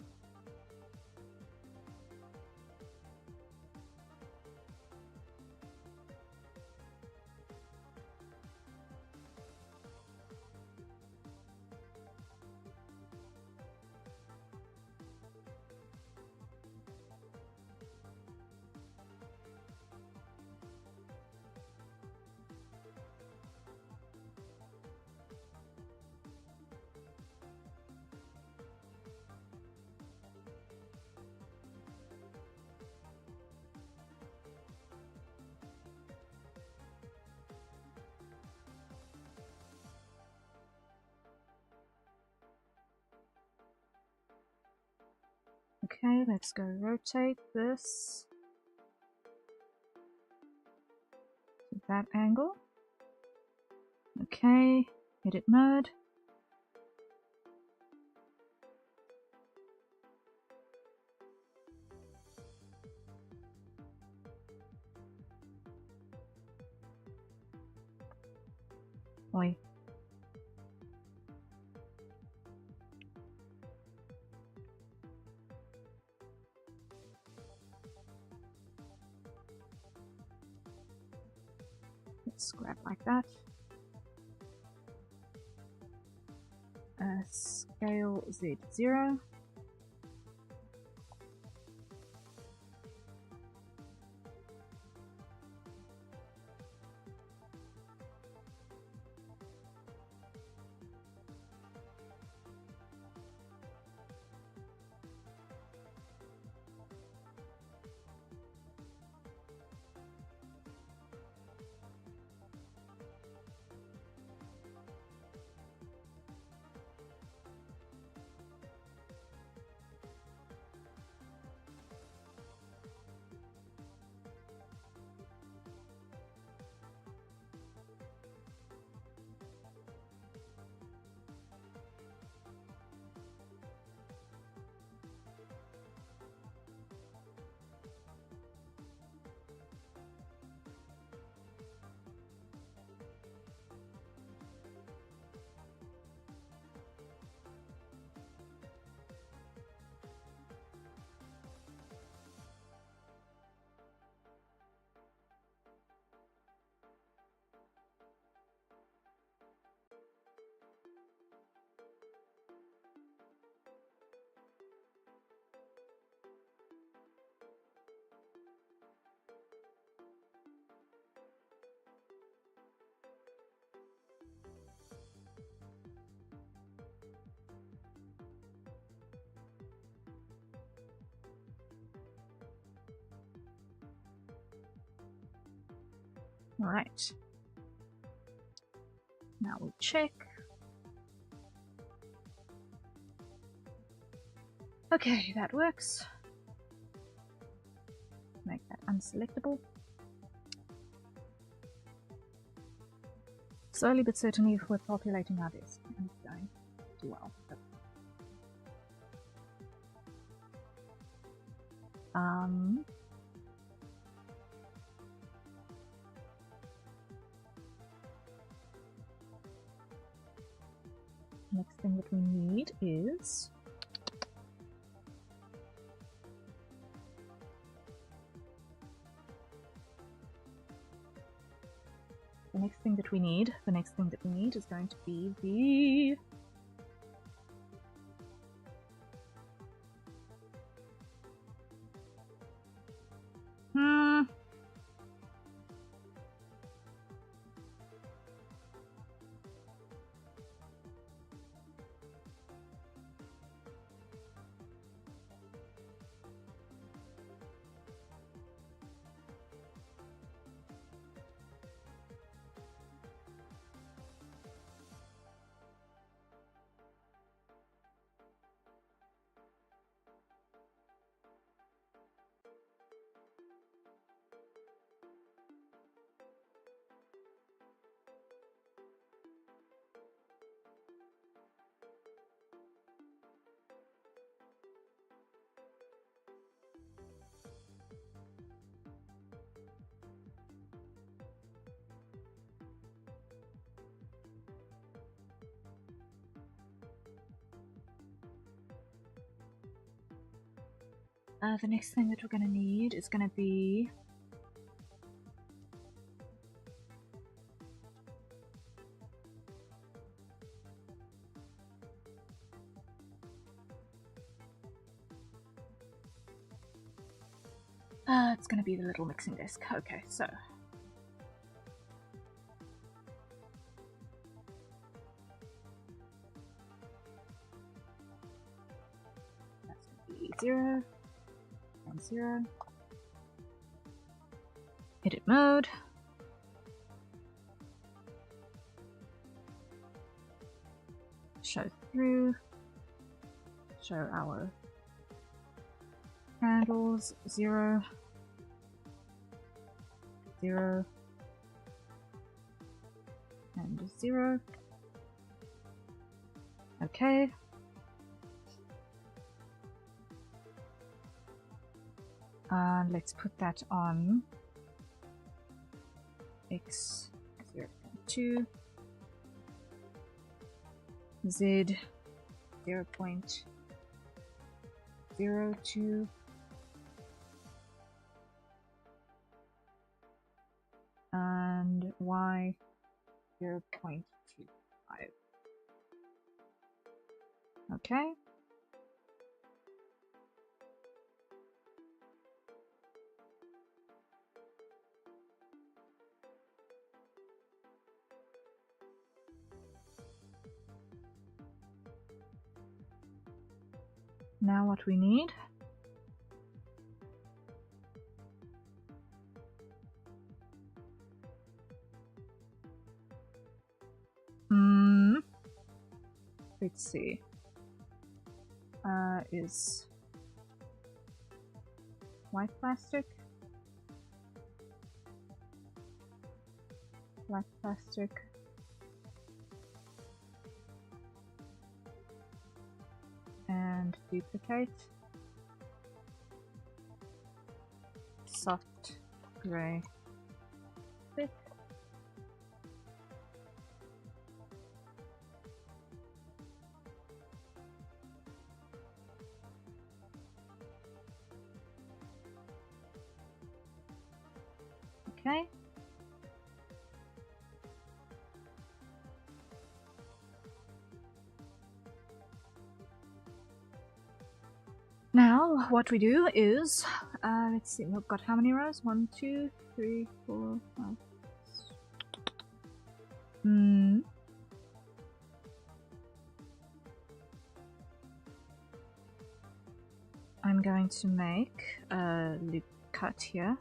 Okay, let's go rotate this to that angle. Okay, edit mode. Oi. Let's grab like that. Scale Z0. Alright. Now we check. Okay, that works. Make that unselectable. Slowly but certainly we're populating our desk, and it's going too well. Next thing that we need is the next thing that we need is going to be the The next thing that we're going to need is going to be it's going to be the little mixing disc. Okay, so that's going to be 0 and 0. Edit mode. Show through. Show our handles. 0, 0, and 0. Okay. Let's put that on x 0.2, z 0.02, and y 0.25. Okay. Now what we need let's see, is white plastic, black plastic, and duplicate, soft gray thick, okay. Now what we do is, let's see, we've got how many rows? 1, 2, 3, 4, 5. I'm going to make a loop cut here.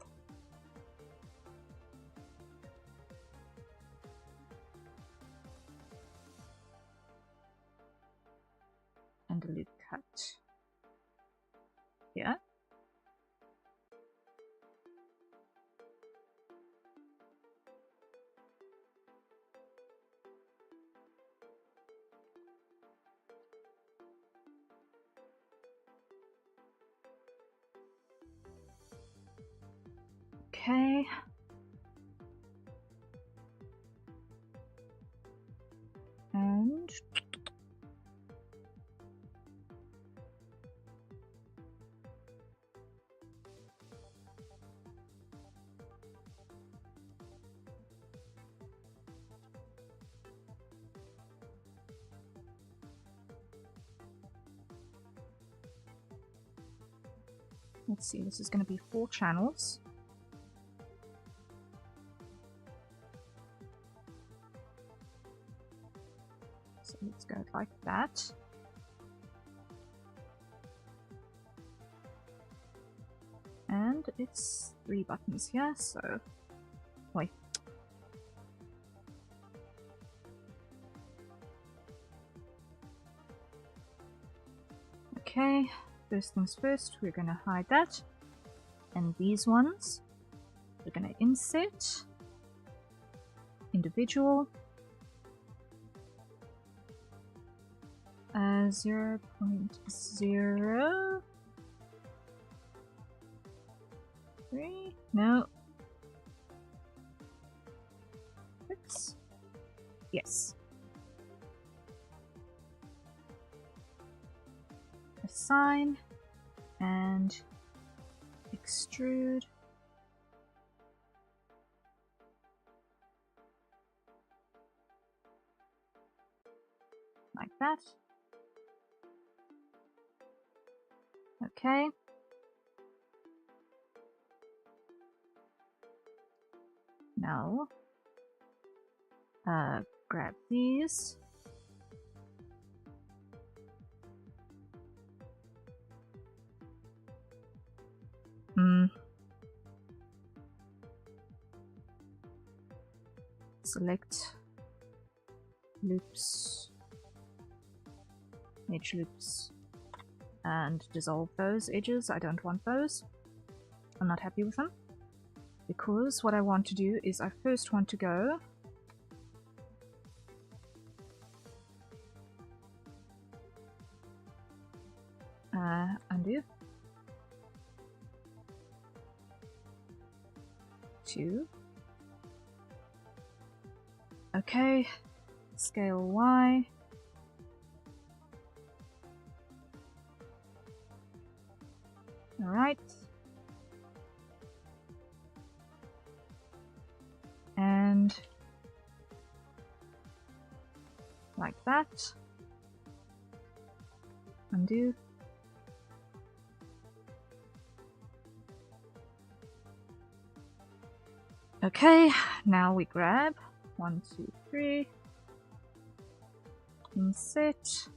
And a loop cut here. Okay. And let's see, this is going to be 4 channels. So let's go like that. And it's 3 buttons here, so wait. Okay, first things first, we're going to hide that. And these ones, we're going to insert, individual, 0.03, no, 6, yes. Assign and extrude. Like that. Okay. Now, grab these. Select loops, edge loops, and dissolve those edges. I don't want those. I'm not happy with them. Because what I want to do is I first want to go undo, 2, okay, scale Y, alright, and like that, undo, okay, now we grab 1, 2, 3, inset,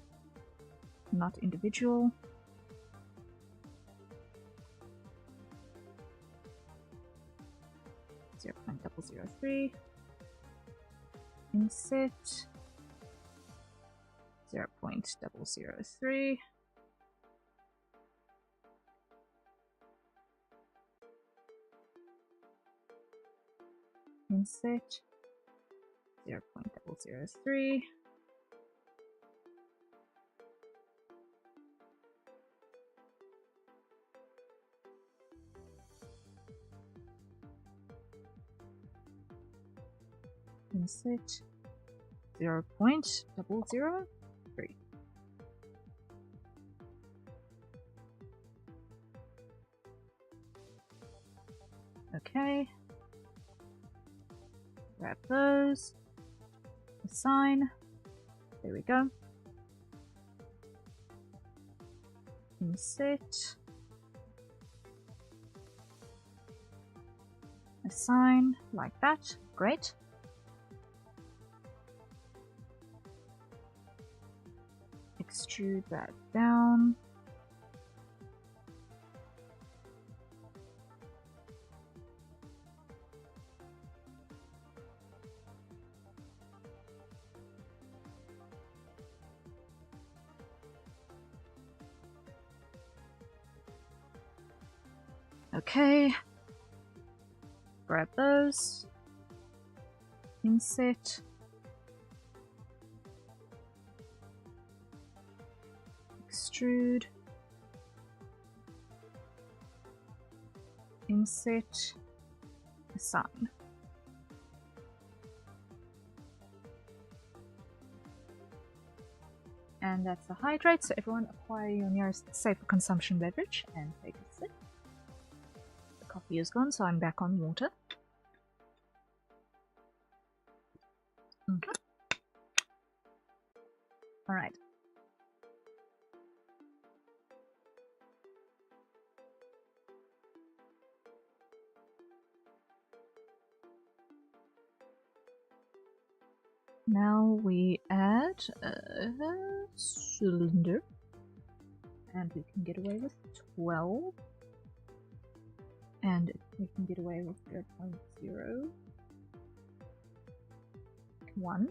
not individual, .0.003, inset 0.003, inset 0.003, inset 0.003. Okay. Grab those. Assign. There we go. Inset. Assign like that. Great. Extrude that down. Okay. Grab those. Inset. Extrude. Inset. Assign. And that's the hydrate, so everyone acquire your nearest safe for consumption beverage and take a sip. The coffee is gone, so I'm back on water. Alright. Now we add a cylinder, and we can get away with 12, and we can get away with 0.01,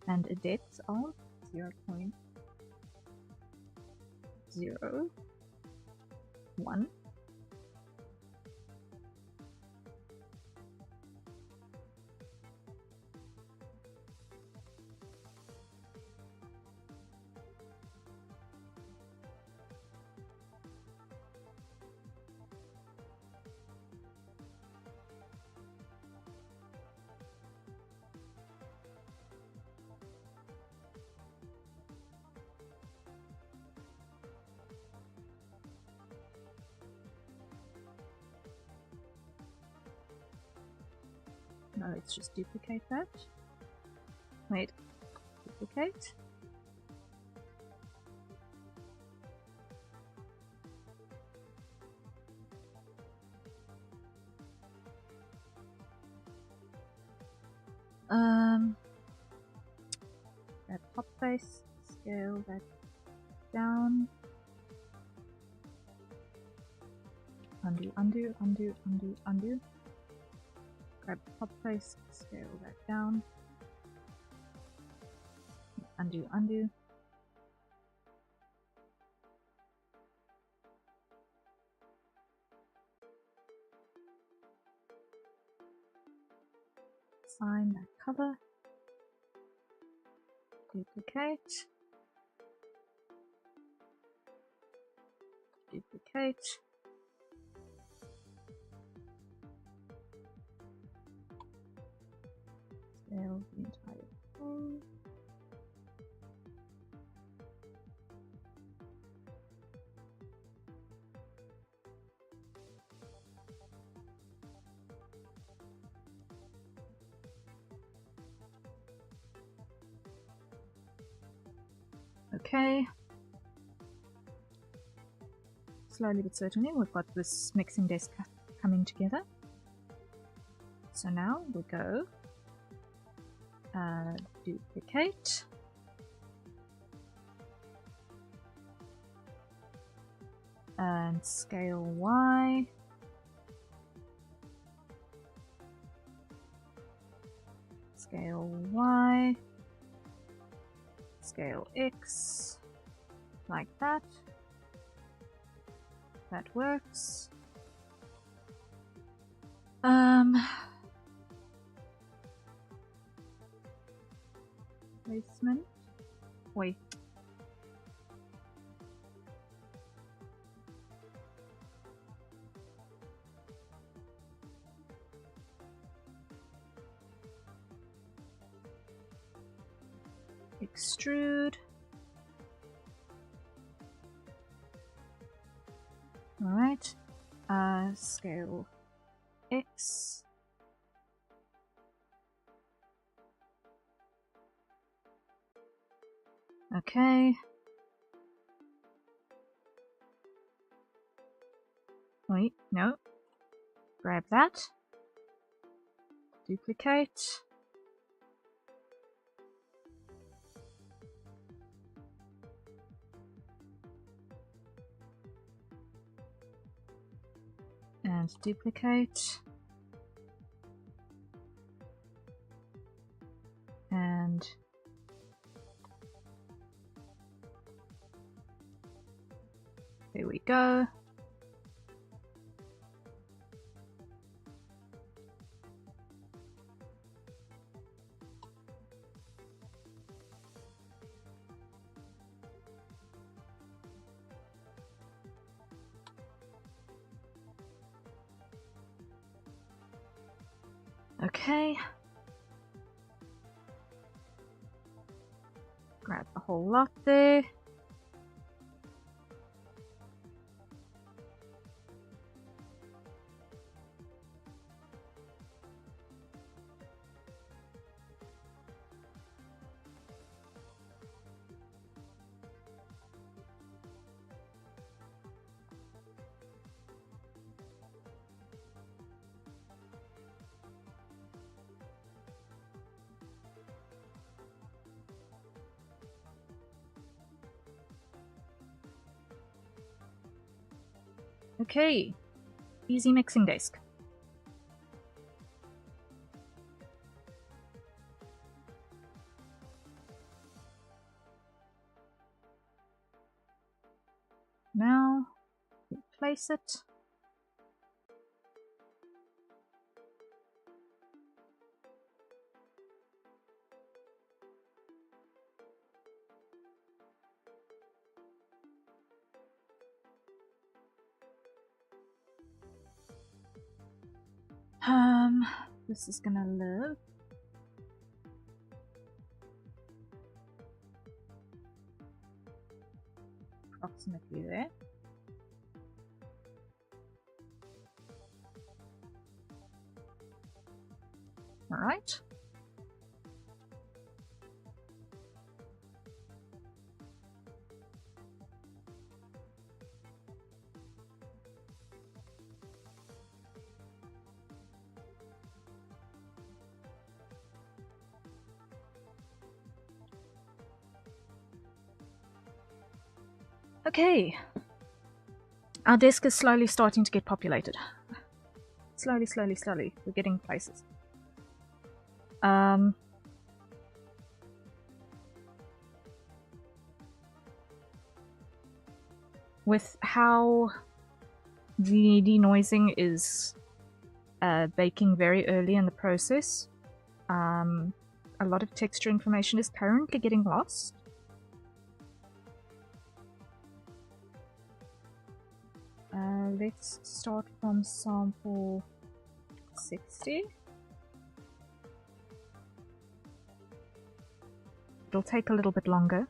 and a depth of 0.01. No, let's just duplicate that. Wait, duplicate. That top face, scale that down. Undo, undo, undo, undo, undo. Grab the top face, scale that down. Undo, undo. Sign that cover. Duplicate. Duplicate. Scale the entire thing. Okay. Slowly but certainly we've got this mixing desk coming together. So now we go duplicate. And scale Y. Scale Y. Scale X. Like that. That works. Placement. Wait. Extrude. Alright. Scale X. Okay. Wait, no. Grab that. Duplicate. And duplicate. And there we go. Okay. Grab the whole lot there. Okay, easy mixing desk. Now, replace it. This is gonna live. Approximately there. Alright. Okay. Our desk is slowly starting to get populated. Slowly, slowly, slowly. We're getting places. With how the denoising is baking very early in the process, a lot of texture information is currently getting lost. Let's start from sample 60. It'll take a little bit longer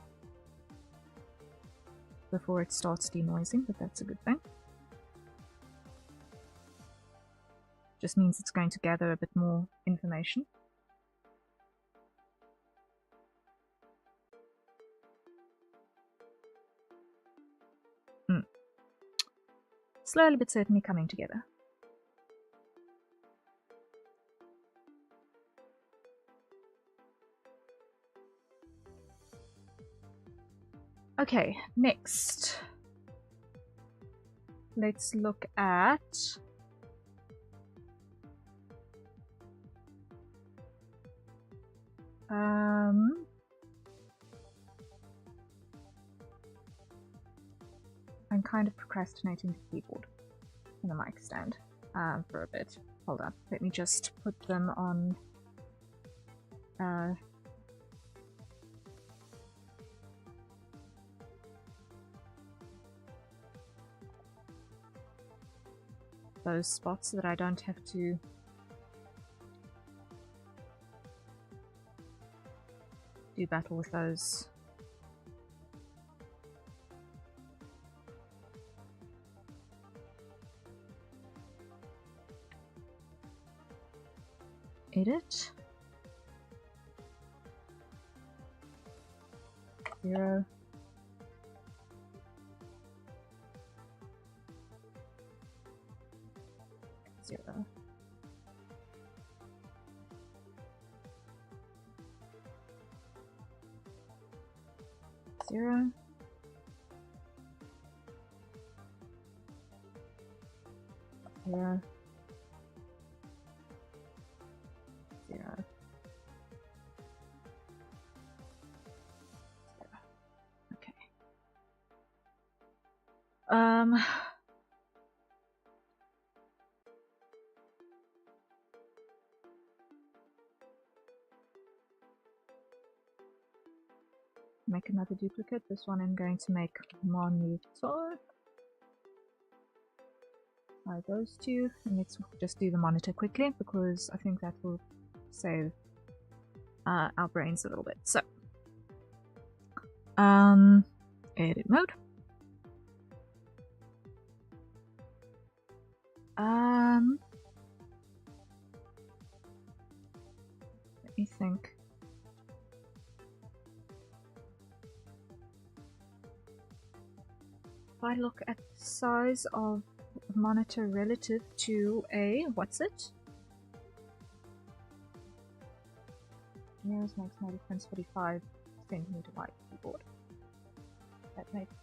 before it starts denoising, but that's a good thing. Just means it's going to gather a bit more information. Slowly but certainly coming together. Okay, next. Let's look at I'm kind of procrastinating the keyboard and the mic stand for a bit. Hold up, let me just put them on those spots so that I don't have to do battle with those. Edit. 0. 0. 0. 0. 0. Okay. Make another duplicate. This one I'm going to make monitor. Those two, and let's just do the monitor quickly because I think that will save our brains a little bit. So, edit mode. Let me think. If I look at the size of monitor relative to a, what's it? Here's makes no difference, 45 centimeter wide keyboard. That makes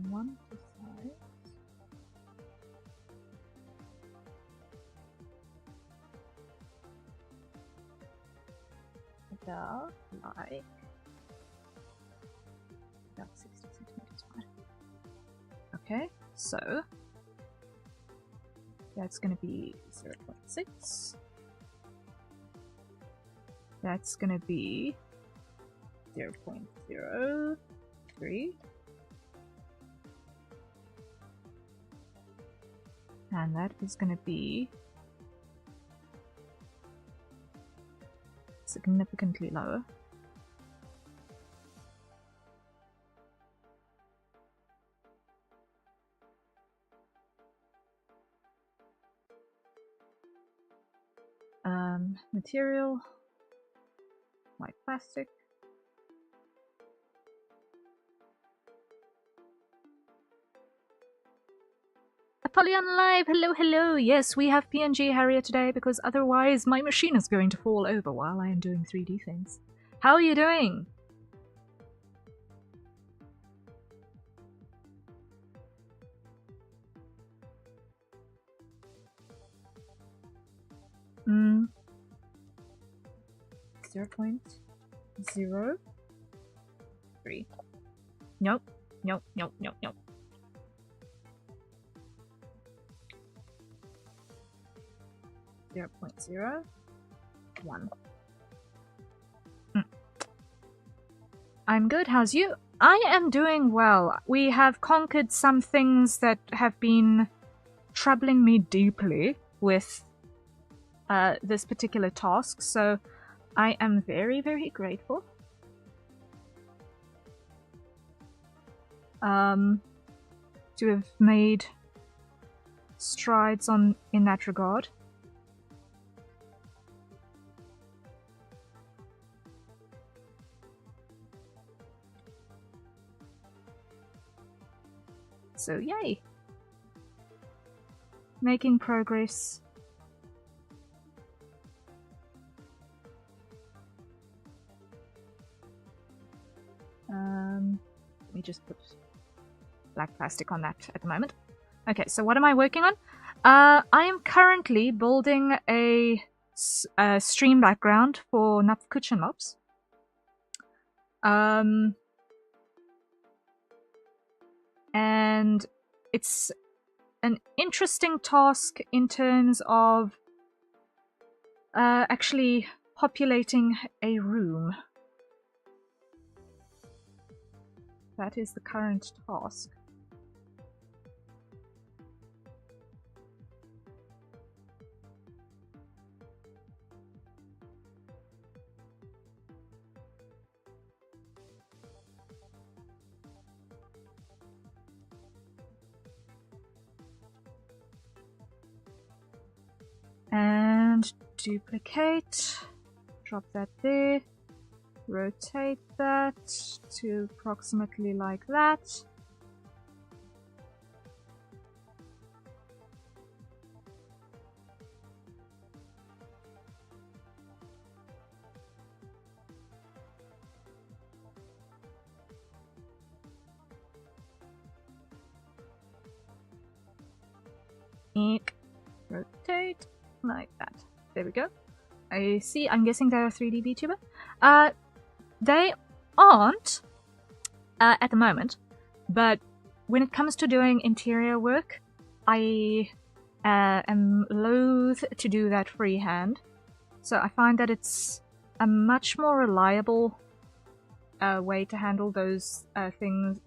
monitor size. About like about 60 centimeters wide. Okay, so that's going to be 0.6. That's going to be 0.03. And that is going to be significantly lower. material, white plastic. Apollyon Live, hello, hello. Yes, we have PNG Harrier today because otherwise my machine is going to fall over while I am doing 3D things. How are you doing? Hmm. 0.03. Nope, nope, nope, nope, nope. 0.01. I'm good, how's you? I am doing well. We have conquered some things that have been troubling me deeply with this particular task, so I am very, very grateful. To have made strides in that regard. So yay! Making progress. Let me just put black plastic on that at the moment. Okay, so what am I working on? I am currently building a stream background for Napkuchen mobs. And it's an interesting task in terms of actually populating a room. That is the current task. And duplicate, drop that there, rotate that to approximately like that. Eek. Rotate like that. There we go. I see. I'm guessing they're a 3D VTuber. They aren't at the moment, but when it comes to doing interior work, I am loath to do that freehand. So I find that it's a much more reliable way to handle those things.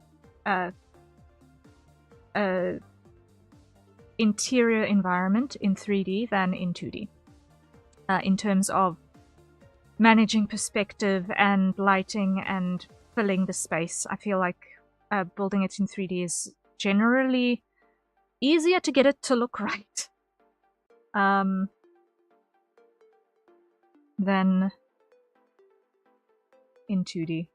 Interior environment in 3D than in 2D. In terms of managing perspective and lighting and filling the space, I feel like building it in 3D is generally easier to get it to look right than in 2D.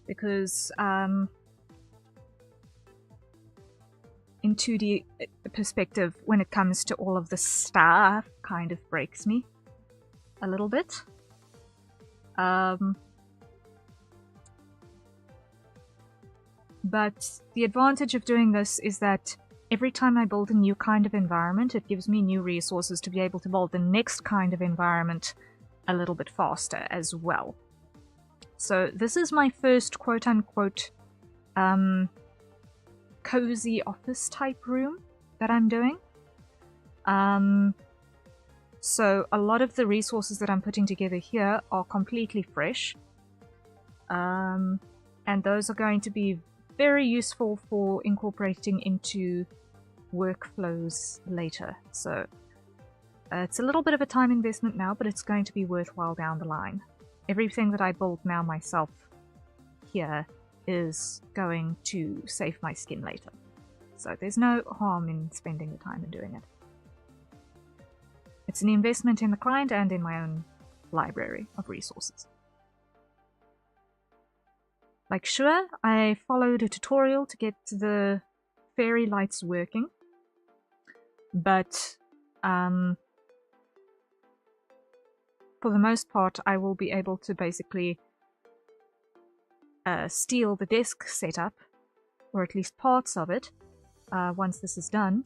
Because in 2D perspective, when it comes to all of the stuff, kind of breaks me a little bit. But the advantage of doing this is that every time I build a new kind of environment, it gives me new resources to be able to build the next kind of environment a little bit faster as well. So this is my first quote-unquote cozy office type room that I'm doing. So a lot of the resources that I'm putting together here are completely fresh. And those are going to be very useful for incorporating into workflows later. So it's a little bit of a time investment now, but it's going to be worthwhile down the line. Everything that I build now myself here is going to save my skin later. So there's no harm in spending the time and doing it. It's an investment in the client and in my own library of resources. Like sure, I followed a tutorial to get the fairy lights working, but for the most part I will be able to basically steal the desk setup, or at least parts of it, once this is done,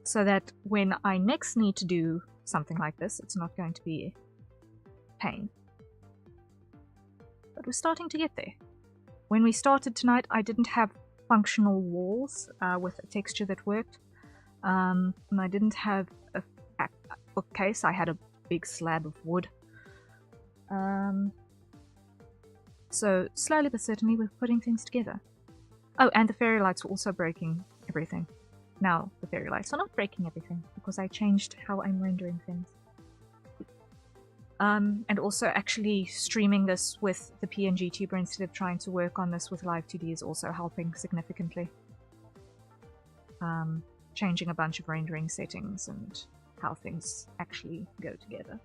so that when I next need to do something like this, it's not going to be a pain. But we're starting to get there. When we started tonight, I didn't have functional walls with a texture that worked, and I didn't have a bookcase. I had a big slab of wood. So slowly but certainly we're putting things together. Oh, and the fairy lights were also breaking everything. Now the fairy lights are not breaking everything because I changed how I'm rendering things. And also actually streaming this with the PNG tuber instead of trying to work on this with Live 2D is also helping significantly. Changing a bunch of rendering settings and how things actually go together.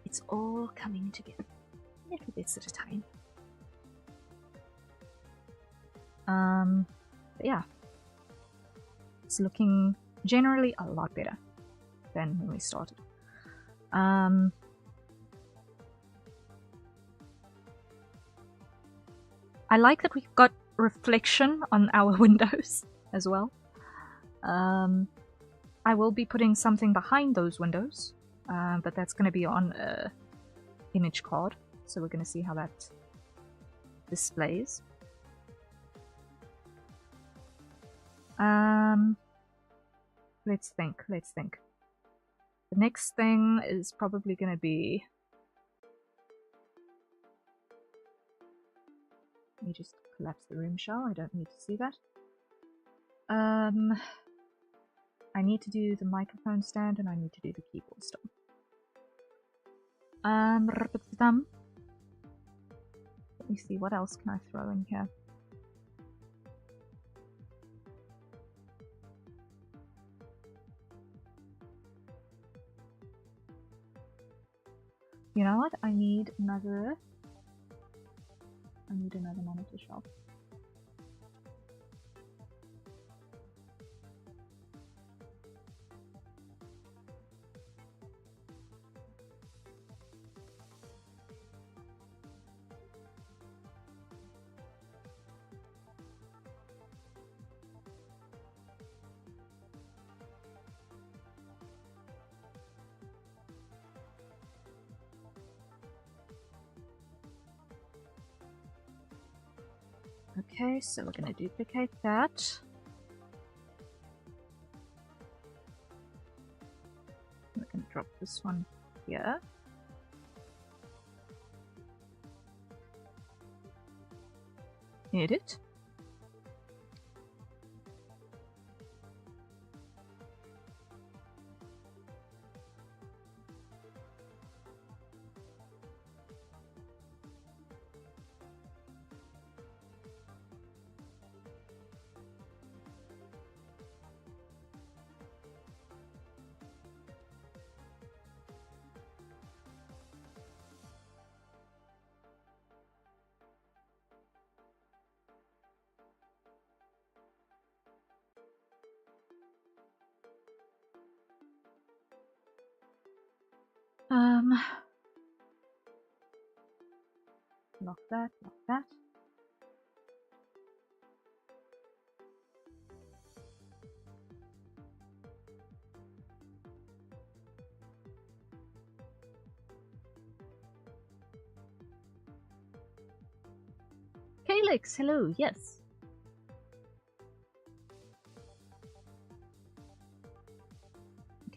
It's all coming together, little bits at a time. But yeah, it's looking generally a lot better than when we started. I like that we've got reflection on our windows as well. I will be putting something behind those windows, but that's going to be on a image card, so we're going to see how that displays. Let's think. The next thing is probably going to be... Let me just collapse the room shell, I don't need to see that. I need to do the microphone stand and I need to do the keyboard stand. Let me see, what else can I throw in here? You know what? I need another monitor shelf. Okay, so we're going to duplicate that. We're going to drop this one here. Edit. Lock that, lock that. Calyx, hello, yes.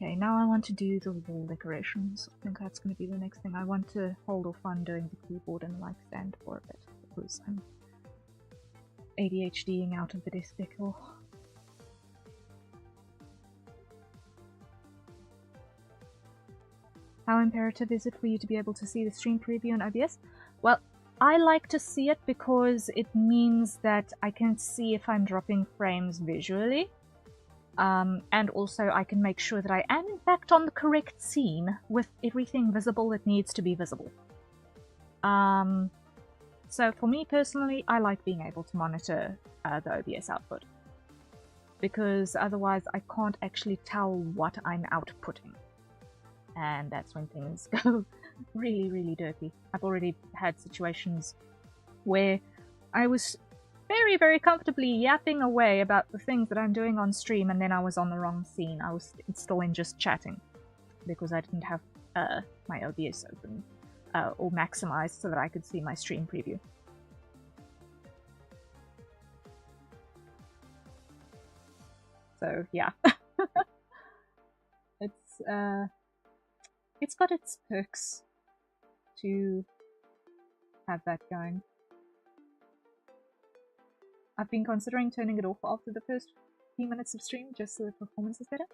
Okay, now I want to do the wall decorations. I think that's going to be the next thing. I want to hold off on doing the keyboard and the mic stand for a bit, because I'm ADHDing out of the desk decor. How imperative is it for you to be able to see the stream preview on OBS? Well, I like to see it because it means that I can see if I'm dropping frames visually. And also I can make sure that I am in fact on the correct scene with everything visible that needs to be visible. So for me personally, I like being able to monitor the OBS output, because otherwise I can't actually tell what I'm outputting. And that's when things go really, really dirty. I've already had situations where I was very, very comfortably yapping away about the things that I'm doing on stream, and then I was on the wrong scene. I was still in just chatting because I didn't have my OBS open or maximized so that I could see my stream preview. So yeah, it's got its perks to have that going. I've been considering turning it off after the first few minutes of stream, just so the performance is better.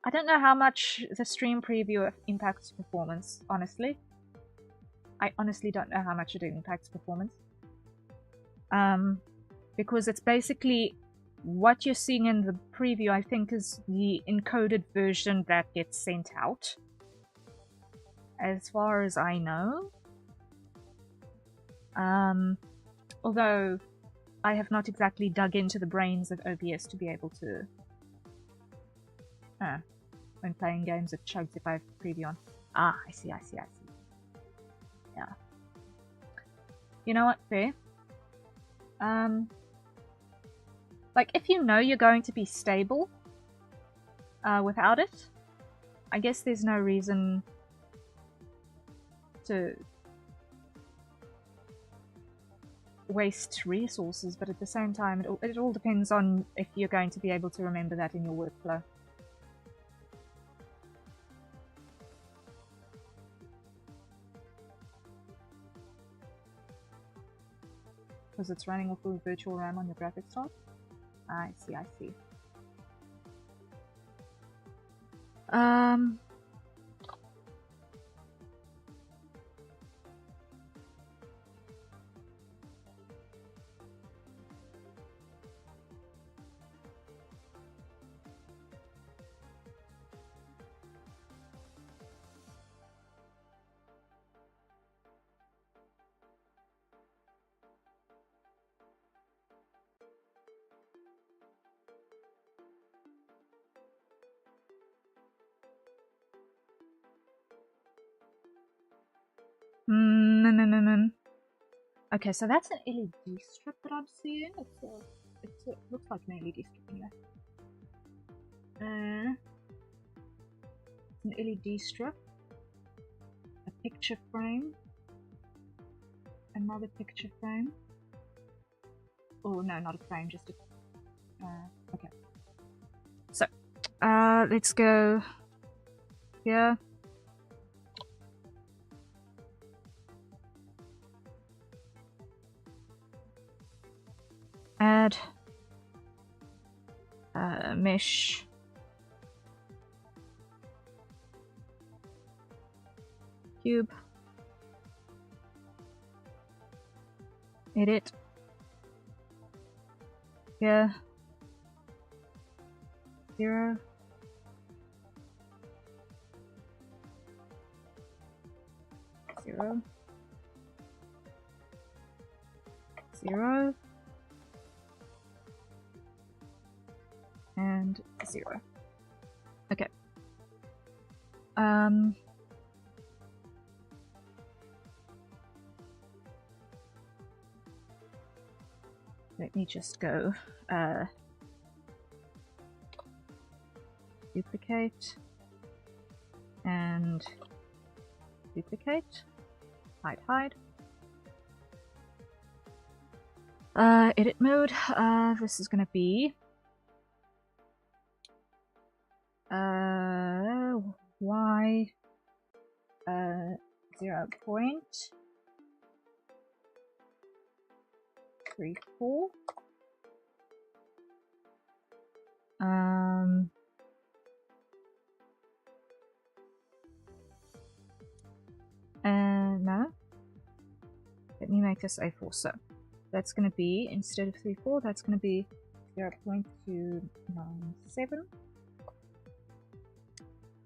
I don't know how much the stream preview impacts performance, honestly. I honestly don't know how much it impacts performance. Because it's basically what you're seeing in the preview, I think, is the encoded version that gets sent out. As far as I know. Although I have not exactly dug into the brains of OBS to be able to, when playing games, it chugs if I have preview on. Ah, I see. Yeah. You know what, fair. Like, if you know you're going to be stable without it, I guess there's no reason to waste resources, but at the same time, it all depends on if you're going to be able to remember that in your workflow. Because it's running off of virtual RAM on your graphics card? I see. No. Okay, so that's an LED strip that I'm seeing. It looks like an LED strip anyway. It's an LED strip, a picture frame, another picture frame. Oh no, not a frame, just a. Okay. So, let's go here. Add mesh. Cube. Edit. Yeah. 0. Zero. 0. And 0. Okay. Let me just go duplicate and duplicate, hide. Edit mode, this is gonna be Y 0.34. No. Let me make this A4. So that's going to be, instead of 34, that's going to be 0.297.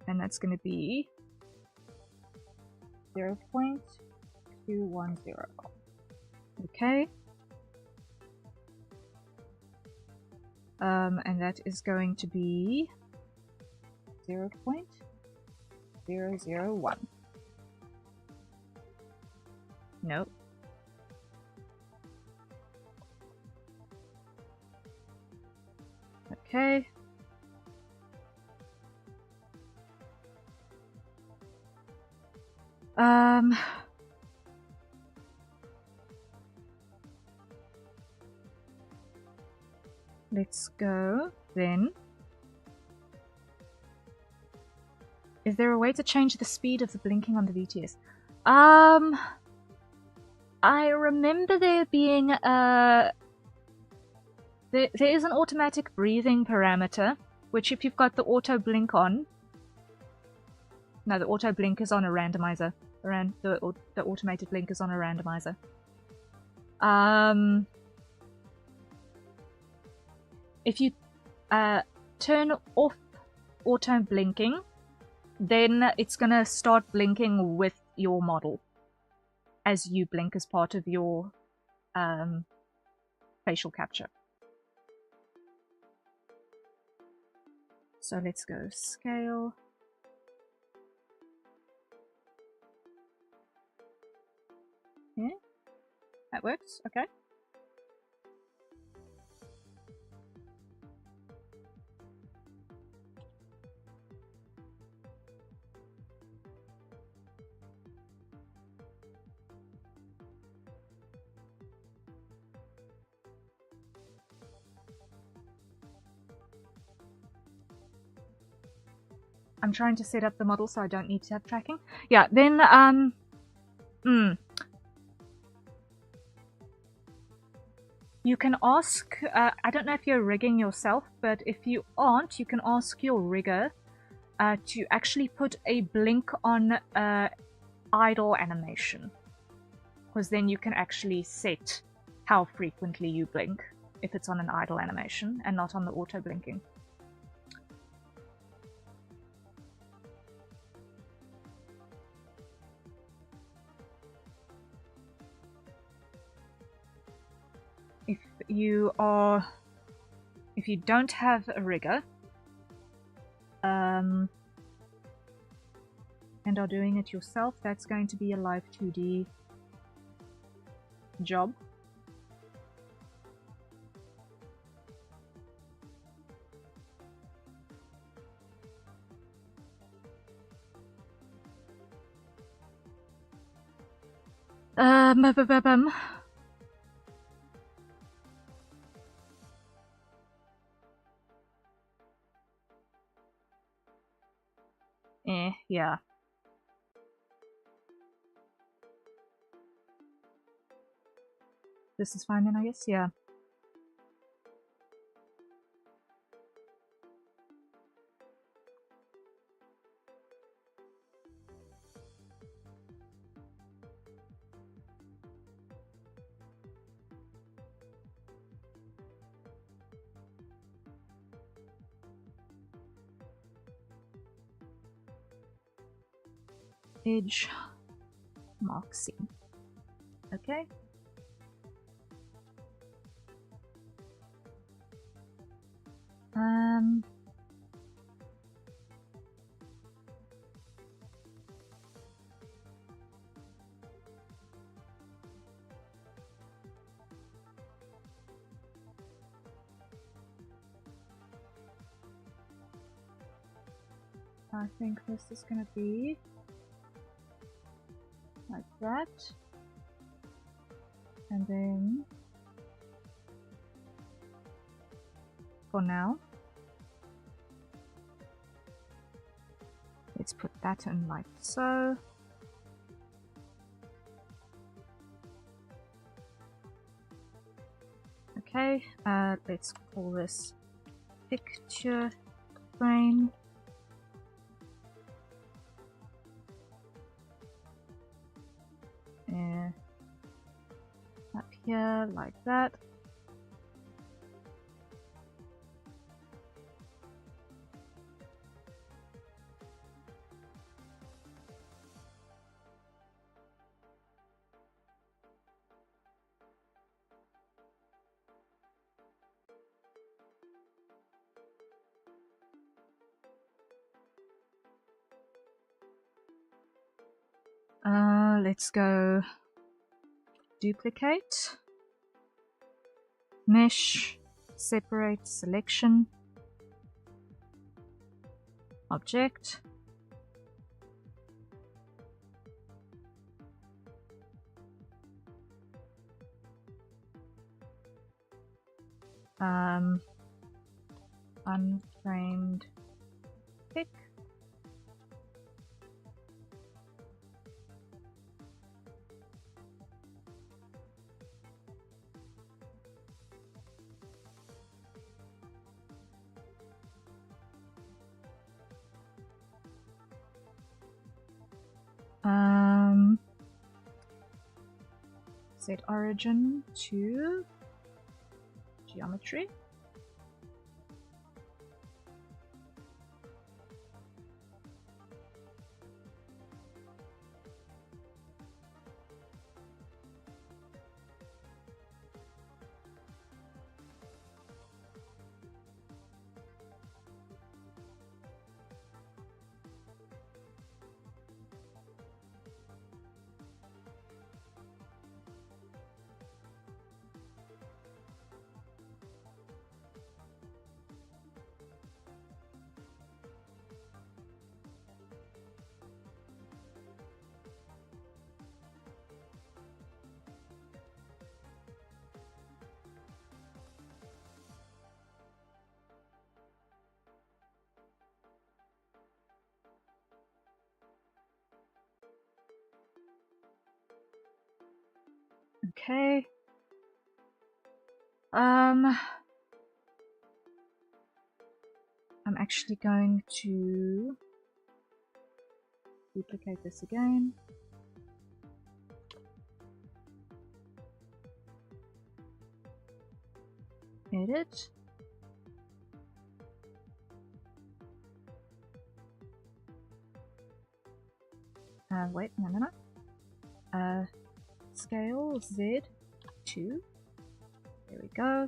And that's going to be 0.210. Okay. And that is going to be 0.001. Nope. Okay. Let's go then. Is there a way to change the speed of the blinking on the VTS? I remember there being there is an automatic breathing parameter, which if you've got the auto blink on, no, the auto blink is on a randomizer. The automated blink is on a randomizer. If you turn off auto blinking, then it's gonna start blinking with your model as you blink as part of your facial capture. So let's go scale. Yeah, that works. Okay. I'm trying to set up the model so I don't need to have tracking. Yeah, then, you can ask, I don't know if you're rigging yourself, but if you aren't, you can ask your rigger to actually put a blink on idle animation. Because then you can actually set how frequently you blink if it's on an idle animation and not on the auto blinking. If you don't have a rigger, and are doing it yourself, that's going to be a live 2D job. Yeah. This is fine then, I guess? Yeah. Edge mark C. Okay. I think this is gonna be like that, and then for now pattern like so. Okay, let's call this picture frame. Up here like that. Let's go duplicate, mesh, separate, selection, object, unframed pick. Set origin to geometry. Okay. I'm actually going to duplicate this again. Edit. Wait, no. Scale Z 2. There we go.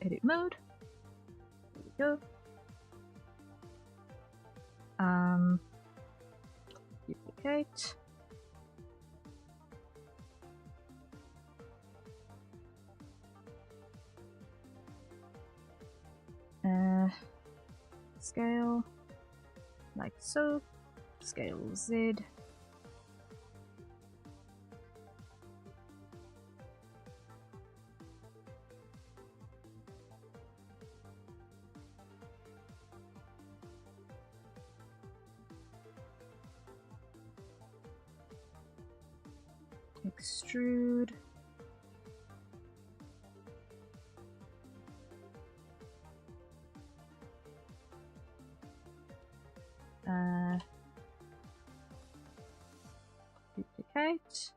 Edit mode. There we go. Duplicate. Scale like so. Scale Z. Extrude. Duplicate.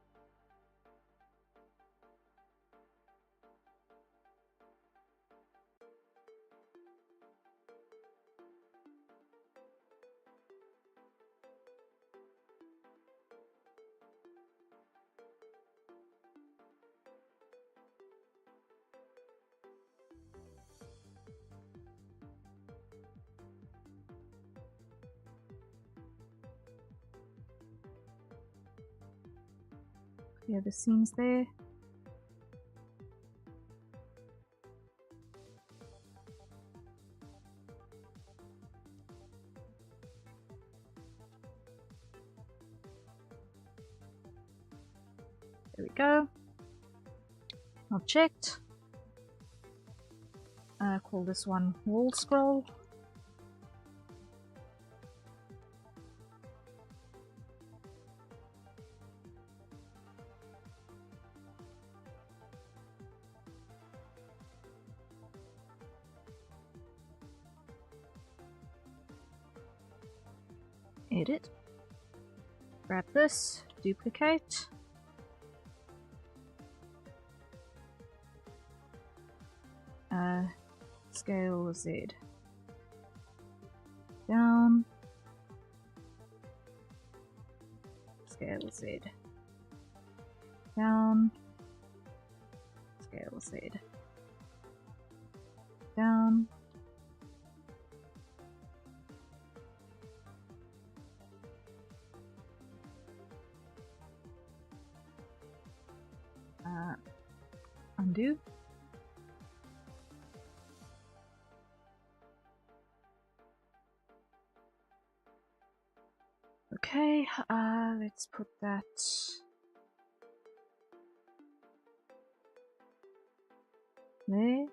Clear the seams there. go. Object. Call this one wall scroll. Edit. Grab this, duplicate. Scale Z. Down. Scale Z. Down. Scale Z. Down. Undo. Okay, let's put that there.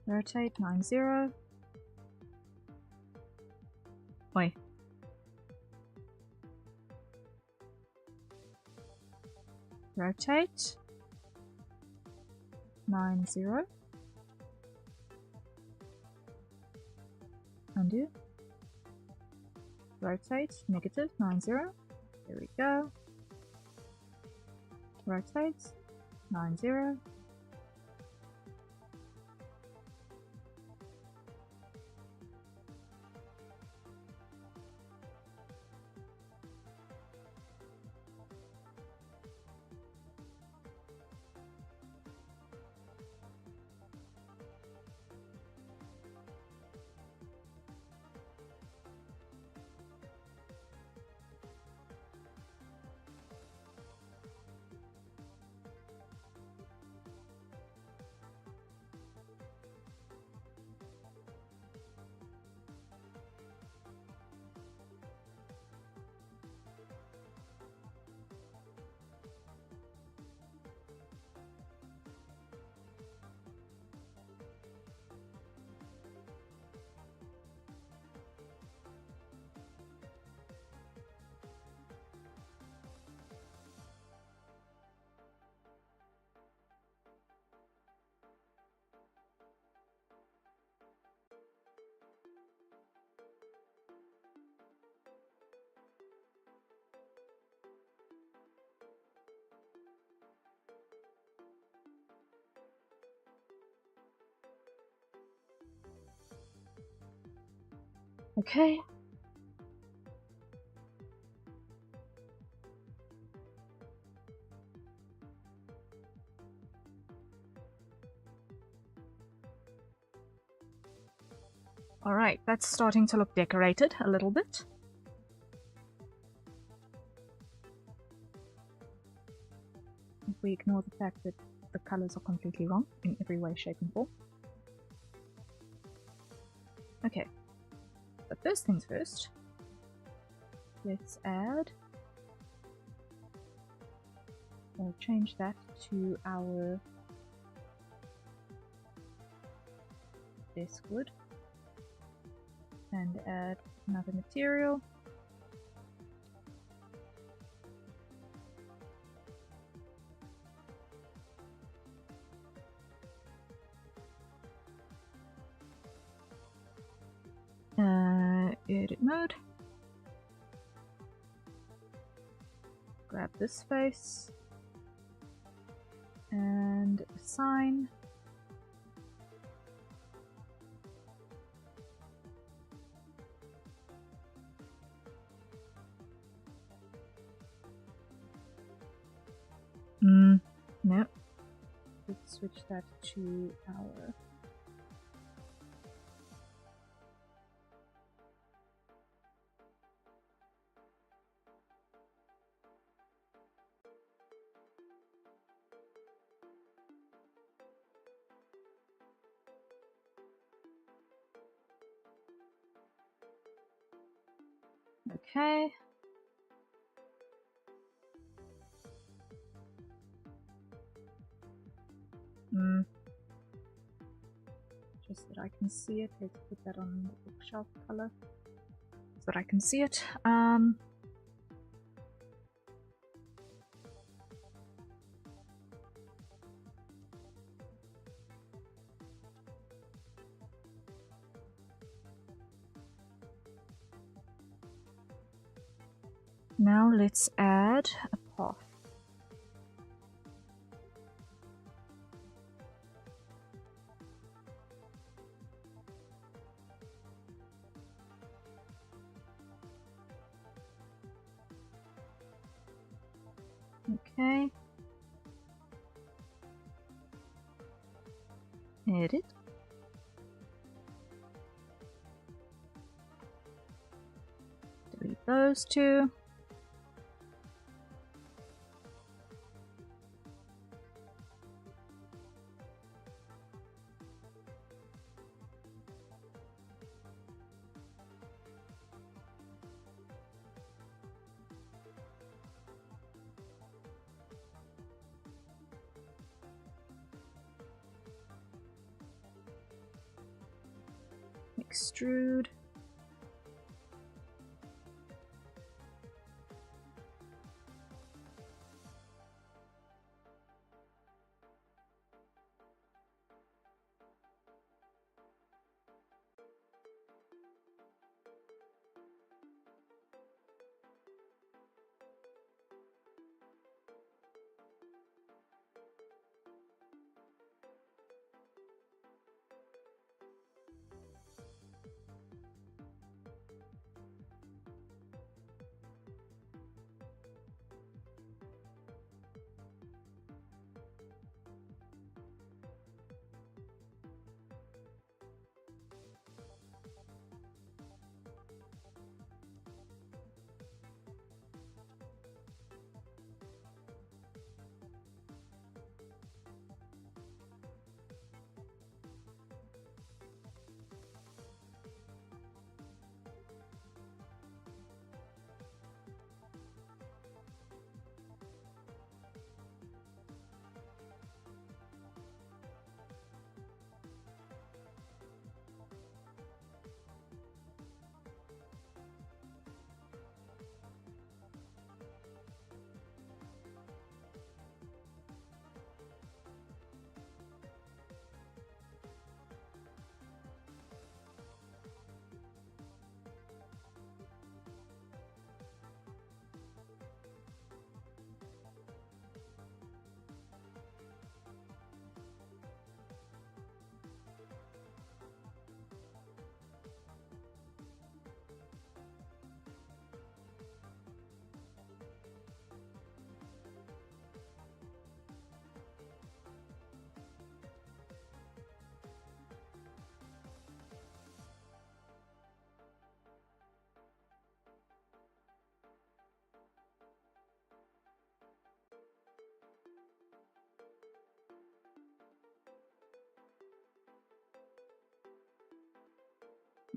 Rotate 90. Wait. Rotate 90. Undo. Rotate negative 90. There we go. Rotate 90. Okay. Alright, that's starting to look decorated a little bit. If we ignore the fact that the colors are completely wrong in every way, shape and form. Okay, but first things first, let's add, or change that to our desk wood, and add another material. Edit mode. Grab this face and assign. No. Let's switch that to our Okay. Just that I can see it. Let's put that on the bookshelf color so that I can see it. Now let's add a path. Okay. Edit. Delete those two. Extrude.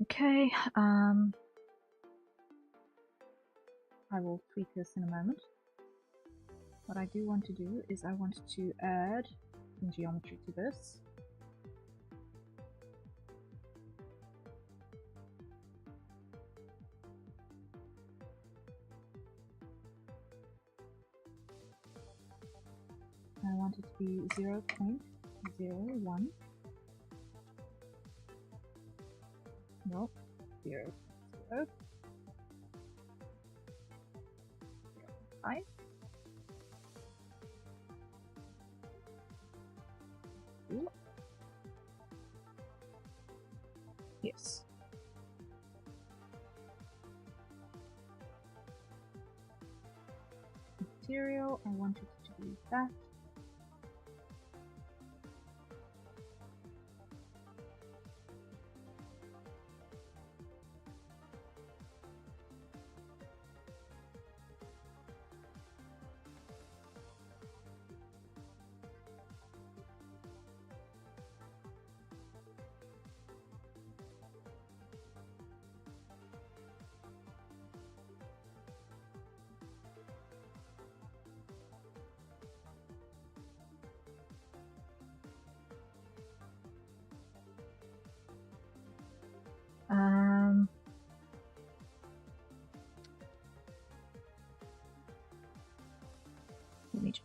Okay, I will tweak this in a moment. What I do want to do is I want to add some geometry to this. I want it to be 0.01. No, 0, 0, 5. Yes. Material, I want it to be that.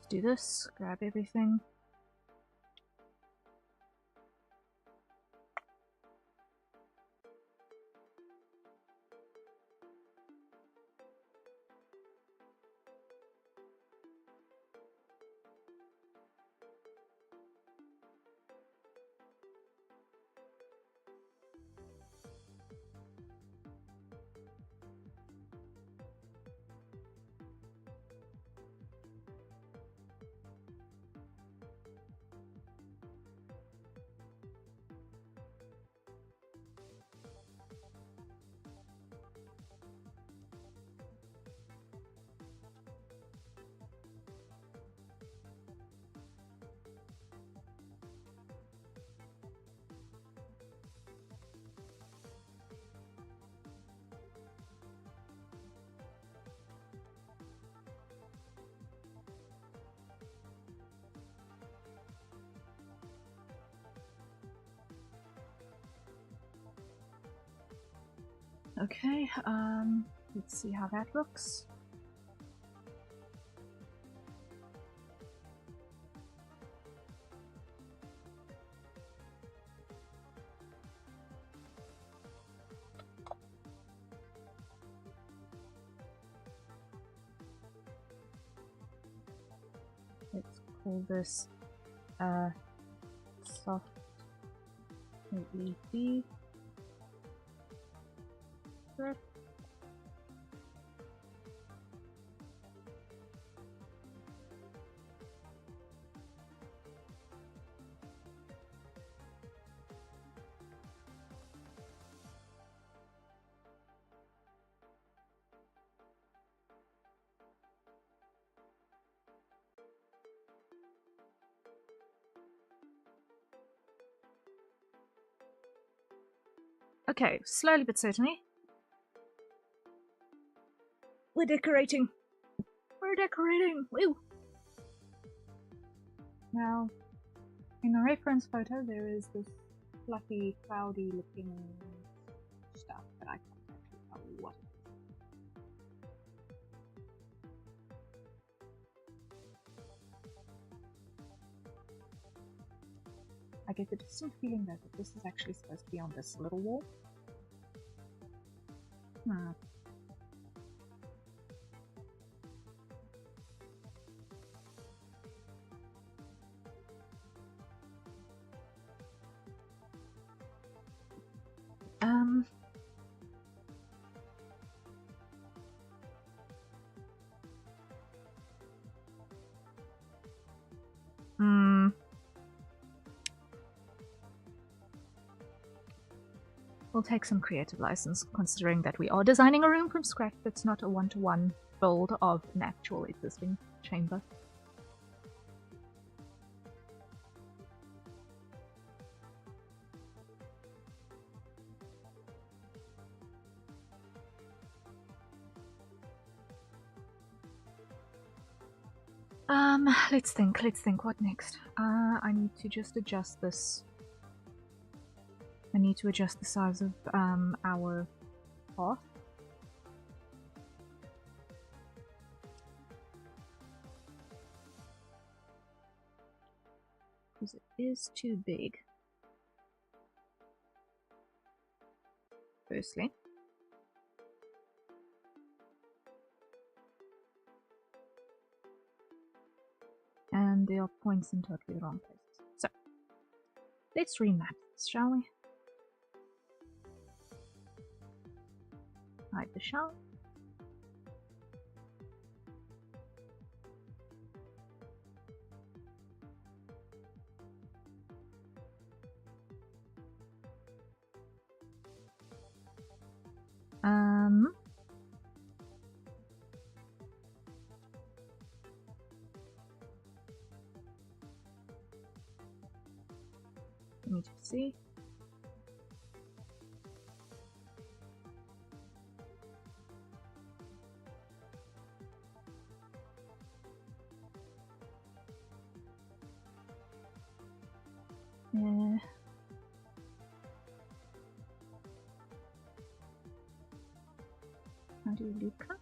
Let's do this. Grab everything. Okay, let's see how that looks. Let's call this soft LED. Sure. Okay, slowly but certainly. We're decorating. We're decorating. Woo! Now, in the reference photo, there is this fluffy, cloudy looking stuff that I can't actually tell what it is. I get the distinct feeling though that this is actually supposed to be on this little wall. We'll take some creative license, considering that we are designing a room from scratch that's not a one-to-one build of an actual existing chamber. Let's think, what next? I need to just adjust this. I need to adjust the size of our path. Because it is too big. Firstly. And there are points in totally the wrong places. So, let's remap this, shall we? Hide the shell. Let me just see. How do you Luca?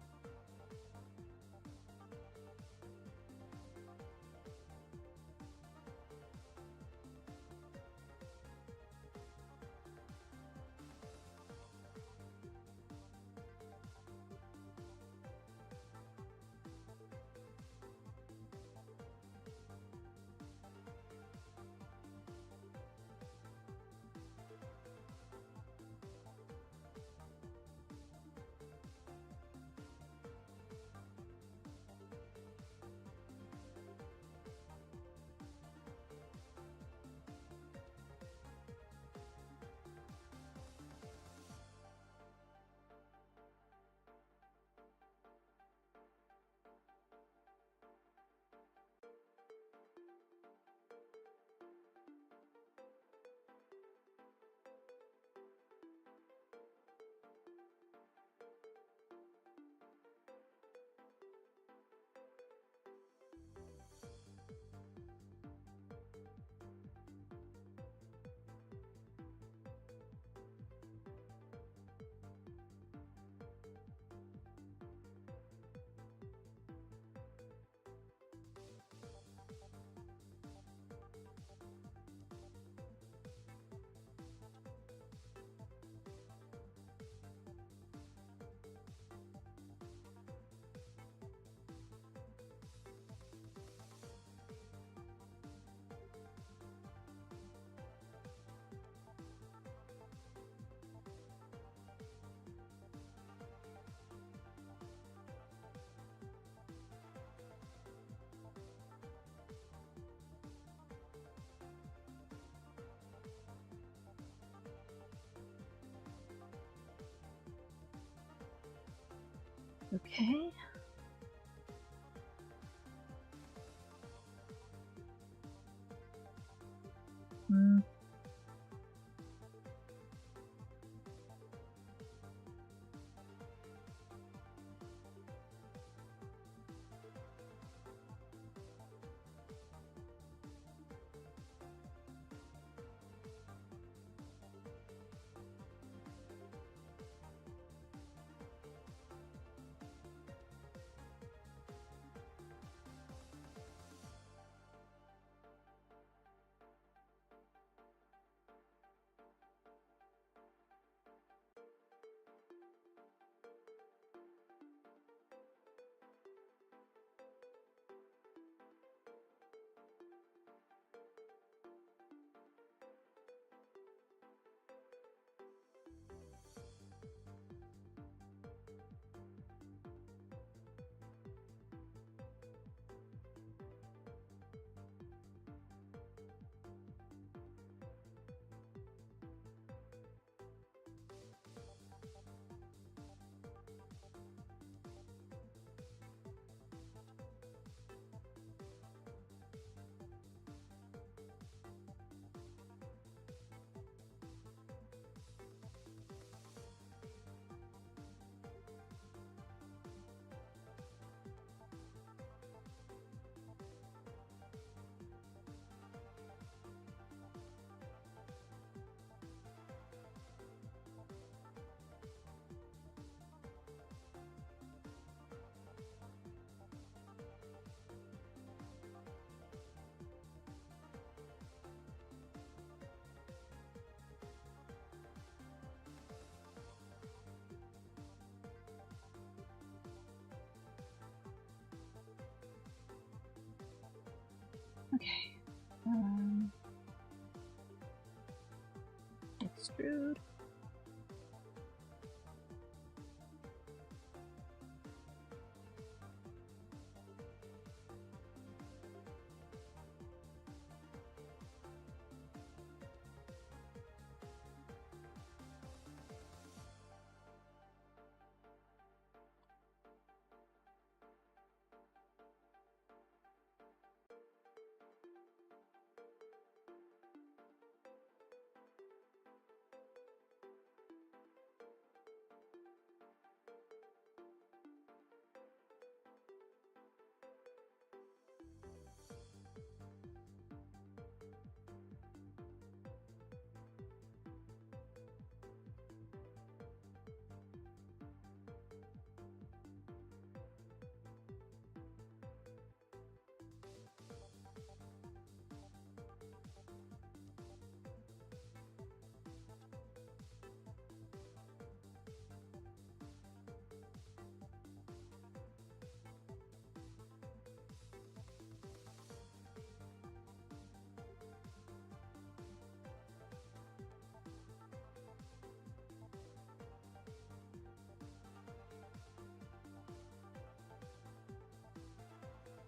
Okay. Hmm. Okay. Extrude.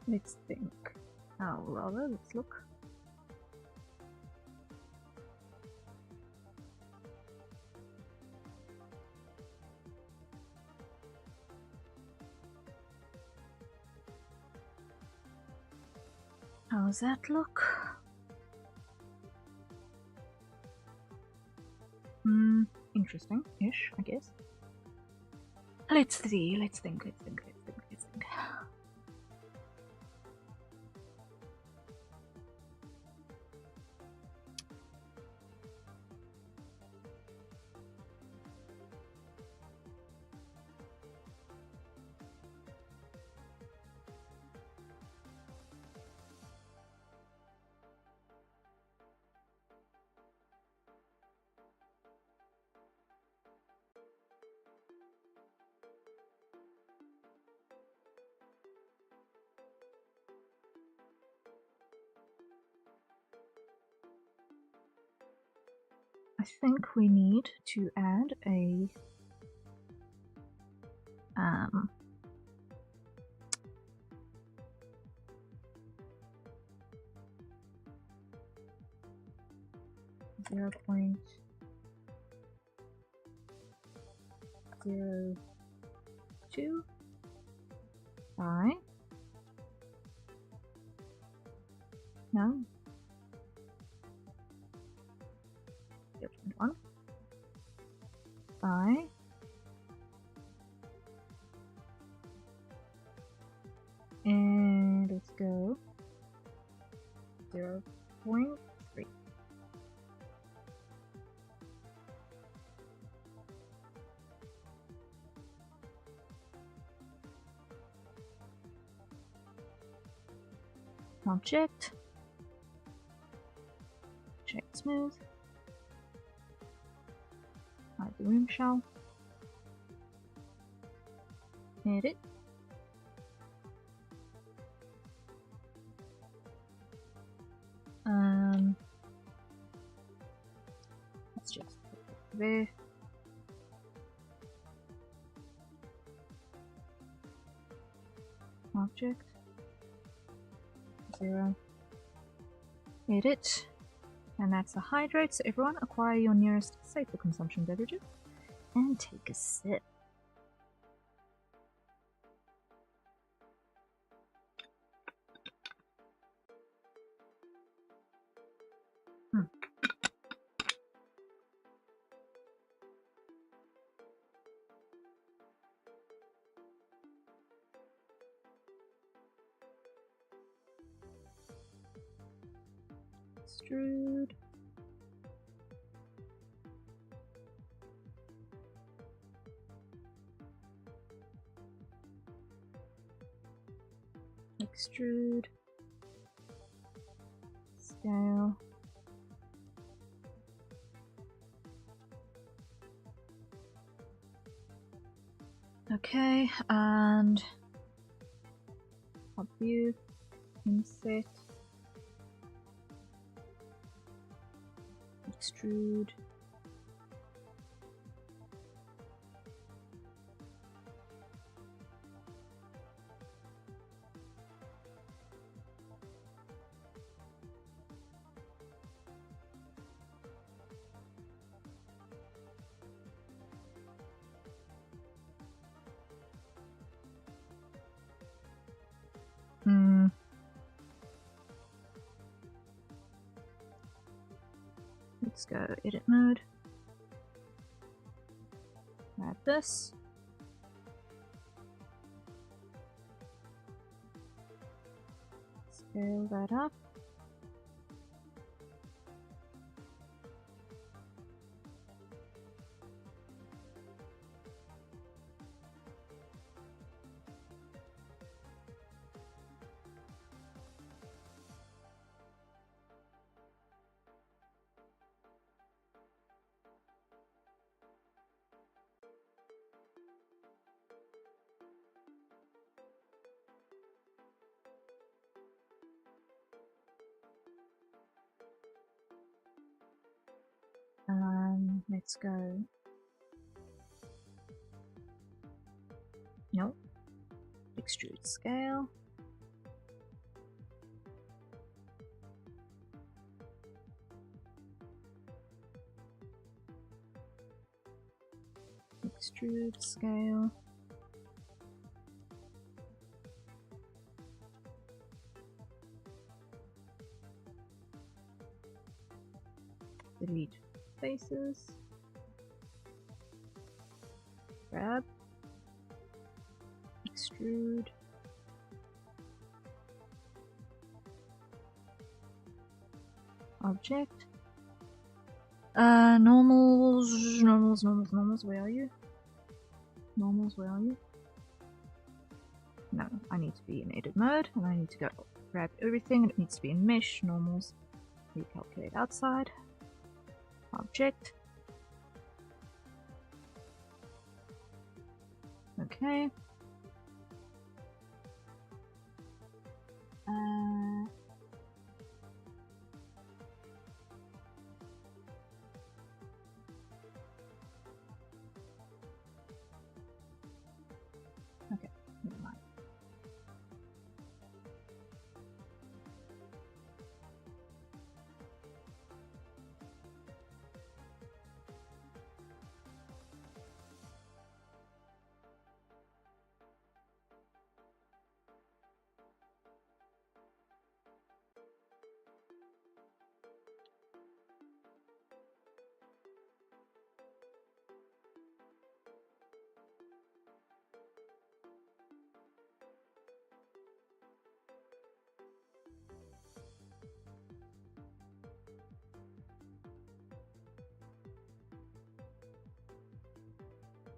Let's think. Oh, rather, let's look. How's that look? Interesting-ish, I guess. Let's see, let's think. I think we need to add a 0.02 Bye. No. Different one. Bye. And let's go 0.3. Object. Check smooth. Hide the room shell. Edit. Let's just put it there. Object. 0. Edit. And that's the hydrate. So everyone acquire your nearest safe for consumption beverages and take a sip. Extrude. Extrude. Scale. Okay, and top view, inset, extrude. Let's go edit mode. Grab this. Scale that up. Let's go. Nope. Extrude scale. Extrude scale. Delete faces. Grab. Extrude. Object. Normals, where are you? Normals, where are you? No, I need to be in edit mode, and I need to go grab everything, and it needs to be in mesh, normals, recalculate outside, object. Okay. Okay, never mind.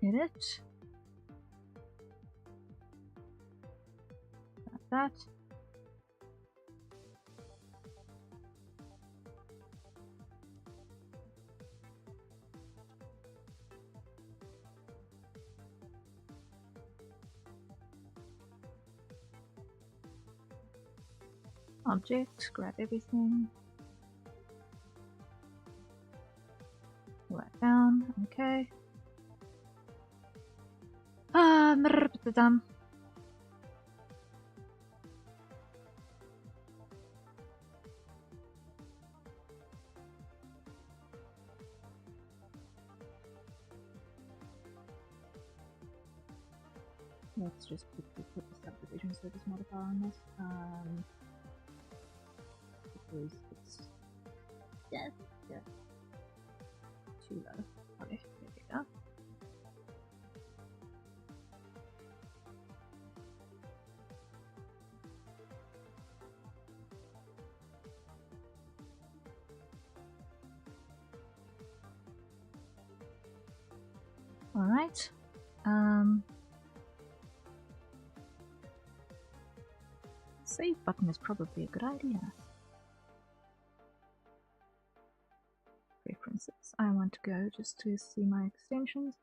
Edit. That. Object, grab everything. Pull that down, okay. Dum. Let's just quickly put the subdivision service modifier on this, because it's just too low. Okay, there we go. All right. Save button is probably a good idea. Preferences. I want to go just to see my extensions.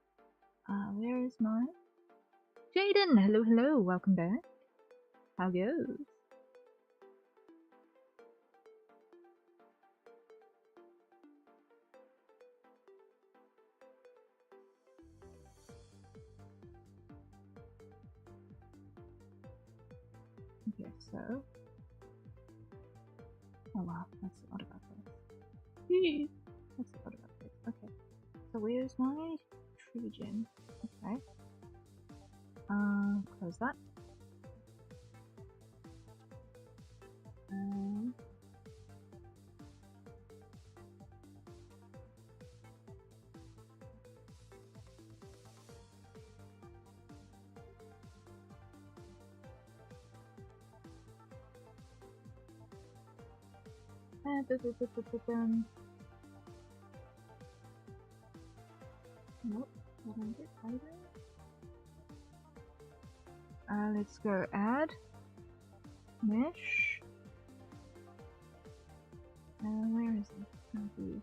Where is my Jaden? Hello, hello. Welcome back. How goes? Okay, so. Oh wow, that's a lot of updates. That's a lot of updates. Okay, so where's my Trojan? Okay. Close that. Nope, not on it either. Let's go add mesh. Where is it? Maybe.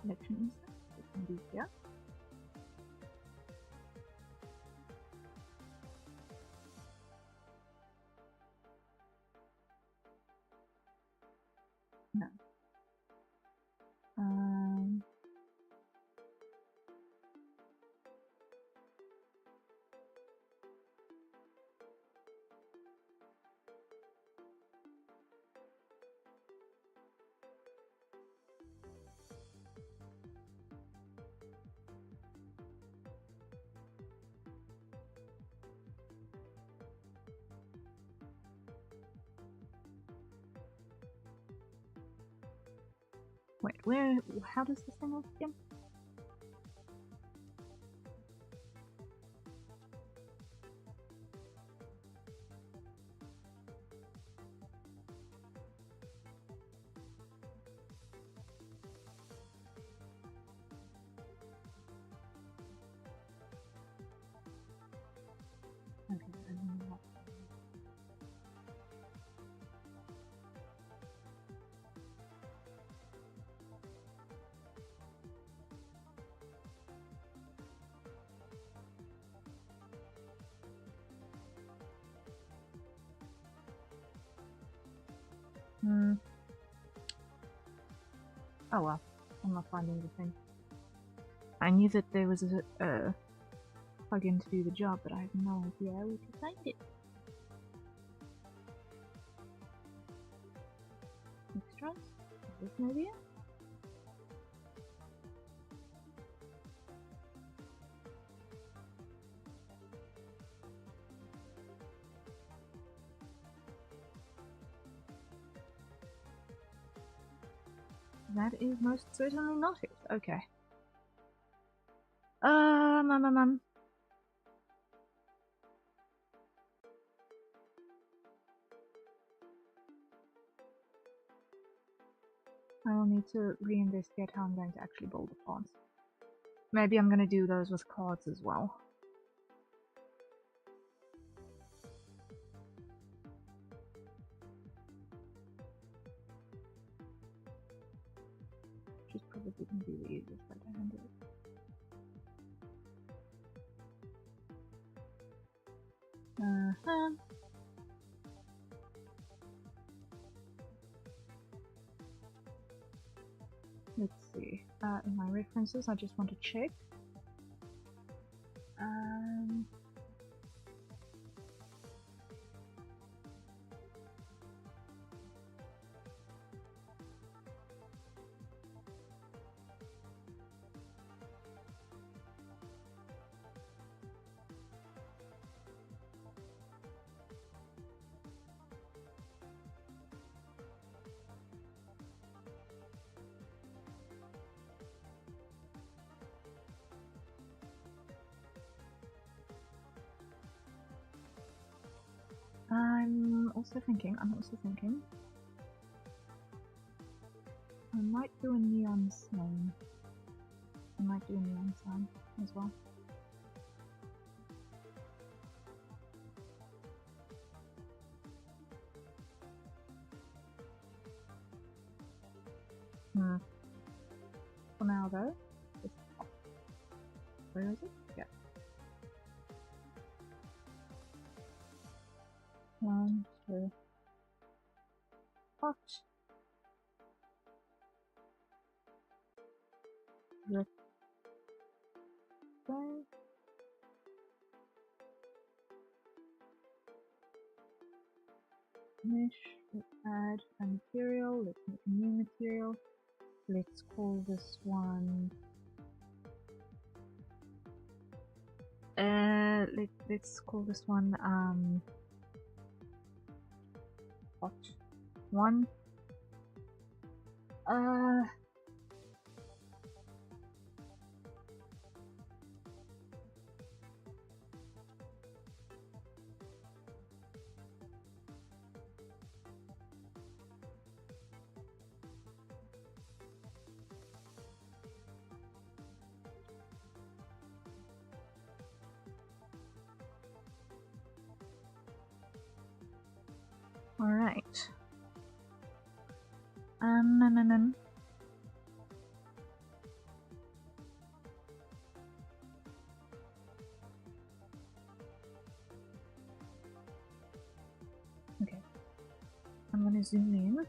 Selection instance. It can be here. No. Wait, where? How does this thing work again? Okay, I don't know what. Oh well, I'm not finding the thing. I knew that there was a plugin to do the job, but I have no idea where to find it. Extras? Is this maybe it? That is most certainly not it. Okay. I will need to re-investigate how I'm going to actually build the pods. Maybe I'm going to do those with cards as well. Which is probably going to be the easiest way to handle it. Let's see. In my references, I just want to check. I'm also thinking, I might do a neon sign. I might do a neon sign as well. For now though, just pop. Where is it? Yeah. 1, 2, pot. Rip. Okay. Mesh. Let's add a material. Let's make a new material. Let's call this one. Let's call this one pot 1. All right. Okay. I'm gonna zoom in.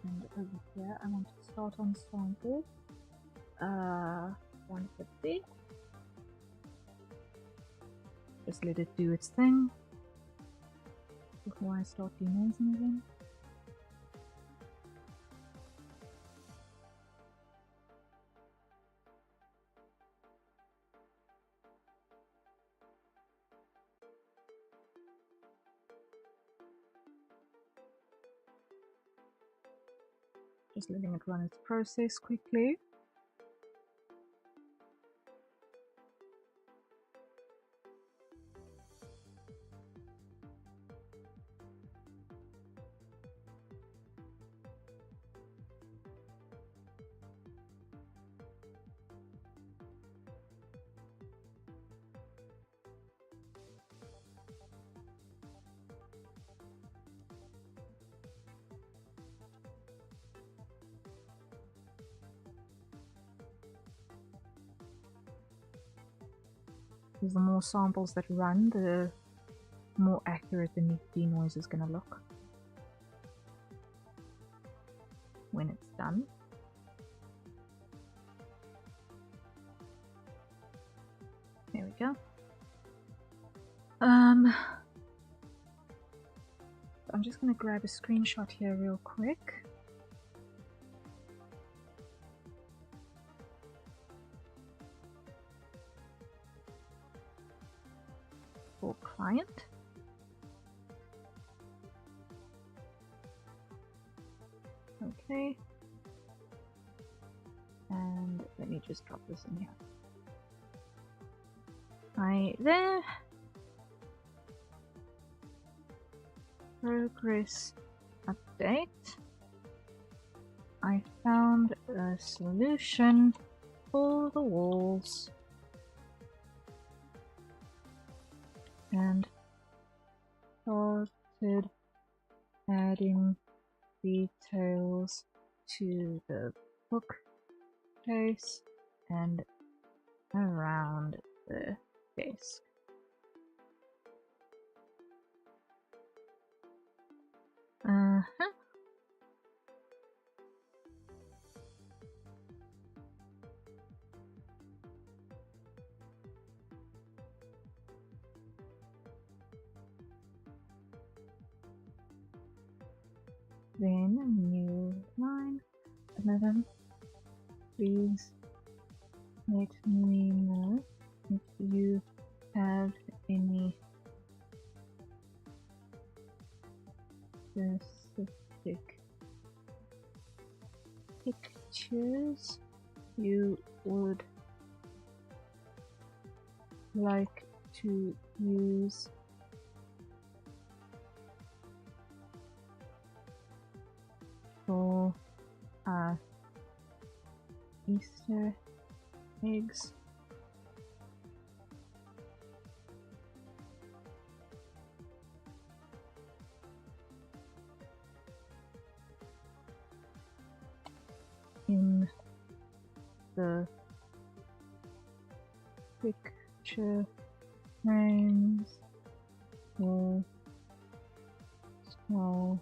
And over here, I want to start on sample 150. Just let it do its thing before I start denoising again. Just letting it run its process quickly. The more samples that run, the more accurate the denoise is going to look when it's done. There we go. I'm just going to grab a screenshot here real quick. for client. Okay. And let me just drop this in here. Right there. Progress update. I found a solution for the walls. And started adding details to the bookcase and around the desk. Then a new line. Another. Please let me know if you have any specific pictures you would like to use for Easter eggs. In the picture frames or small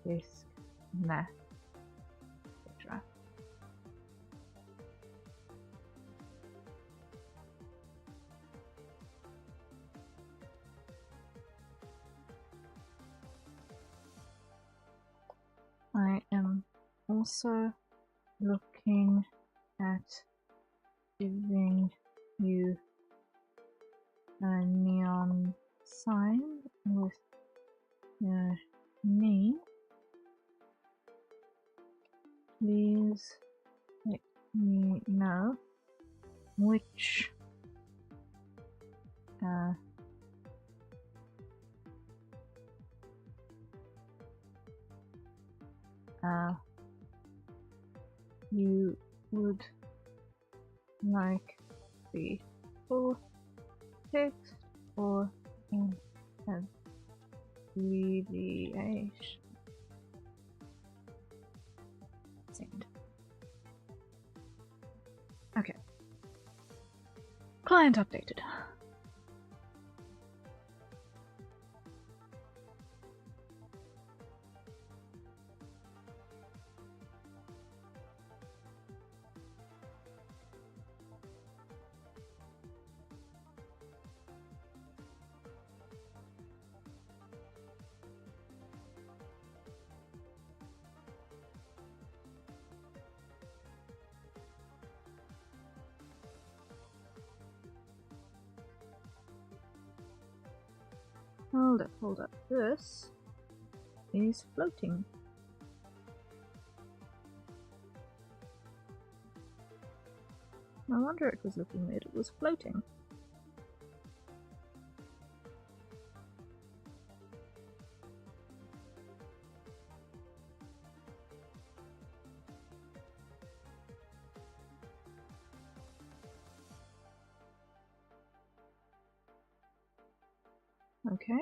desk mat, etc. I am also looking at giving you a neon sign with your name. Please let me know which you would like the full text or an abbreviation. Send. Okay. Client updated. Hold up. This is floating. No wonder it was looking weird. It was floating. Okay.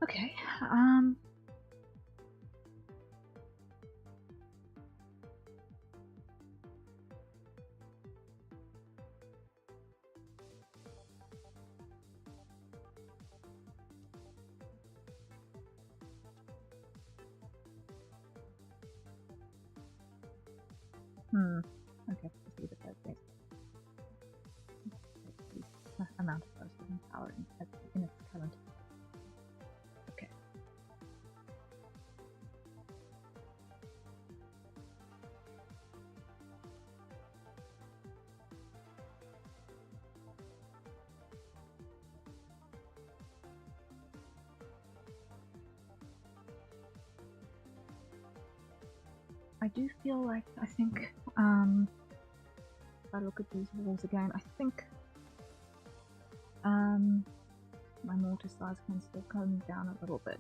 Okay, Okay, let's leave it there, please. Amount of processing power in its current. Okay. I do feel like, I think, if I look at these walls again, I think my mortar size can still come down a little bit.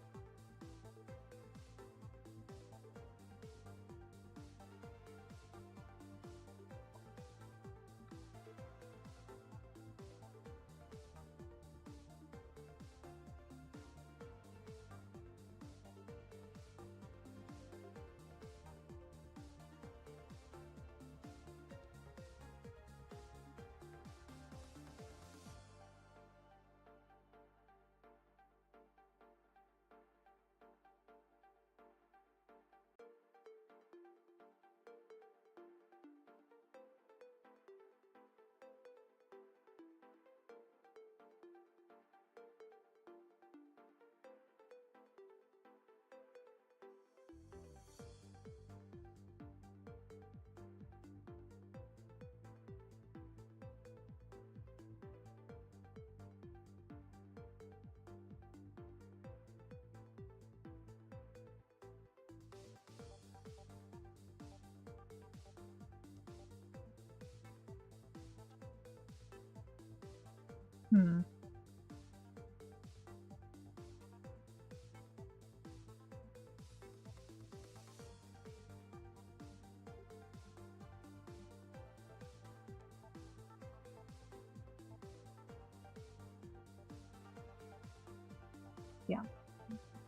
Yeah,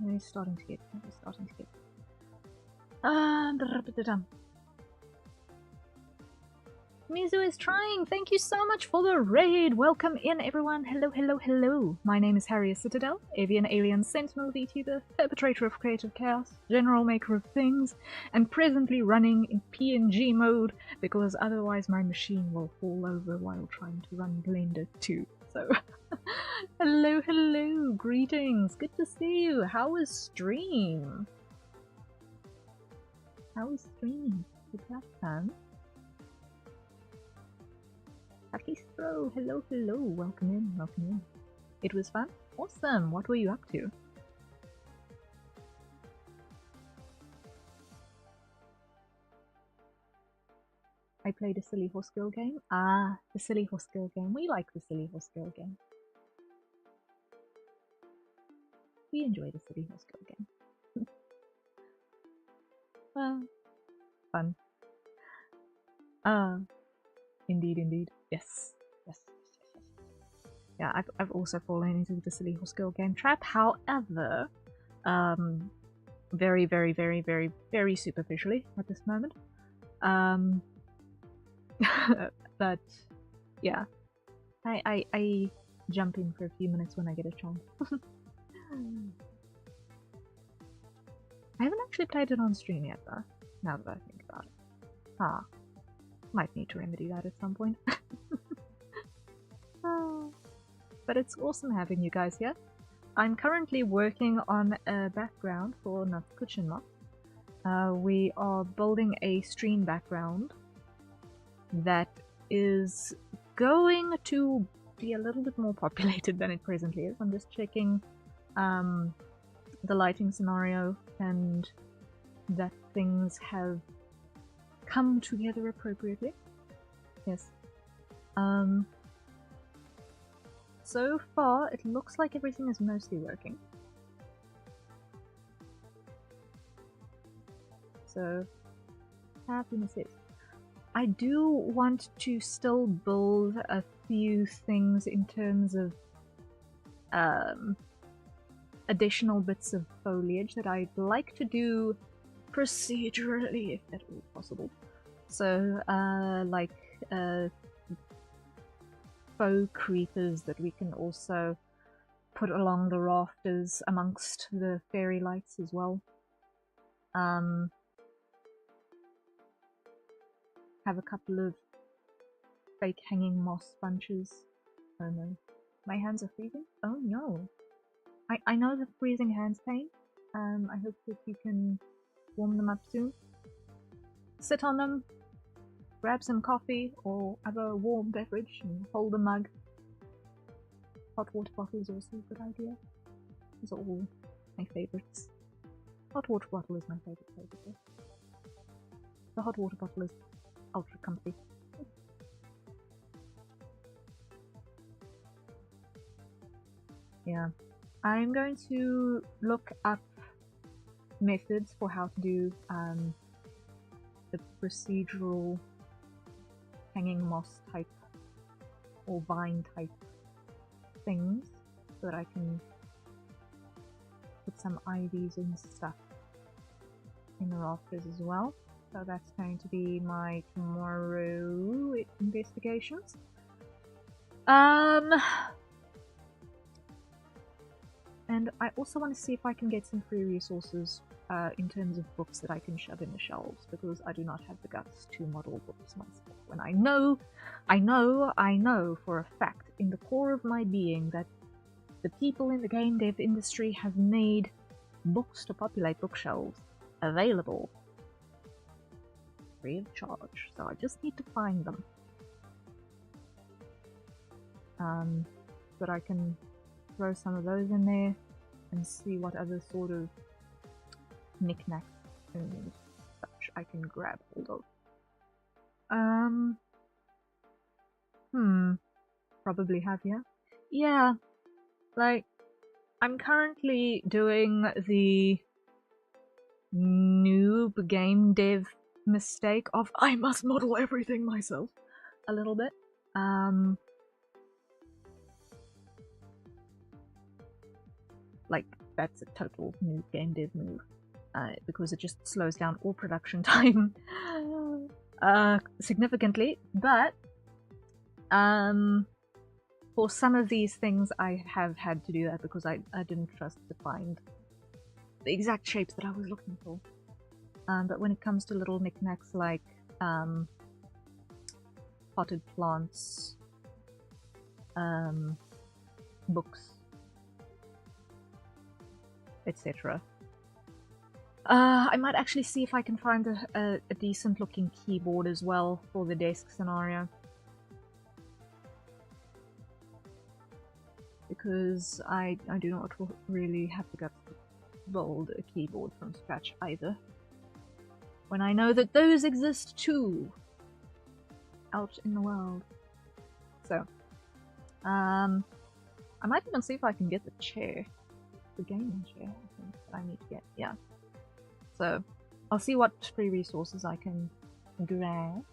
it's starting to get. Mizu is trying. Thank you so much for the raid. Welcome in, everyone. Hello, hello, hello. My name is Harriet Citadel, avian alien sentinel VTuber, perpetrator of creative chaos, general maker of things, and presently running in PNG mode because otherwise my machine will fall over while trying to run Blender 2. So, hello, hello, greetings. Good to see you. How is stream? How is stream? Did that fun? Akistro, hello, hello, welcome in, welcome in. It was fun? Awesome, what were you up to? I played a Silly Horse Girl game. Ah, the Silly Horse Girl game. We like the Silly Horse Girl game. We enjoy the Silly Horse Girl game. Fun. Indeed, indeed. Yes. Yes. Yeah, I've also fallen into the Silly Horse Girl game trap. However, very, very, very, very, very superficially at this moment. But yeah, I jump in for a few minutes when I get a chance. I haven't actually played it on stream yet, though. Now that I think about it. Might need to remedy that at some point. But it's awesome having you guys here. I'm currently working on a background for Natsukuchinma. We are building a stream background that is going to be a little bit more populated than it presently is. I'm just checking the lighting scenario and that things have come together appropriately. Yes. So far, it looks like everything is mostly working. So, happiness is. I do want to still build a few things in terms of additional bits of foliage that I'd like to do procedurally, if at all possible. So, like faux creepers that we can also put along the rafters amongst the fairy lights as well. have a couple of fake hanging moss bunches. Oh no. My hands are freezing? Oh no. I know the freezing hands pain. I hope that you can warm them up soon. Sit on them, grab some coffee or other warm beverage and hold a mug. Hot water bottle is also a good idea. These are all my favorites. Hot water bottle is my favorite though. The hot water bottle is ultra comfy. Yeah. I'm going to look up methods for how to do the procedural hanging moss type or vine type things so that I can put some ivies and stuff in the rafters as well. So that's going to be my tomorrow investigations. And I also want to see if I can get some free resources in terms of books that I can shove in the shelves, because I do not have the guts to model books myself. When I know for a fact in the core of my being that the people in the game dev industry have made books to populate bookshelves available free of charge, so I just need to find them. But I can throw some of those in there and see what other sort of knickknacks and such I can grab hold of. Probably have, yeah. Yeah, like, I'm currently doing the noob game dev mistake of I must model everything myself a little bit. Like, that's a total new game dev move, because it just slows down all production time significantly, but for some of these things I have had to do that because I didn't trust to find the exact shapes that I was looking for. But when it comes to little knickknacks like potted plants, books, etc. I might actually see if I can find a decent looking keyboard as well for the desk scenario. Because I do not really have the guts to build a keyboard from scratch either. When I know that those exist too out in the world. So, I might even see if I can get the chair. The gaming chair, I think, that I need to get, yeah. So, I'll see what free resources I can grab.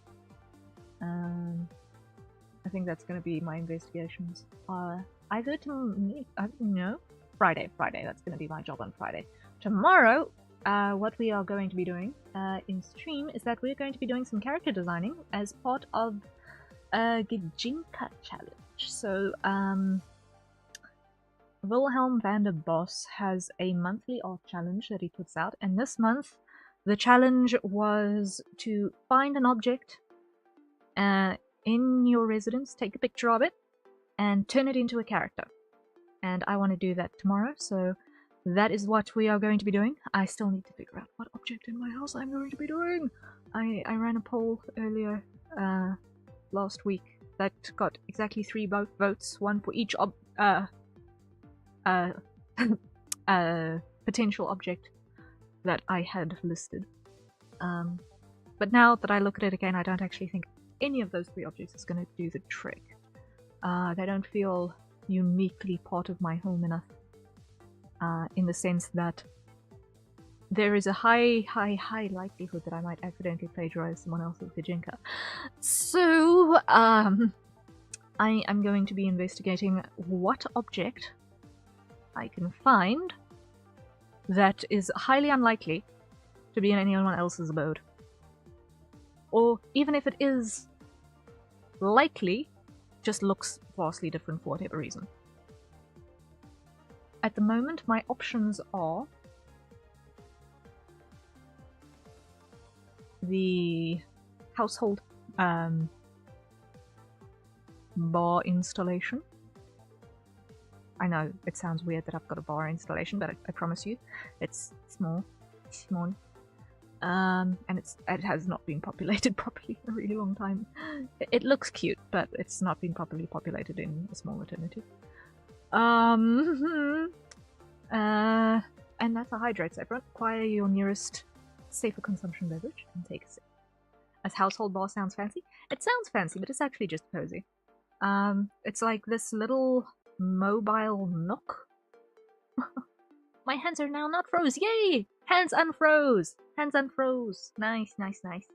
I think that's going to be my investigations. Either Friday, that's going to be my job on Friday. Tomorrow, what we are going to be doing in stream is that we're going to be doing some character designing as part of a Gijinka challenge. So, Wilhelm van der Bos has a monthly art challenge that he puts out, and this month the challenge was to find an object in your residence, take a picture of it, and turn it into a character. And I want to do that tomorrow, so that is what we are going to be doing. I still need to figure out what object in my house I'm going to be doing. I ran a poll earlier last week that got exactly 3 votes, one for each potential object that I had listed. But now that I look at it again, I don't actually think any of those 3 objects is going to do the trick. They don't feel uniquely part of my home enough, in the sense that there is a high likelihood that I might accidentally plagiarize someone else's Gijinka. So, I am going to be investigating what object I can find that is highly unlikely to be in anyone else's abode. Or even if it is likely, just looks vastly different for whatever reason. At the moment, my options are the household bar installation. I know it sounds weird that I've got a bar installation, but I promise you, it's small, and it has not been populated properly in a really long time. It looks cute, but it's not been properly populated in a small eternity. And that's a hydrate. So everyone, acquire your nearest safer consumption beverage and take a sip. As household bar sounds fancy, it sounds fancy, but it's actually just cozy. It's like this little mobile nook. My hands are now not froze. Yay! Hands unfroze. Hands unfroze. Nice, nice, nice.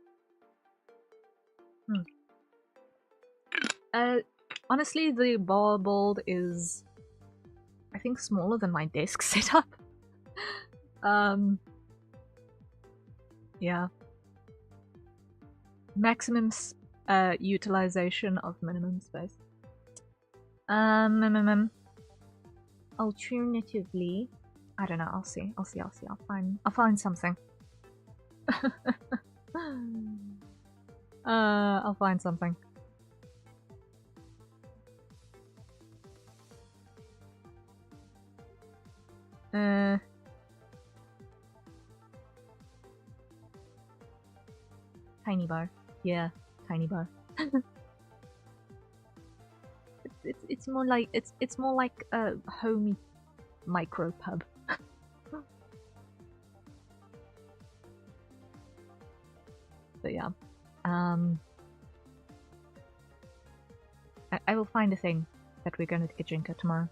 Honestly, the bar board is, I think, smaller than my desk setup. Yeah. Maximum utilization of minimum space. Alternatively, I don't know. I'll see. I'll find something. I'll find something. Tiny bar. Yeah, tiny bar. It's more like it's more like a homey micro pub. But yeah, I will find a thing that we're going to drink at tomorrow.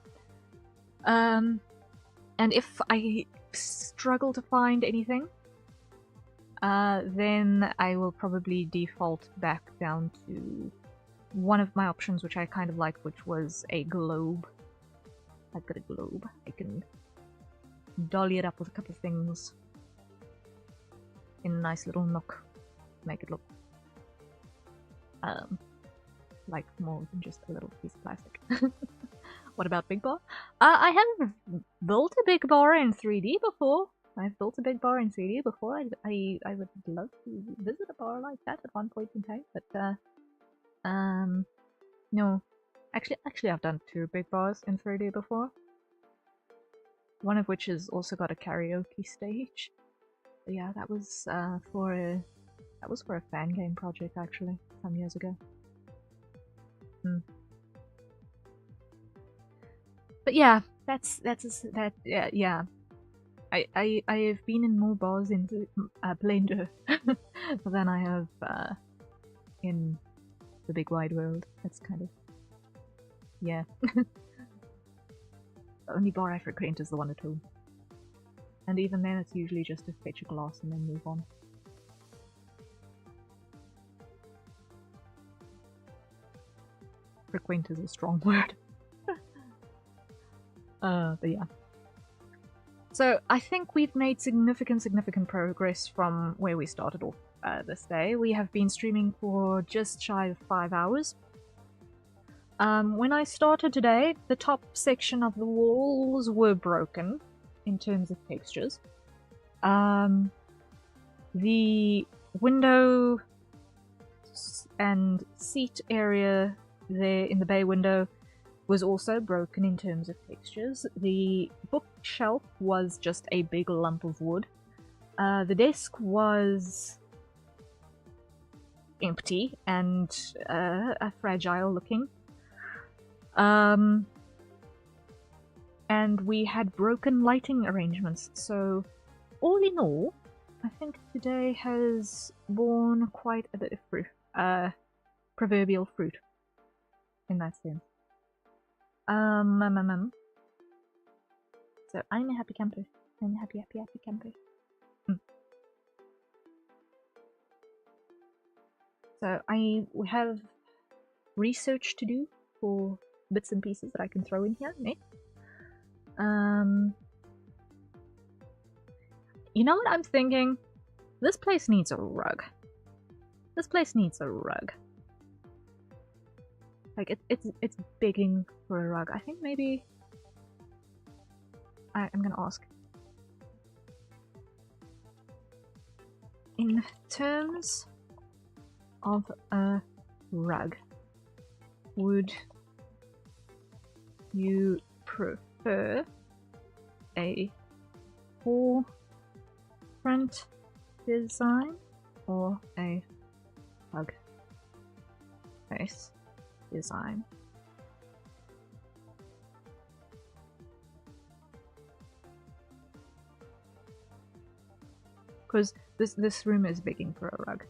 And if I struggle to find anything, then I will probably default back down to one of my options, which I kind of liked, which was a globe. I've got a globe. I can dolly it up with a couple of things in a nice little nook. Make it look like more than just a little piece of plastic. What about Big Bar? I have built a Big Bar in 3D before. I've built a Big Bar in 3D before. I would love to visit a bar like that at one point in time, but no. Actually I've done 2 Big Bars in 3D before. One of which has also got a karaoke stage. But yeah, that was for a fan game project actually, some years ago. But yeah, yeah. I have been in more bars in Blender than I have in the big wide world. That's kind of, yeah. The only bar I frequent is the one at home, and even then it's usually just to fetch a glass and then move on. Frequent is a strong word. But yeah. So I think we've made significant progress from where we started off this day. We have been streaming for just shy of 5 hours. When I started today, the top section of the walls were broken in terms of textures. The window and seat area there in the bay window was also broken in terms of textures. The bookshelf was just a big lump of wood. The desk was empty and fragile looking. And we had broken lighting arrangements. So all in all, I think today has borne quite a bit of fruit. Proverbial fruit in that sense. So I'm a happy camper. I'm a happy camper. So we have research to do for bits and pieces that I can throw in here, mate. You know what I'm thinking? This place needs a rug. This place needs a rug. Like it's begging for a rug. I think maybe I'm gonna ask. In terms of a rug. Would you prefer a full front design or a hug face design? Because this room is begging for a rug.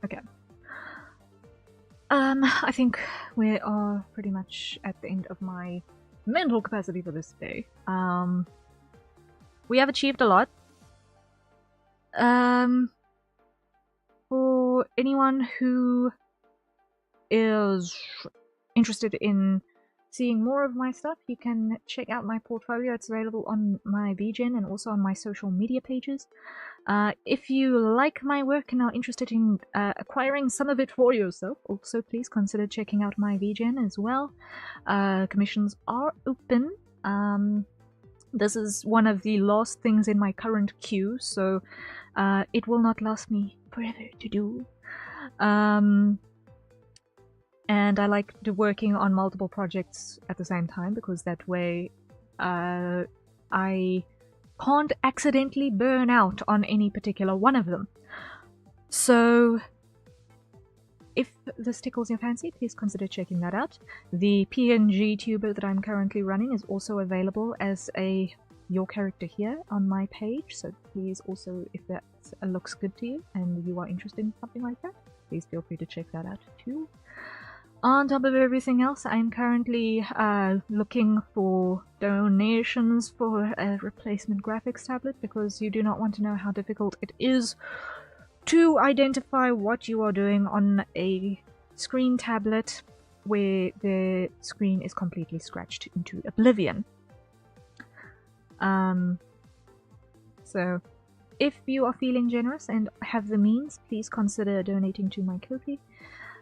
Okay. I think we are pretty much at the end of my mental capacity for this day. We have achieved a lot. For anyone who is interested in seeing more of my stuff, you can check out my portfolio. It's available on my VGen and also on my social media pages. If you like my work and are interested in acquiring some of it for yourself, also please consider checking out my VGen as well. Commissions are open. This is one of the last things in my current queue, so it will not last me forever to do. And I like working on multiple projects at the same time, because that way I can't accidentally burn out on any particular one of them. So if this tickles your fancy, please consider checking that out. The PNG tuber that I'm currently running is also available as your character here on my page, so please also, if that looks good to you and you are interested in something like that, please feel free to check that out too. On top of everything else, I'm currently looking for donations for a replacement graphics tablet, because you do not want to know how difficult it is to identify what you are doing on a screen tablet where the screen is completely scratched into oblivion. So if you are feeling generous and have the means, please consider donating to my Ko-fi.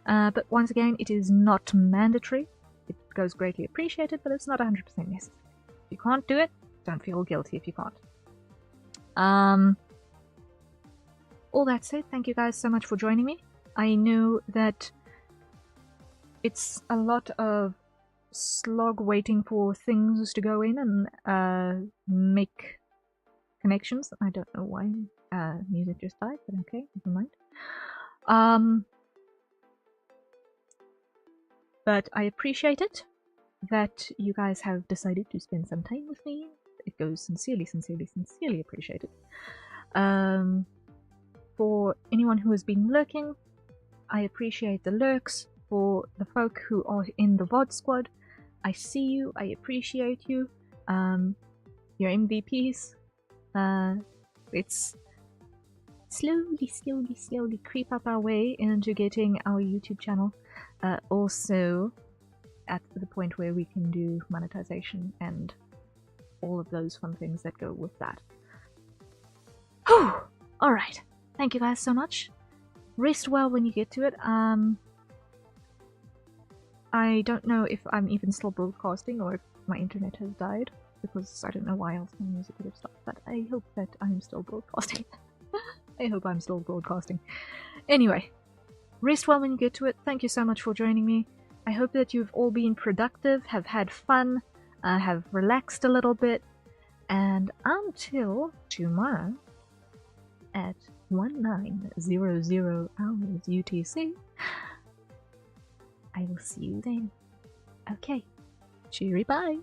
But once again, it is not mandatory. It goes greatly appreciated, but it's not 100% necessary. If you can't do it, don't feel guilty if you can't. All that said, thank you guys so much for joining me. I know that it's a lot of slog waiting for things to go in and make connections. I don't know why music just died, but okay, never mind. But I appreciate it that you guys have decided to spend some time with me. It goes sincerely, sincerely, sincerely appreciated. For anyone who has been lurking, I appreciate the lurks. For the folk who are in the VOD squad, I see you, I appreciate you. You're MVPs. It's slowly creep up our way into getting our YouTube channel also at the point where we can do monetization and all of those fun things that go with that. Whew! Alright, thank you guys so much. Rest well when you get to it. I don't know if I'm even still broadcasting or if my internet has died, because I don't know why else my music would have stopped, but I hope that I'm still broadcasting. I hope I'm still broadcasting. Anyway, rest well when you get to it. Thank you so much for joining me. I hope that you've all been productive, have had fun, have relaxed a little bit, and until tomorrow at 1900 hours UTC, I will see you then. Okay, cheery bye!